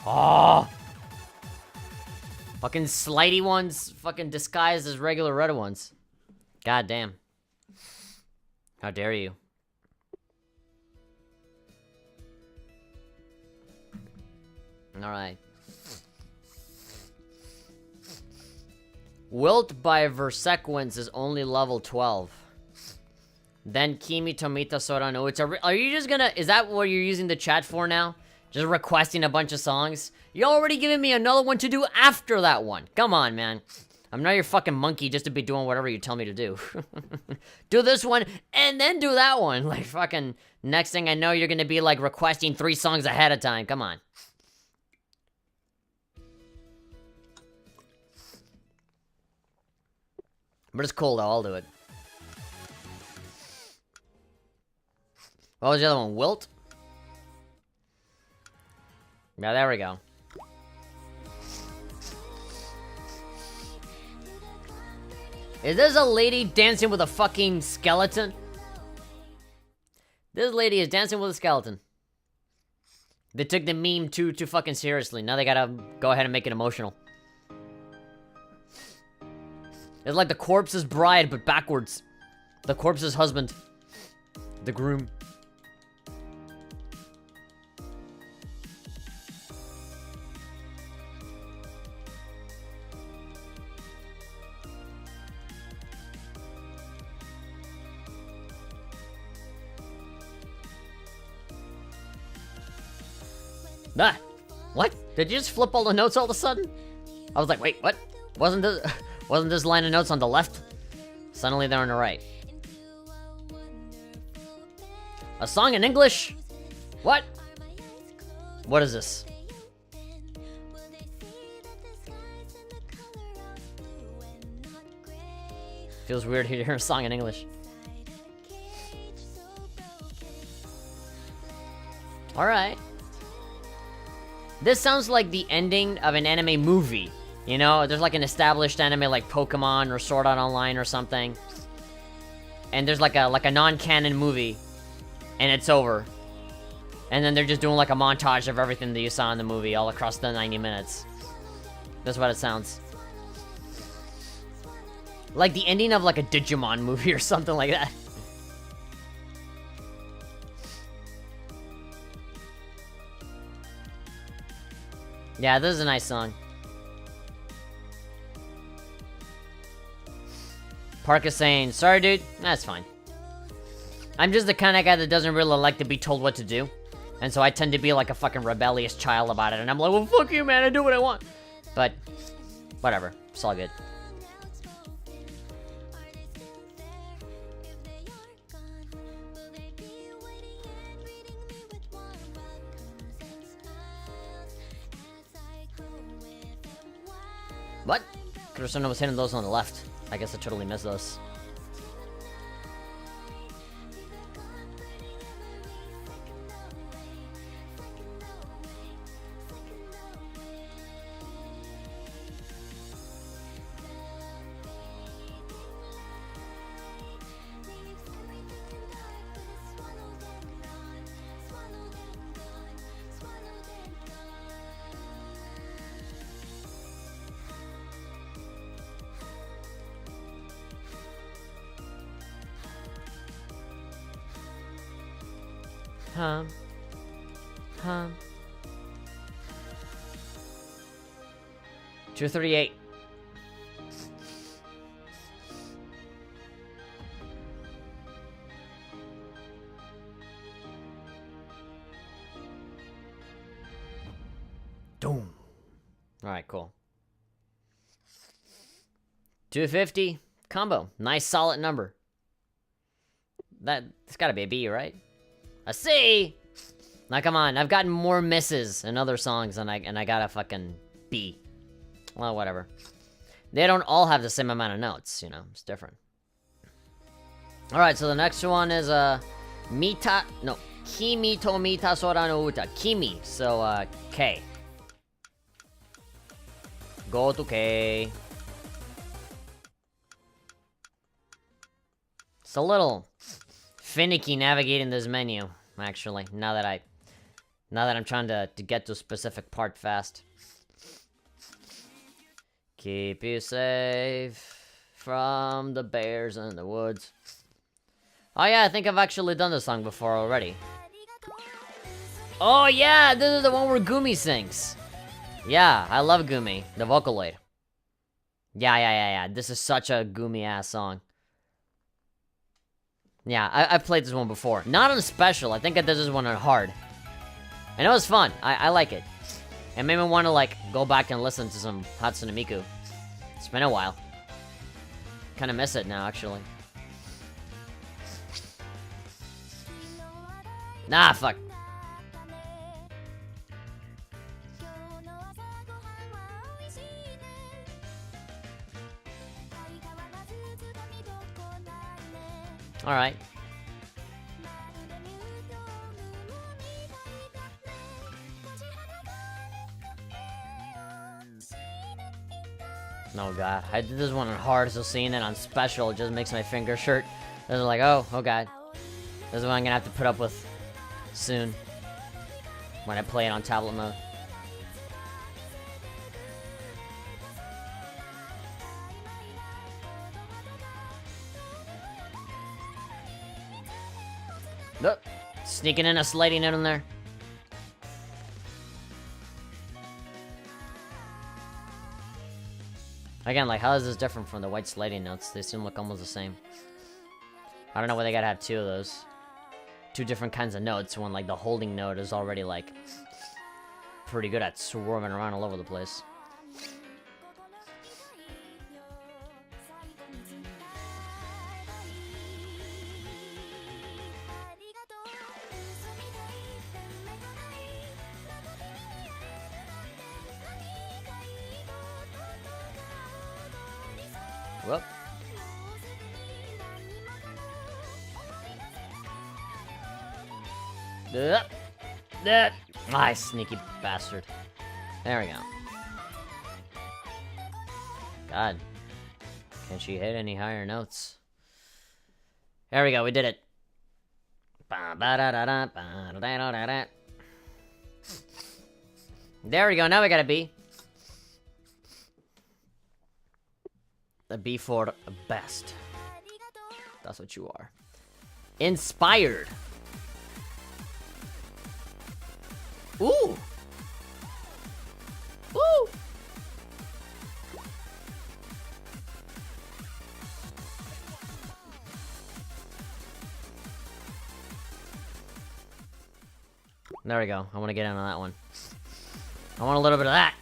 Oh. Fucking slidey ones fucking disguised as regular red ones. God damn. How dare you. Alright. Wilt by Versequence is only level 12. Then Kimi Tomita Sora no Uta. Are you just gonna... Is that what you're using the chat for now? Just requesting a bunch of songs? You're already giving me another one to do after that one. Come on, man. I'm not your fucking monkey just to be doing whatever you tell me to do. Do this one, and then do that one. Like, fucking... Next thing I know, you're gonna be, like, requesting 3 songs ahead of time. Come on. But it's cool, though. I'll do it. What was the other one? Wilt? Yeah, there we go. Is this a lady dancing with a fucking skeleton? This lady is dancing with a skeleton. They took the meme too fucking seriously. Now they gotta go ahead and make it emotional. It's like the corpse's bride, but backwards. The corpse's husband. The groom. Ah! What? Did you just flip all the notes all of a sudden? I was like, wait, what? Wasn't this line of notes on the left? Suddenly they're on the right. A song in English? What? What is this? Feels weird to hear a song in English. Alright. This sounds like the ending of an anime movie. You know, there's like an established anime like Pokemon or Sword Art Online or something. And there's like a non-canon movie. And it's over. And then they're just doing like a montage of everything that you saw in the movie all across the 90 minutes. That's what it sounds. Like the ending of like a Digimon movie or something like that. Yeah, this is a nice song. Park is saying, sorry dude, that's fine. I'm just the kind of guy that doesn't really like to be told what to do. And so I tend to be like a fucking rebellious child about it. And I'm like, well, fuck you, man, I do what I want. But, whatever, it's all good. What? Kuroshima was hitting those on the left. I guess I totally missed those. Hum. Hum. 238. Doom. Alright, cool. 250. Combo. Nice solid number. It's gotta be a B, right? A C! Now come on, I've gotten more misses in other songs and I got a fucking B. Well, whatever. They don't all have the same amount of notes, you know, it's different. Alright, so the next one is Kimi to Mita Sora no Uta. Kimi, so K. Go to K. It's a little finicky navigating this menu, actually, now that I'm trying to get to a specific part fast. Keep you safe from the bears in the woods. Oh yeah, I think I've actually done this song before already. Oh yeah, this is the one where Gumi sings. Yeah, I love Gumi, the Vocaloid. Yeah. This is such a Gumi-ass song. Yeah, I've played this one before. Not on special, I think I did this one on hard. And it was fun, I like it. It made me want to, like, go back and listen to some Hatsune Miku. It's been a while. Kinda miss it now, actually. Nah, fuck. Alright. Oh god, I did this one on hard, so seeing it on special just makes my fingers hurt. I was like, oh god. This is what I'm gonna have to put up with soon. When I play it on tablet mode. Look, sneaking in a sliding note in there. Again, like, how is this different from the white sliding notes? They seem like almost the same. I don't know why they gotta have two of those. Two different kinds of notes when, like, the holding note is already, like, pretty good at swerving around all over the place. Whoop. Ah, sneaky bastard. There we go. God. Can she hit any higher notes? There we go, we did it. There we go, now we got a B. The B for best. That's what you are. Inspired. Ooh. Ooh. There we go. I want to get in on that one. I want a little bit of that.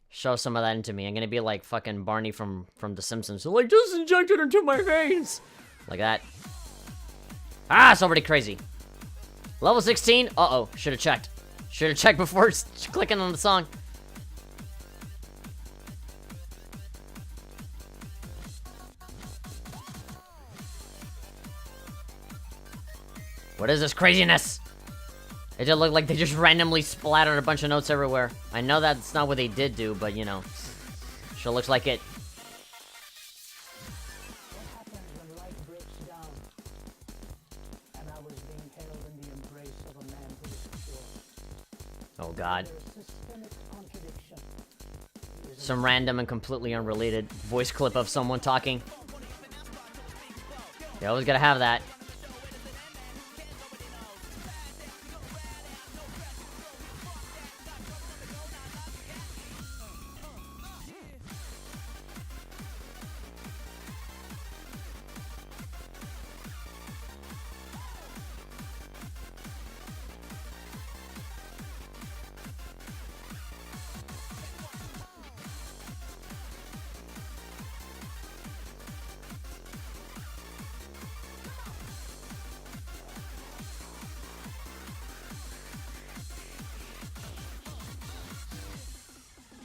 Show some of that into me. I'm gonna be like fucking Barney from The Simpsons. So like, just inject it into my veins. Like that. Ah, it's already crazy. Level 16? Uh-oh. Should have checked. Should have checked before clicking on the song. What is this craziness? It just looked like they just randomly splattered a bunch of notes everywhere. I know that's not what they did do, but you know. Sure looks like it. Oh god. Some random and completely unrelated voice clip of someone talking. You always gotta have that.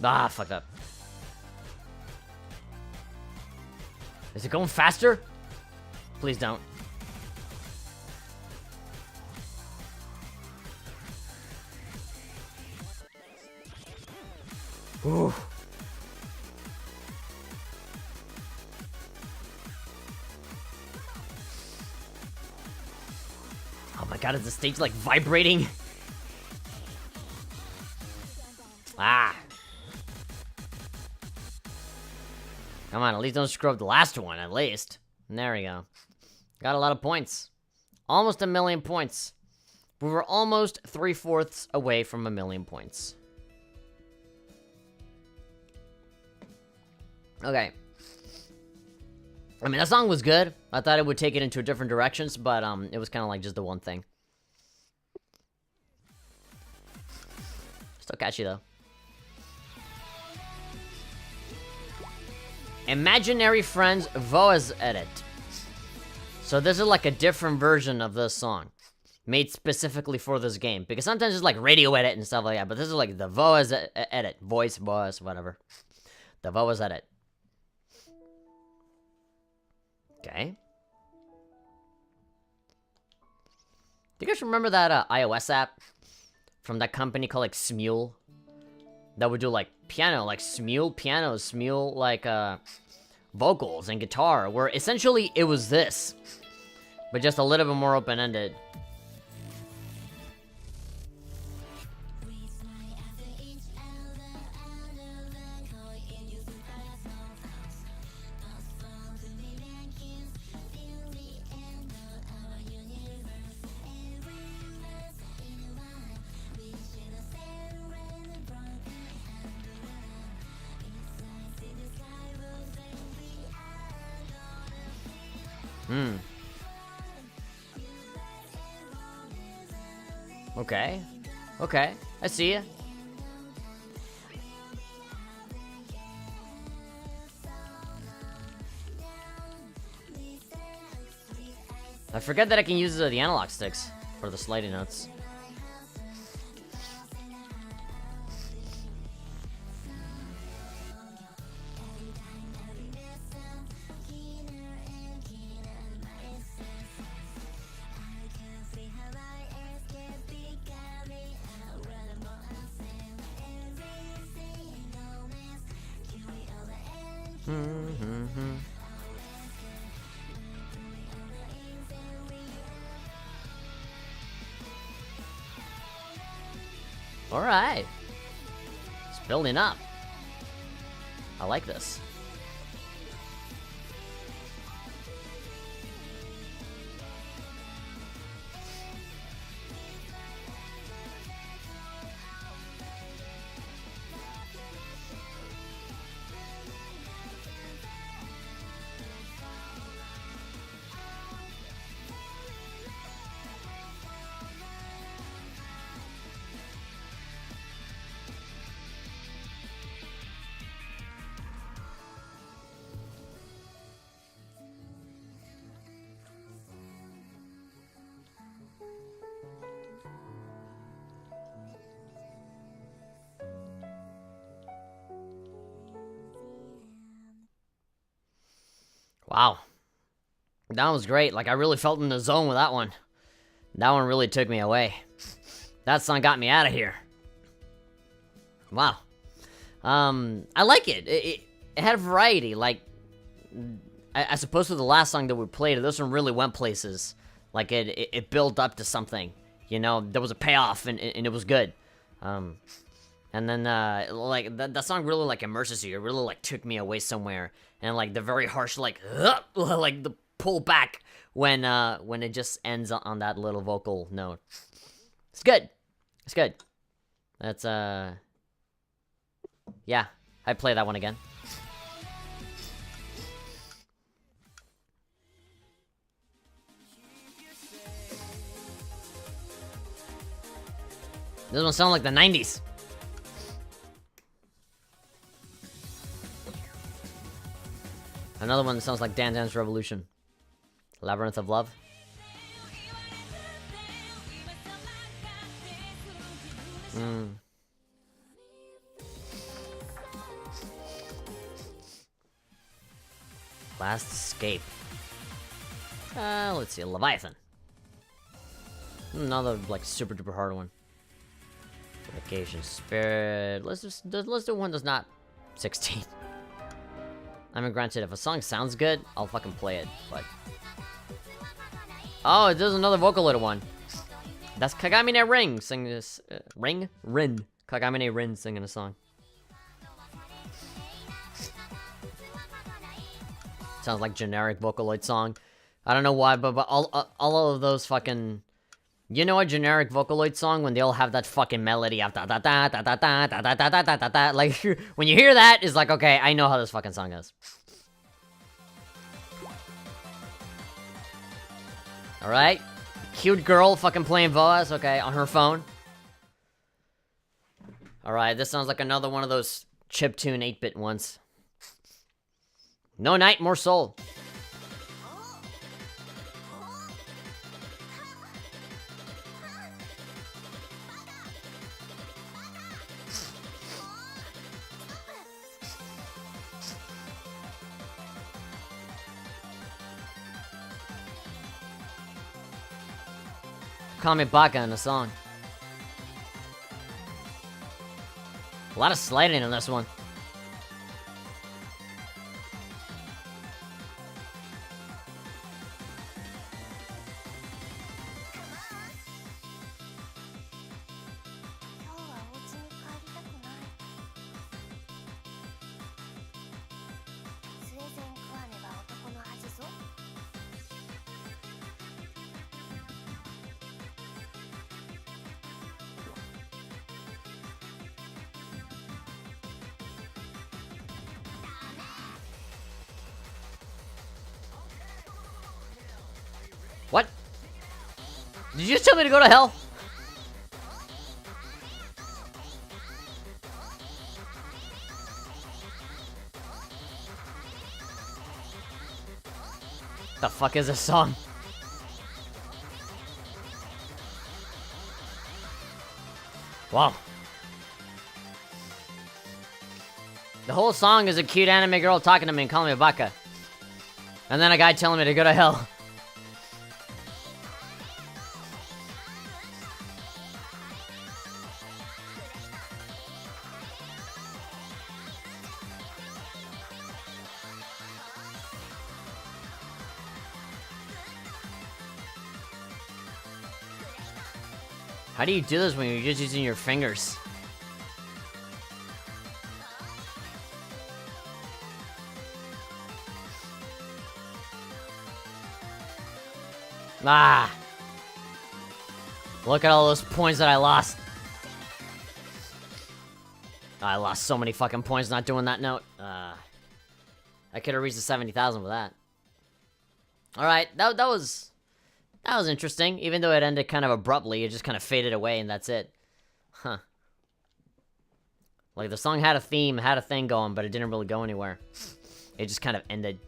Ah, fucked up. Is it going faster? Please don't. Ooh. Oh my god, is the stage like vibrating? Ah. Come on, at least don't screw up the last one, at least. And there we go. Got a lot of points. Almost 1,000,000 points. We were almost 3/4 away from 1,000,000 points. Okay. I mean, that song was good. I thought it would take it into different directions, but it was kind of like just the one thing. Still catchy, though. Imaginary Friends Voez edit. So this is like a different version of this song. Made specifically for this game. Because sometimes it's like radio edit and stuff like that. But this is like the Voez edit. Voice, whatever. The Voez edit. Okay. Do you guys remember that iOS app? From that company called like Smule? That would do like piano, like Smule piano, Smule like vocals and guitar. Where essentially it was this. But just a little bit more open-ended. Okay. Okay. I see you. I forget that I can use the analog sticks for the sliding notes. Alright. It's building up. I like this. Wow. That was great. Like, I really felt in the zone with that one. That one really took me away. That song got me out of here. Wow. I like it. It had a variety. Like, as opposed to the last song that we played, this one really went places. Like, it built up to something. You know, there was a payoff, and it was good. And then, like, that song really, like, immerses you. It really, like, took me away somewhere. And, like, the very harsh, like, like, the pull back when it just ends on that little vocal note. It's good. It's good. That's, yeah. I'd play that one again. This one sounds like the 90s. Another one that sounds like Dance Dance Revolution. Labyrinth of Love. Last Escape. Let's see, Leviathan. Another like super duper hard one. Vacation Spirit. Let's do one that's not 16. I mean, granted, if a song sounds good, I'll fucking play it, but... Oh, there's another Vocaloid one. That's Kagamine Ring singing this... Rin? Kagamine Rin singing a song. Sounds like generic Vocaloid song. I don't know why, but all of those fucking... You know a generic Vocaloid song when they all have that fucking melody of da da da da da da da da da da da da da. Like, when you hear that, it's like, okay, I know how this fucking song is. Alright. Cute girl fucking playing Voez, okay, on her phone. Alright, this sounds like another one of those chiptune 8-bit ones. No Night, More Soul. Call me Baka in the song. A lot of sliding in this one. What? Did you just tell me to go to hell? The fuck is this song? Wow. The whole song is a cute anime girl talking to me and calling me a baka. And then a guy telling me to go to hell. How do you do this when you're just using your fingers? Ah! Look at all those points that I lost. I lost so many fucking points not doing that note. I could have reached the 70,000 with that. Alright, that was interesting. Even though it ended kind of abruptly, it just kind of faded away and that's it. Huh. Like, the song had a theme, had a thing going, but it didn't really go anywhere. It just kind of ended.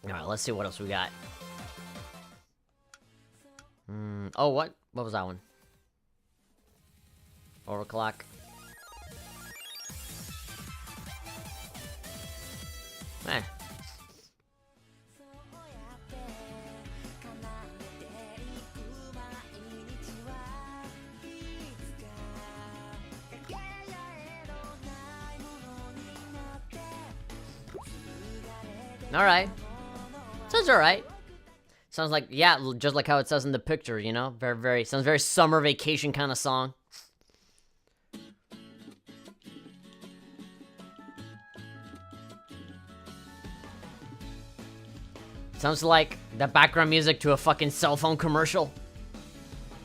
Alright, let's see what else we got. Oh, what? What was that one? Overclock. Eh. Alright. Sounds alright. Sounds like, yeah, just like how it says in the picture, you know? Sounds very summer vacation kind of song. Sounds like the background music to a fucking cell phone commercial.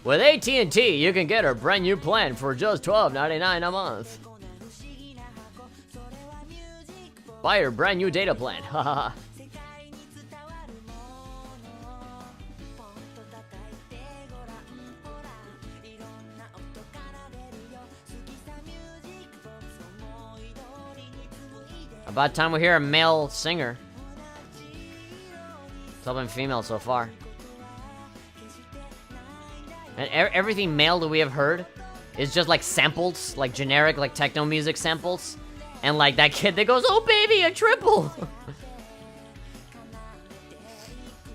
With AT&T, you can get a brand new plan for just $12.99 a month. Buy your brand new data plan, haha. About time we hear a male singer. It's all been female so far. And everything male that we have heard is just like samples, like generic, like techno music samples. And like that kid that goes, "Oh baby, a triple!"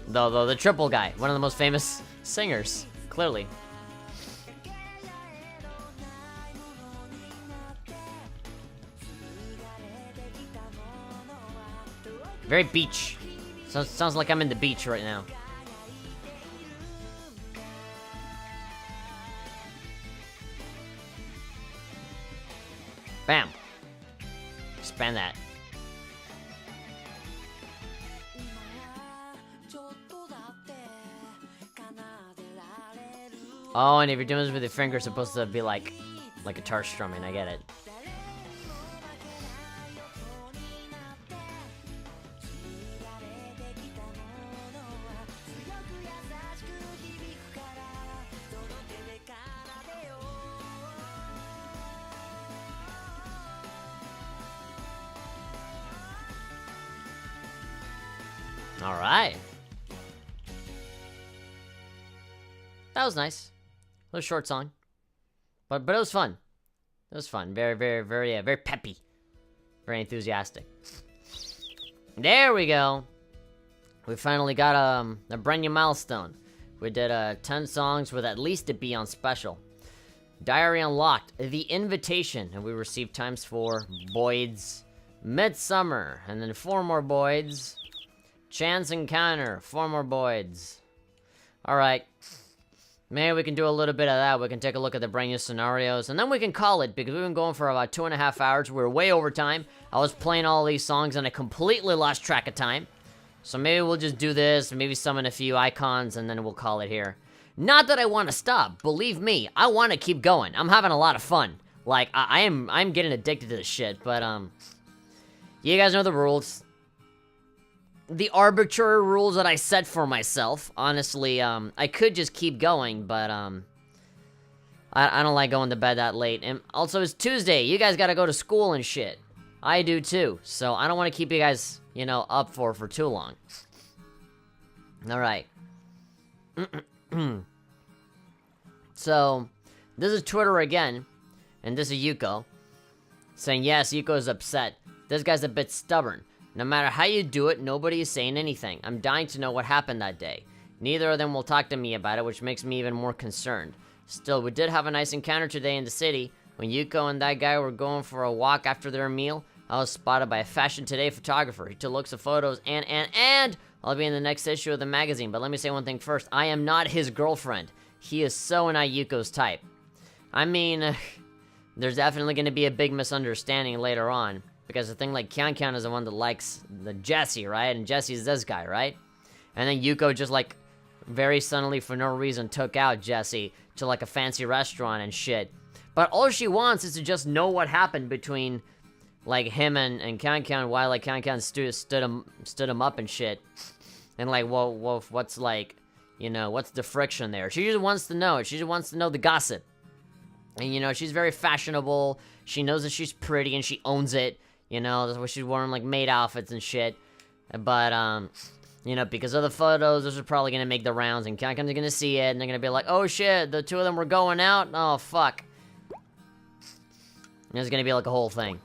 Though the triple guy, one of the most famous singers, clearly. Very beach. Sounds like I'm in the beach right now. Bam. Expand that. Oh, and if you're doing this with your finger, it's supposed to be like guitar strumming. I get it. All right. That was nice. A little short song, but it was fun. It was fun. Very, very, very, very peppy. Very enthusiastic. There we go. We finally got a brand new milestone. We did 10 songs with at least a B on special. Diary unlocked. The invitation, and we received times for Boyd's Midsummer, and then 4 more Boyd's. Chance Encounter, 4 more Boyds. Alright. Maybe we can do a little bit of that. We can take a look at the brand new scenarios, and then we can call it, because we've been going for about 2.5 hours. We're way over time. I was playing all these songs, and I completely lost track of time. So maybe we'll just do this, maybe summon a few icons, and then we'll call it here. Not that I want to stop. Believe me, I want to keep going. I'm having a lot of fun. Like, I'm getting addicted to this shit, but, you guys know the rules. The arbitrary rules that I set for myself. Honestly, I could just keep going, but, I don't like going to bed that late. And also, it's Tuesday. You guys gotta go to school and shit. I do too. So, I don't want to keep you guys, you know, up for too long. Alright. So, this is Twitter again. And this is Yuko. Saying, yes, Yuko's upset. This guy's a bit stubborn. No matter how you do it, nobody is saying anything. I'm dying to know what happened that day. Neither of them will talk to me about it, which makes me even more concerned. Still, we did have a nice encounter today in the city. When Yuko and that guy were going for a walk after their meal, I was spotted by a Fashion Today photographer. He took looks of photos and I'll be in the next issue of the magazine. But let me say one thing first. I am not his girlfriend. He is so not Yuko's type. I mean, there's definitely going to be a big misunderstanding later on. Because the thing like Kyan is the one that likes the Jesse, right? And Jesse's this guy, right? And then Yuko just like very suddenly for no reason took out Jesse to like a fancy restaurant and shit. But all she wants is to just know what happened between like him and Kyan, why like Kyan stood him up and shit. And like, well, what's like, you know, what's the friction there? She just wants to know it. She just wants to know the gossip. And you know, she's very fashionable. She knows that she's pretty and she owns it. You know, that's why she's wearing, like, maid outfits and shit. But, you know, because of the photos, those are probably gonna make the rounds, and Kankan's gonna see it, and they're gonna be like, oh shit, the 2 of them were going out? Oh, fuck. And it's gonna be like a whole thing.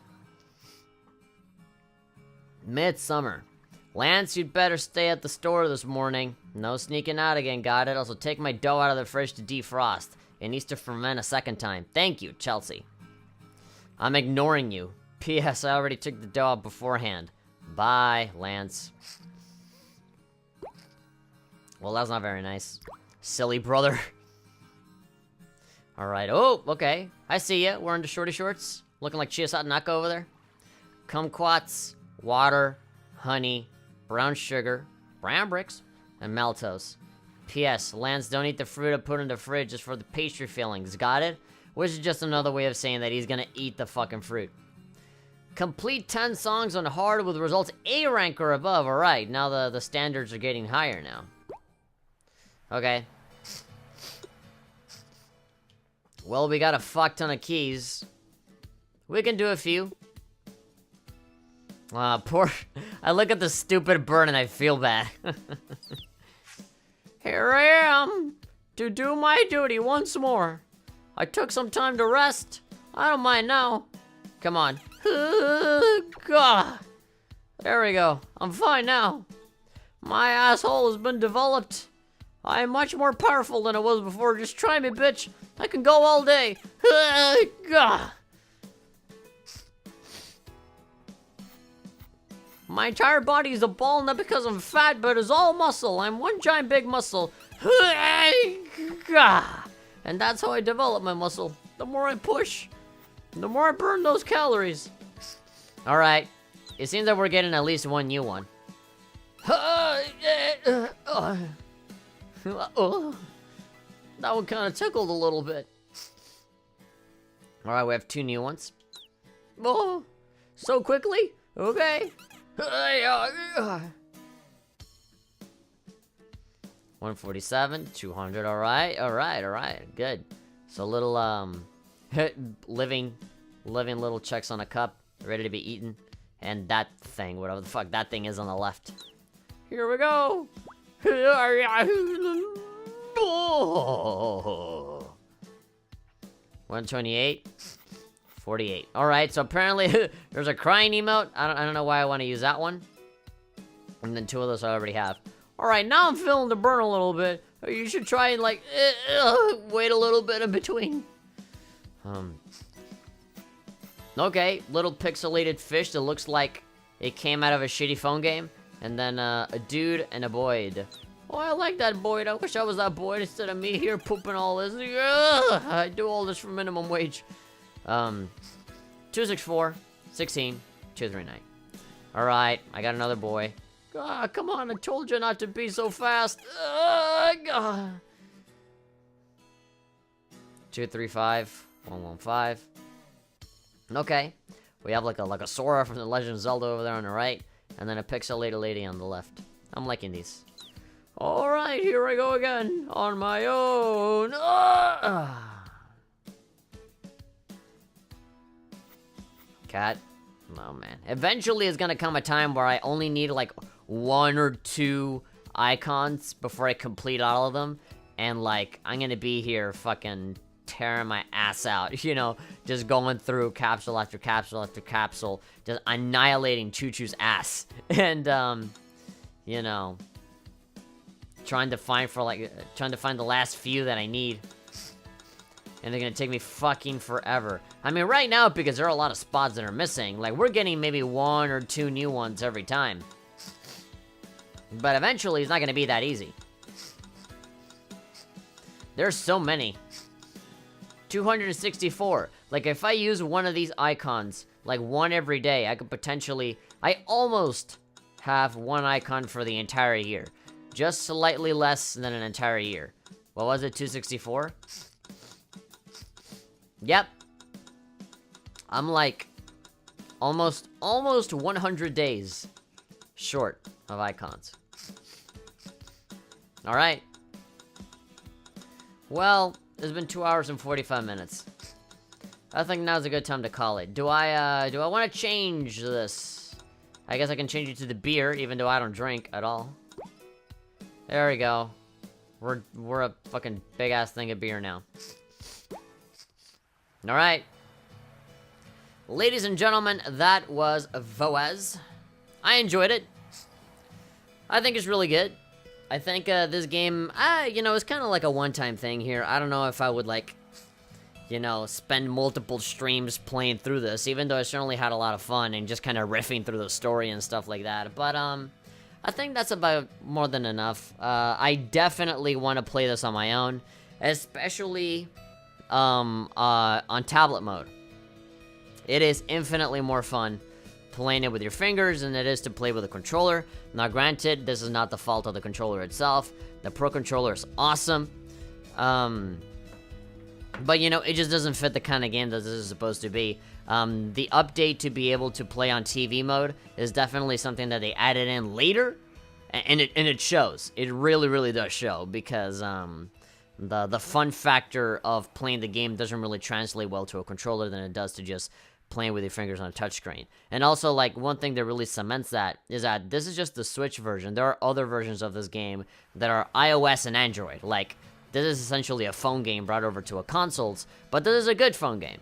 Midsummer. Lance, you'd better stay at the store this morning. No sneaking out again, got it? Also, take my dough out of the fridge to defrost. It needs to ferment a second time. Thank you, Chelsea. I'm ignoring you. P.S. I already took the dough out beforehand. Bye, Lance. Well, that's not very nice. Silly brother. Alright, oh, okay. I see ya. Wearing the shorty shorts. Looking like Chia Satanaka over there. Kumquats, water, honey, brown sugar, brown bricks, and maltose. P.S. Lance, don't eat the fruit I put in the fridge just for the pastry fillings. Got it? Which is just another way of saying that he's gonna eat the fucking fruit. Complete 10 songs on hard with results A rank or above. Alright, now the standards are getting higher now. Okay. Well, we got a fuck ton of keys. We can do a few. Poor... I look at the stupid bird and I feel bad. Here I am, to do my duty once more. I took some time to rest. I don't mind now. Come on. God. There we go. I'm fine now. My asshole has been developed. I am much more powerful than I was before. Just try me, bitch. I can go all day. God. My entire body is a ball, not because I'm fat, but it's all muscle. I'm one giant big muscle. And that's how I develop my muscle. The more I push, the more I burn those calories. Alright. It seems that we're getting at least one new one. That one kind of tickled a little bit. Alright, we have 2 new ones. Oh, so quickly? Okay. 147, 200, alright, good. So little, living little checks on a cup, ready to be eaten. And that thing, whatever the fuck that thing is on the left. Here we go! 128, 48. Alright, so apparently there's a crying emote. I don't know why I want to use that one. And then 2 of those I already have. Alright, now I'm feeling the burn a little bit. You should try and, like, wait a little bit in between. Okay, little pixelated fish that looks like it came out of a shitty phone game. And then, a dude and a Boyd. Oh, I like that Boyd. I wish I was that Boyd instead of me here pooping all this. I do all this for minimum wage. 264, 16, 239. Alright, I got another boy. Ah, come on, I told you not to be so fast. 235, 115. Okay, we have like a Sora from The Legend of Zelda over there on the right, and then a pixelated lady on the left. I'm liking these. Alright, here I go again, on my own. Cat. Oh man. Eventually it's gonna come a time where I only need like 1 or 2 icons before I complete all of them. And like, I'm gonna be here fucking tearing my ass out, you know, just going through capsule after capsule after capsule, just annihilating Choo-Choo's ass. And, you know, trying to find the last few that I need. And they're gonna take me fucking forever. I mean, right now, because there are a lot of spots that are missing, like, we're getting maybe 1 or 2 new ones every time. But eventually, it's not gonna be that easy. There's so many. 264. Like, if I use one of these icons, like, 1 every day, I could potentially... I almost have 1 icon for the entire year. Just slightly less than an entire year. What was it, 264? Yep. I'm like almost 100 days short of icons. All right. Well, it's been 2 hours and 45 minutes. I think now's a good time to call it. Do I want to change this? I guess I can change it to the beer, even though I don't drink at all. There we go. We're a fucking big ass thing of beer now. Alright. Ladies and gentlemen, that was Voez. I enjoyed it. I think it's really good. I think this game, you know, it's kind of like a one-time thing here. I don't know if I would, like, you know, spend multiple streams playing through this, even though I certainly had a lot of fun and just kind of riffing through the story and stuff like that. But, I think that's about more than enough. I definitely want to play this on my own, especially... on tablet mode. It is infinitely more fun playing it with your fingers than it is to play with a controller. Now granted, this is not the fault of the controller itself. The Pro Controller is awesome. But you know, it just doesn't fit the kind of game that this is supposed to be. The update to be able to play on TV mode is definitely something that they added in later. And it shows. It really, really does show, because, the fun factor of playing the game doesn't really translate well to a controller than it does to just playing with your fingers on a touchscreen. And also, like, one thing that really cements that is that this is just the Switch version. There are other versions of this game that are iOS and Android. Like, this is essentially a phone game brought over to a consoles, but this is a good phone game.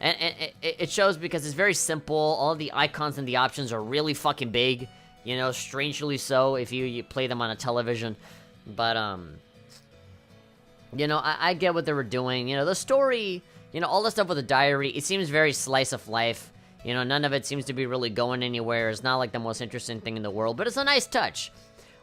And it shows because it's very simple. All the icons and the options are really fucking big. You know, strangely so if you play them on a television. But, you know, I get what they were doing. You know, the story, you know, all the stuff with the diary, it seems very slice of life. You know, none of it seems to be really going anywhere. It's not like the most interesting thing in the world, but it's a nice touch.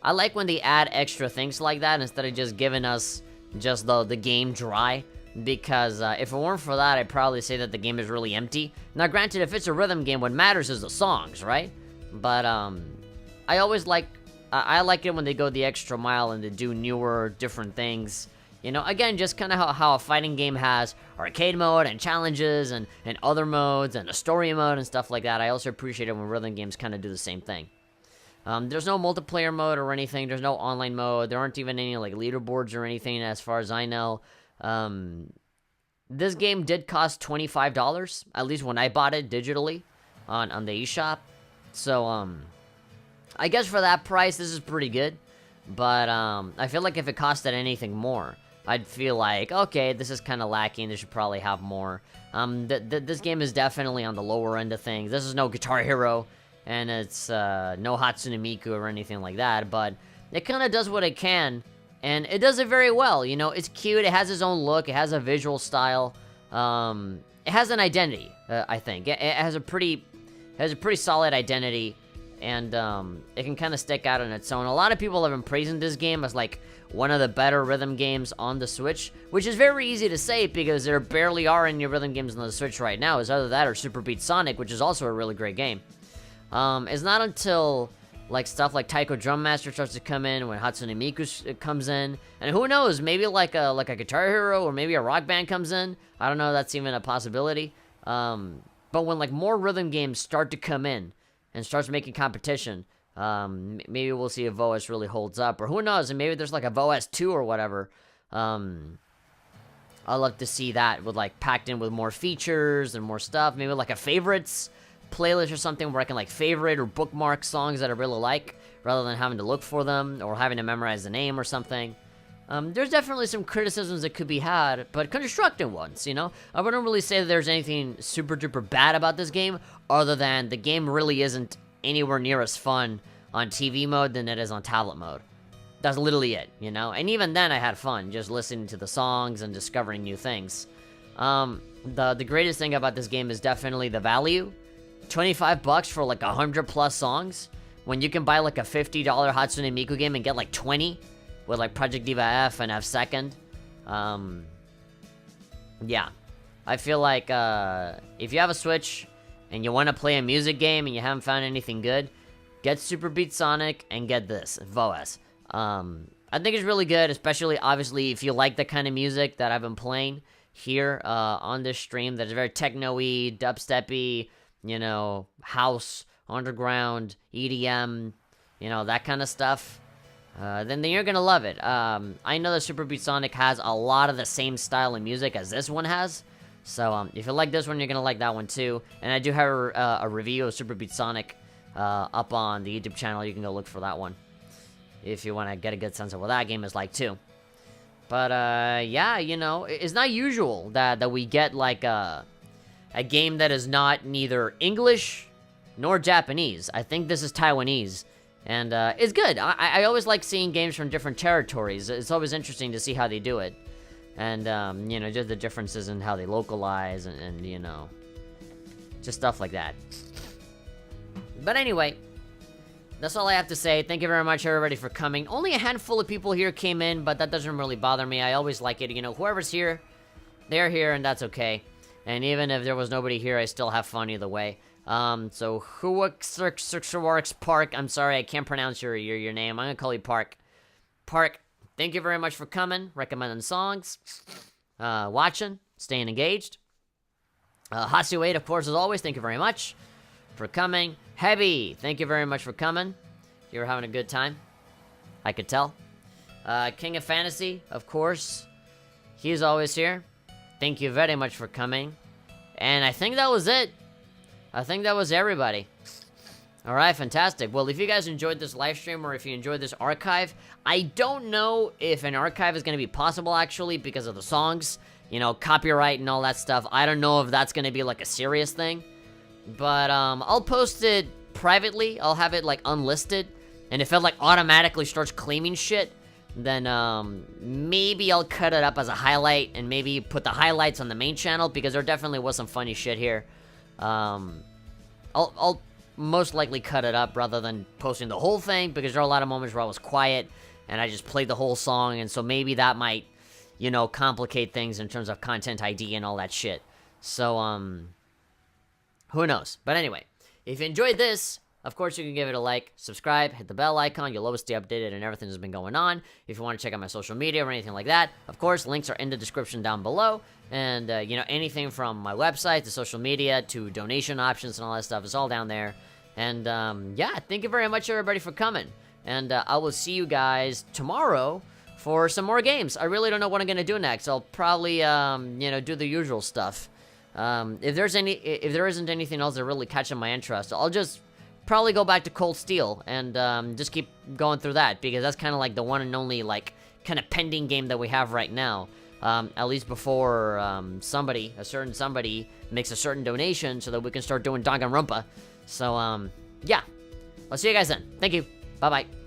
I like when they add extra things like that instead of just giving us just the game dry. Because if it weren't for that, I'd probably say that the game is really empty. Now, granted, if it's a rhythm game, what matters is the songs, right? But I always like, I like it when they go the extra mile and they do newer, different things. You know, again, just kind of how a fighting game has arcade mode and challenges and other modes and a story mode and stuff like that. I also appreciate it when rhythm games kind of do the same thing. There's no multiplayer mode or anything. There's no online mode. There aren't even any, like, leaderboards or anything as far as I know. This game did cost $25, at least when I bought it digitally on the eShop. So, I guess for that price, this is pretty good. But, I feel like if it costed anything more, I'd feel like, okay, this is kind of lacking. They should probably have more. This game is definitely on the lower end of things. This is no Guitar Hero, and it's, no Hatsune Miku or anything like that, but it kind of does what it can. And it does it very well, you know, it's cute, it has its own look, it has a visual style, it has an identity, I think. It has a pretty solid identity, and, it can kind of stick out on its own. A lot of people have been praising this game as, like, one of the better rhythm games on the Switch, which is very easy to say because there barely are any rhythm games on the Switch right now. It's either that or Super Beat Sonic, which is also a really great game. It's not until like stuff like Taiko Drum Master starts to come in, when Hatsune Miku comes in, and who knows, maybe like a Guitar Hero or maybe a Rock Band comes in. I don't know if that's even a possibility. But when like more rhythm games start to come in and starts making competition, maybe we'll see if Voez really holds up, or who knows, and maybe there's like a Voez 2 or whatever. I'd love to see that with like packed in with more features and more stuff. Maybe like a favorites playlist or something where I can like favorite or bookmark songs that I really like rather than having to look for them or having to memorize the name or something. There's definitely some criticisms that could be had, but constructive ones, you know? I wouldn't really say that there's anything super duper bad about this game, other than the game really isn't anywhere near as fun on TV mode than it is on tablet mode. That's literally it, you know? And even then I had fun just listening to the songs and discovering new things. The greatest thing about this game is definitely the value. $25 for like 100 plus songs, when you can buy like a $50 Hatsune Miku game and get like 20 with like Project Diva F and F Second. Yeah, I feel like if you have a Switch and you want to play a music game and you haven't found anything good, get Super Beat Sonic and get this, Voez. I think it's really good, especially obviously if you like the kind of music that I've been playing here on this stream that is very techno-y, dubstep-y, you know, house, underground, EDM, you know, that kind of stuff, then you're gonna love it. I know that Super Beat Sonic has a lot of the same style of music as this one has, so if you like this one, you're gonna like that one too. And I do have a review of Super Beat Sonic up on the YouTube channel. You can go look for that one if you want to get a good sense of what that game is like too. But yeah, you know, it's not usual that we get like a game that is not neither English nor Japanese. I think this is Taiwanese, and it's good. I always like seeing games from different territories. It's always interesting to see how they do it, and you know, just the differences in how they localize and you know, just stuff like that. But anyway, that's all I have to say. Thank you very much, everybody, for coming. Only a handful of people here came in, but that doesn't really bother me. I always like it. You know, whoever's here, they're here, and that's okay. And even if there was nobody here, I still have fun either way. So Huaxerxerwarx Park, I'm sorry, I can't pronounce your name. I'm gonna call you Park. Park, thank you very much for coming, recommending songs, watching, staying engaged. Hatsu8, of course, as always, thank you very much for coming. Heavy, thank you very much for coming. You were having a good time, I could tell. King of Fantasy, of course, he's always here. Thank you very much for coming. And I think that was it. I think that was everybody. Alright, fantastic. Well, if you guys enjoyed this live stream, or if you enjoyed this archive, I don't know if an archive is going to be possible, actually, because of the songs. you know, copyright and all that stuff. I don't know if that's gonna be like a serious thing, but I'll post it privately. I'll have it like unlisted, and if it like automatically starts claiming shit, then maybe I'll cut it up as a highlight and maybe put the highlights on the main channel, because there definitely was some funny shit here. I'll most likely cut it up rather than posting the whole thing, because there are a lot of moments where I was quiet and I just played the whole song, and so maybe that might, you know, complicate things in terms of content ID and all that shit. So, who knows? But anyway, if you enjoyed this, of course you can give it a like, subscribe, hit the bell icon. You'll always stay updated on everything that's been going on. If you want to check out my social media or anything like that, of course, links are in the description down below. And, you know, anything from my website to social media to donation options and all that stuff is all down there. And, yeah, thank you very much, everybody, for coming. And I will see you guys tomorrow for some more games. I really don't know what I'm going to do next. I'll probably, you know, do the usual stuff. If there isn't anything else that really catching my interest, I'll just probably go back to Cold Steel and just keep going through that, because that's kind of like the one and only, like, kind of pending game that we have right now. At least before a certain somebody makes a certain donation so that we can start doing Danganronpa. So, yeah. I'll see you guys then. Thank you. Bye-bye.